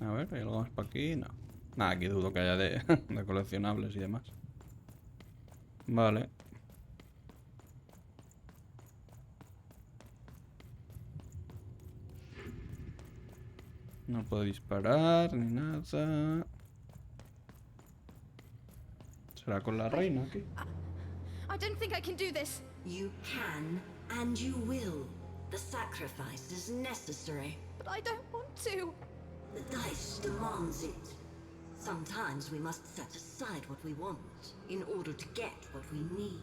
A ver, ¿hay algo más para aquí? No. Nada, aquí dudo que haya de coleccionables y demás. Vale. No puedo disparar ni nada. ¿Será con la reina aquí? I don't think I can do this. You can, and you will. The sacrifice is necessary. But I don't want to. The dice demands it. Sometimes we must set aside what we want in order to get what we need.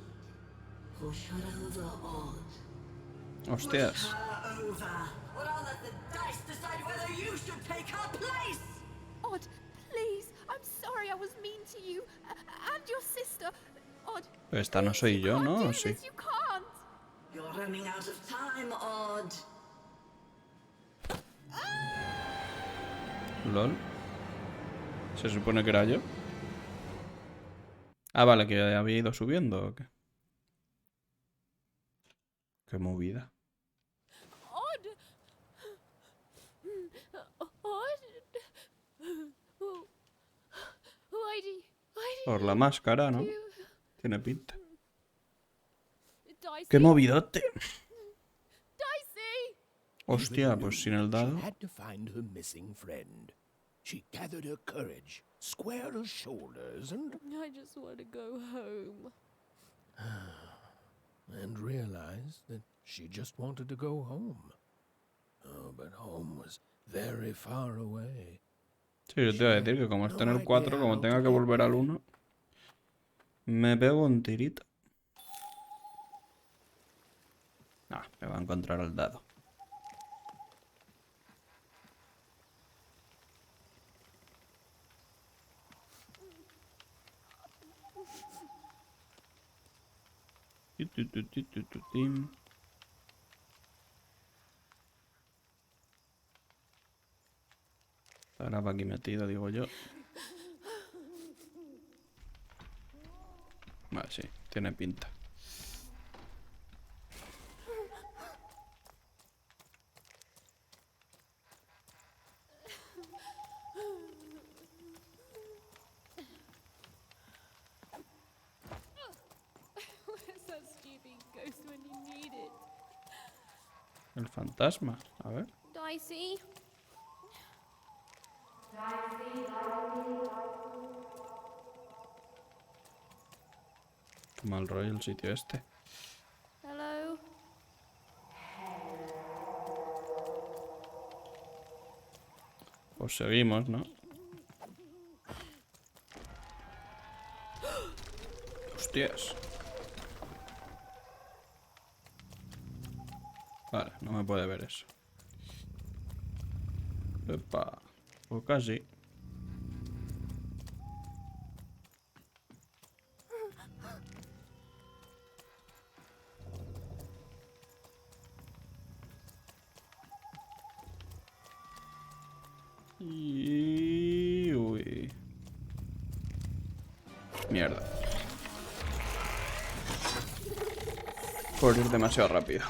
Push her over, Odd. Hostias. Push her over. Or I'll let the dice decide whether you should take her place. Odd, please. I'm sorry I was mean to you. And your sister. Odd. Pero esta no soy yo, ¿no? ¿O sí? You can't. You're running out of time, Odd. LOL. ¿Se supone que era yo? Ah, vale, que había ido subiendo, ¿o qué? Qué movida. Odd. Por la máscara, ¿no? Tiene pinta. ¡Qué movidote! Hostia, pues sin el dado. She had to find her missing friend. She gathered her courage, squared her shoulders, and I just want to go home. and realized that she just wanted to go home. Oh, but home was very far away. Sí, yo te iba a decir que como está en el 4, como tenga que volver al 1, me pego un tirito. Ah, me va a encontrar el dado. Estará para aquí metido, digo yo. Vale, sí, tiene pinta. El fantasma, a ver. Dicey. Qué mal rollo el sitio este. Hello. Pues seguimos, ¿no? Hostias. Vale, no me puede ver eso. Epa. Pues casi. Y... uy. Mierda. Por ir demasiado rápido.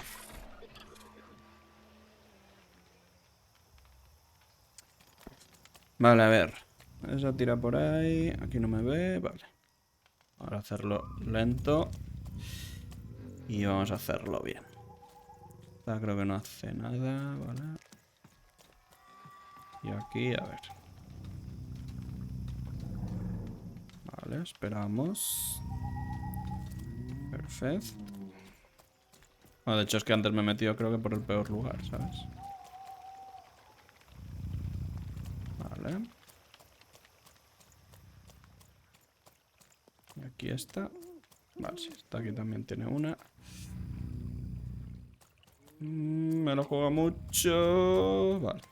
Vale, a ver. Esa tira por ahí. Aquí no me ve. Vale. Ahora hacerlo lento. Y vamos a hacerlo bien. Esta creo que no hace nada. Vale. Y aquí, a ver. Vale, esperamos. Perfecto. Bueno, de hecho es que antes me he metido creo que por el peor lugar, ¿sabes? Vale. Y aquí está. Vale, sí, esta aquí también tiene una. Me lo juega mucho. Vale.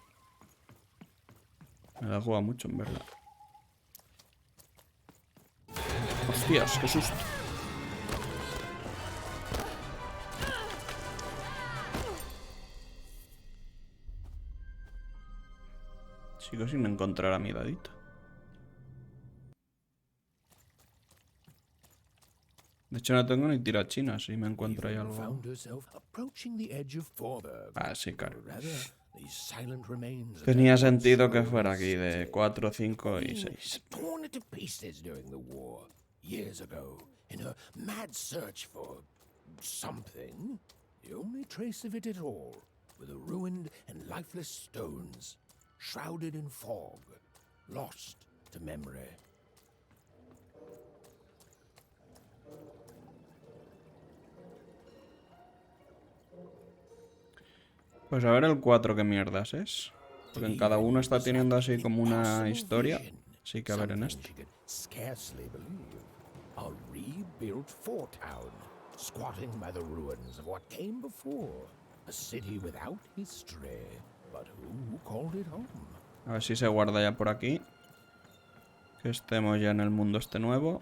Me la juega mucho, en verdad. Hostias, qué susto. Sigo sin encontrar a mi dadito. De hecho no tengo ni tirachinas si me encuentro ahí algo. Ah, sí, claro. Tenía sentido que fuera aquí de 4, 5 y 6. Years ago, in a mad search for something, the only trace of it at all were the ruined and lifeless stones, shrouded in fog, lost to memory. Pues a ver el 4 qué mierdas es. Porque en cada uno está teniendo así como una historia. Así que a ver en esto. A rebuilt fort town, squatting by the ruins of what came before. A city without history, but who called it home? A ver si se guarda ya por aquí. Que estemos ya en el mundo este nuevo.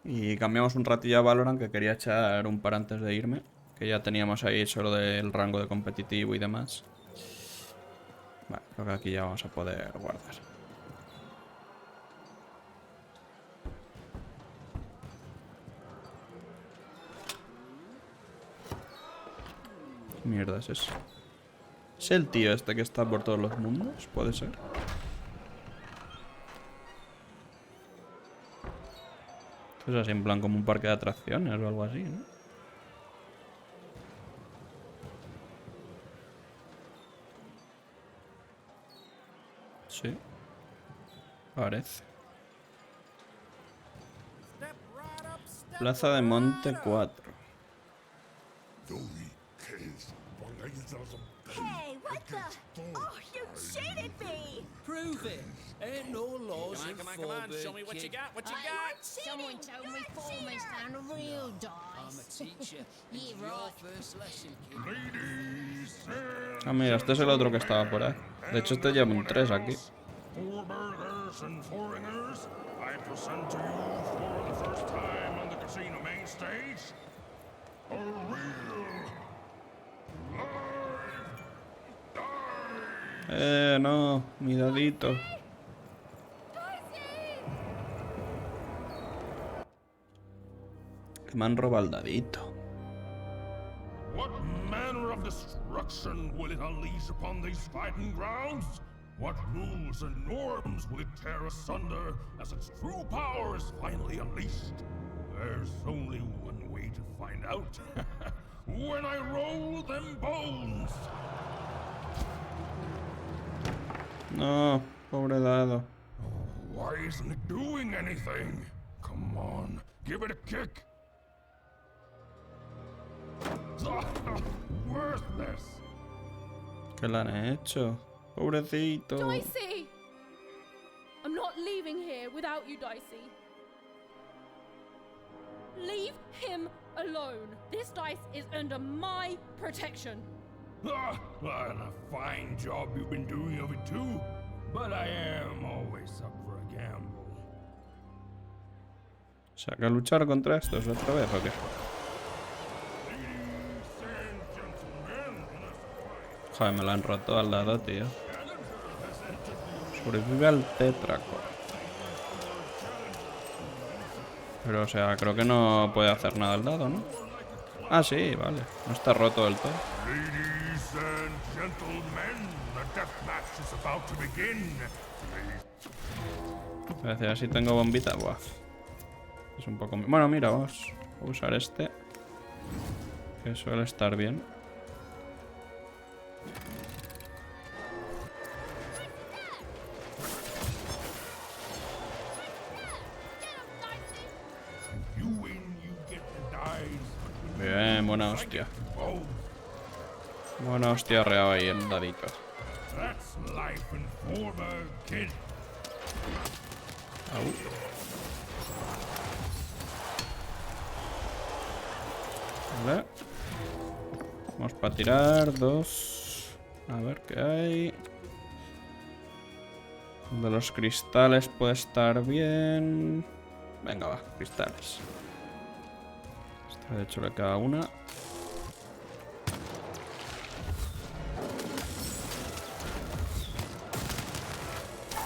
Y cambiamos un ratillo a Valorant, que quería echar un par antes de irme. Que ya teníamos ahí solo del rango de competitivo y demás. Vale, creo que aquí ya vamos a poder guardar. ¿Qué mierda es eso? ¿Es el tío este que está por todos los mundos? ¿Puede ser? Es así en plan como un parque de atracciones o algo así, ¿no? Sí. Parece. Plaza de Monte 4. Hey, what the? Oh, you cheated me! Prove it. Ain't no laws in Come on, show me what you got, what you got? Someone told me Foreman's found a real dice. I'm a teacher. Yeah, Your right. first lesson, kid. Ah, mira, este es el otro que estaba por ahí. De hecho, este lleva un 3 aquí. Forebearers and foreigners, I present to you for the first time on the casino main stage, a real No, mi dadito. Que me han robado el dadito. What manner of destruction will it unleash upon these fighting grounds? What rules and norms will it tear asunder as its true power is finally unleashed? There's only one way to find out. When I roll them bones! No, pobre dado. Why isn't it doing anything? Come on, give it a kick. Worthless. ¿Qué le han hecho? Pobrecito. Dicey! I'm not leaving here without you, Dicey. Leave him alone. This dice is under my protection. Ah, and a fine job you've been doing of it too. But I am always up for a gamble. ¿Saca a luchar contra estos otra vez o qué? Joder, me lo han roto al lado, tío. Sobrevive al tétraco. Pero, o sea, creo que no puede hacer nada el dado, ¿no? Ah, sí, vale. No está roto del todo. Ladies and gentlemen, the deathmatch is about to begin. A ver, así tengo bombita. Buah. Es un poco... Bueno, mira, vamos a usar este. Que suele estar bien. Bien, buena hostia. Buena hostia arreado ahí en dadito. Vale. Vamos para tirar 2. A ver qué hay. De los cristales puede estar bien. Venga, va, cristales. De hecho, le queda una.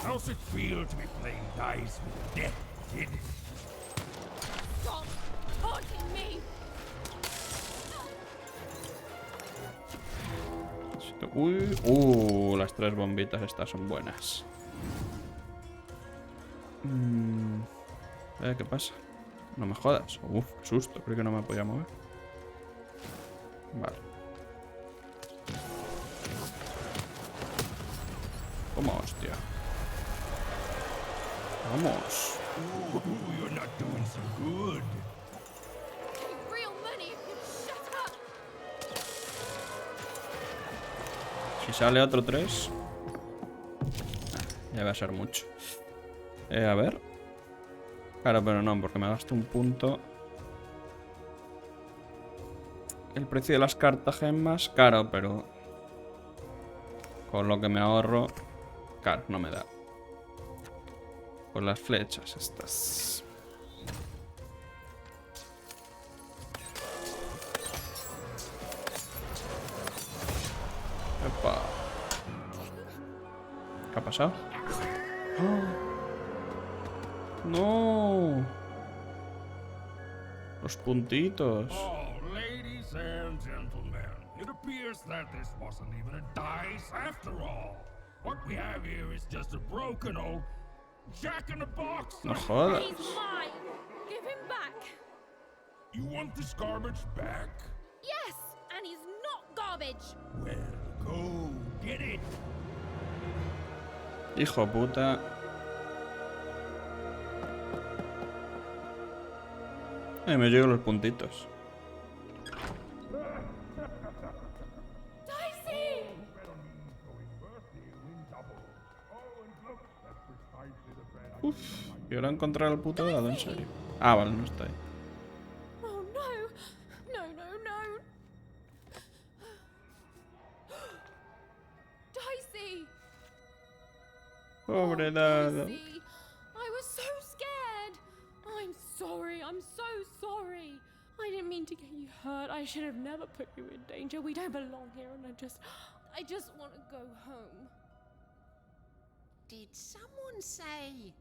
How's it feel to be playing dice with death, kid? Stop taunting me. Uy, las 3 bombitas estas son buenas. ¿Qué pasa? No me jodas. Uf, qué susto. Creo que no me podía mover. Vale. Toma, hostia. Vamos. You're not doing so good. Real money, shut up. Si sale otro 3. Ya va a ser mucho. A ver. Claro, pero no, porque me gasto un punto. El precio de las cartas gemas, caro, pero con lo que me ahorro, claro, no me da. Con las flechas estas. Epa. ¿Qué ha pasado? ¡Oh! ¡No! Los puntitos. Oh, ladies and gentlemen, it appears that this wasn't even a dice after all. What we have here is just a broken old jack-in-the-box. No jodas. He's mine. Give him back. You want this garbage back? Yes, and he's not garbage. Well, go get it. Hijo puta. Me llegan los puntitos. Uf, y ahora encontrar el puto dado, en serio. Ah, vale, no está ahí. Oh no. No, no, no. Dicey. Pobre dado. Dicey. I was so scared. I'm sorry. I'm so sorry. I didn't mean to get you hurt. I should have never put you in danger. We don't belong here, and I just want to go home. Did someone say,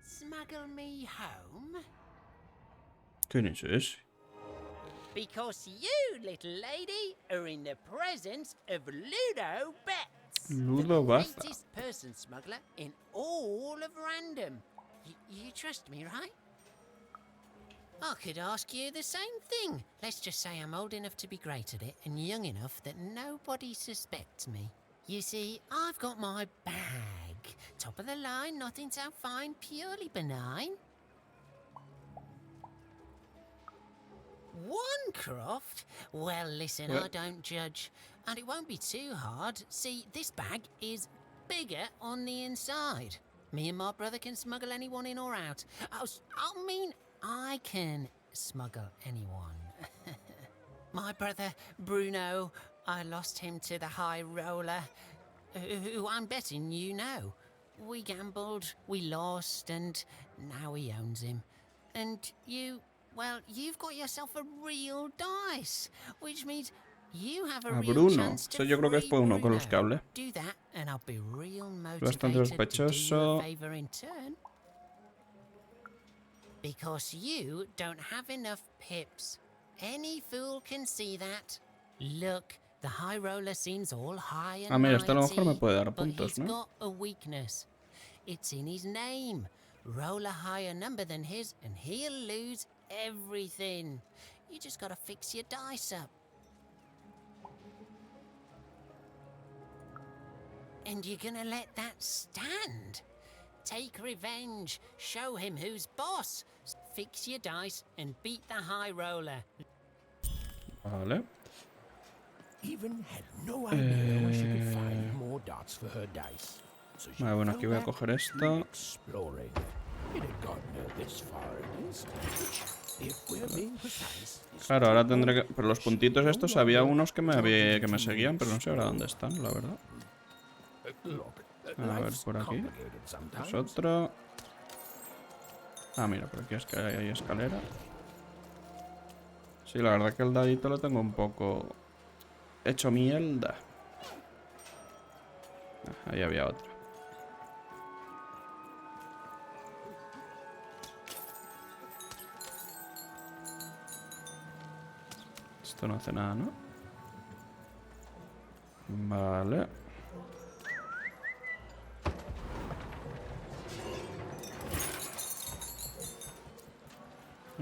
smuggle me home? ¿Quién es ese? Because you, little lady, are in the presence of Ludo Betts, Ludo the Betts. greatest person smuggler in all of Random. You trust me, right? I could ask you the same thing. Let's just say I'm old enough to be great at it and young enough that nobody suspects me. You see, I've got my bag. Top of the line, nothing so fine, purely benign. One croft? Well, listen, I don't judge. And it won't be too hard. See, this bag is bigger on the inside. Me and my brother can smuggle anyone in or out. I mean, I can smuggle anyone. My brother, Bruno, I lost him to the high roller, who I'm betting you know. We gambled, we lost, and now he owns him. And you, well, you've got yourself a real dice, which means A Bruno. Eso yo creo que es por uno con los que hable. Bastante sospechoso. Because you don't have enough pips. Any fool can see that. Look, the high roller seems all high and Mira, este a lo mejor me mighty, puede dar but puntos, he's ¿no? got a weakness. It's in his name. Roll a higher number than his and he'll lose everything. You just gotta fix your dice up. And you're gonna let that stand? Take revenge. Show him who's boss. Fix your dice and beat the high roller. Vale. Even had no idea where she could find more dots for her dice. So she Vale, bueno, fell aquí voy a back coger to esto. exploring. It had gotten her this far at least. If we're being precise, Claro, ahora tendré que... Pero los puntitos estos había unos que me seguían, pero no sé ahora dónde están, la verdad. A ver, por aquí. Es otro. Ah, mira, por aquí es que hay escalera. Sí, la verdad que el dadito lo tengo un poco hecho mierda. Ah, ahí había otro. Esto no hace nada, ¿no? Vale.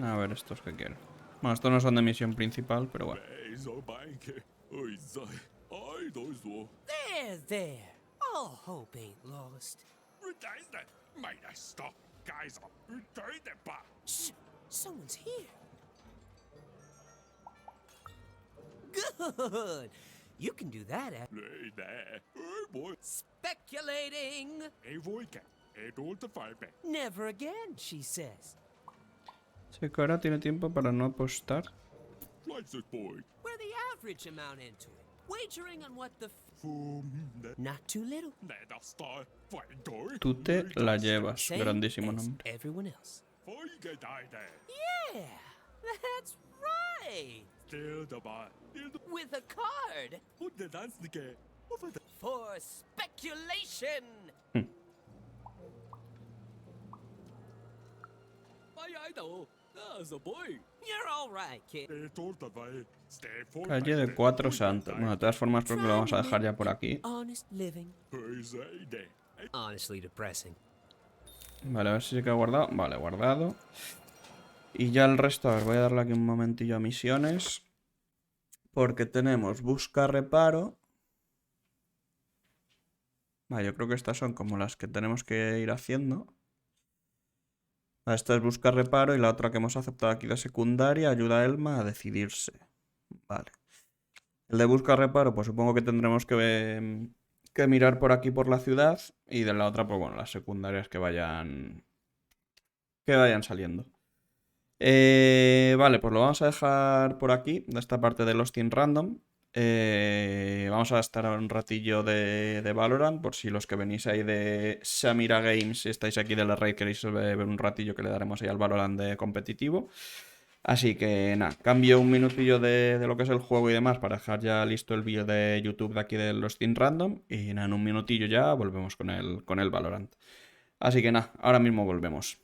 A ver, estos que quiero. Bueno, estos no son de misión principal, pero bueno. There. All hope ain't lost. Shh, someone's here. Good. You can do that. Speculating. Never again, she says. Sí, que ahora tiene tiempo para no apostar. We're the average amount into it. Wagering on what the not too little. Tú te la llevas. Same Grandísimo as nombre. everyone else. Yeah, that's right. With a card. For speculation. You're all right, kid. Calle de Cuatro Santos. Bueno, de todas formas creo que lo vamos a dejar ya por aquí. Honest living. Honestly depressing. Vale, a ver si se queda guardado. Vale, guardado. Y ya el resto, a ver, voy a darle aquí un momentillo a misiones. Porque tenemos busca reparo. Vale, yo creo que estas son como las que tenemos que ir haciendo. Esta es busca reparo y la otra que hemos aceptado aquí de secundaria ayuda a Elma a decidirse. Vale. El de busca reparo, pues supongo que tendremos que mirar por aquí por la ciudad. Y de la otra, pues bueno, las secundarias que vayan saliendo. Vale, pues lo vamos a dejar por aquí, de esta parte de los Team Random. Vamos a estar un ratillo de Valorant, por si los que venís ahí de Samira Games, si estáis aquí de la raid, queréis ver un ratillo que le daremos ahí al Valorant de competitivo. Así que nada, cambio un minutillo de lo que es el juego y demás para dejar ya listo el vídeo de YouTube de aquí de los Team Random. Y nada, en un minutillo ya volvemos con el Valorant. Así que nada, ahora mismo volvemos.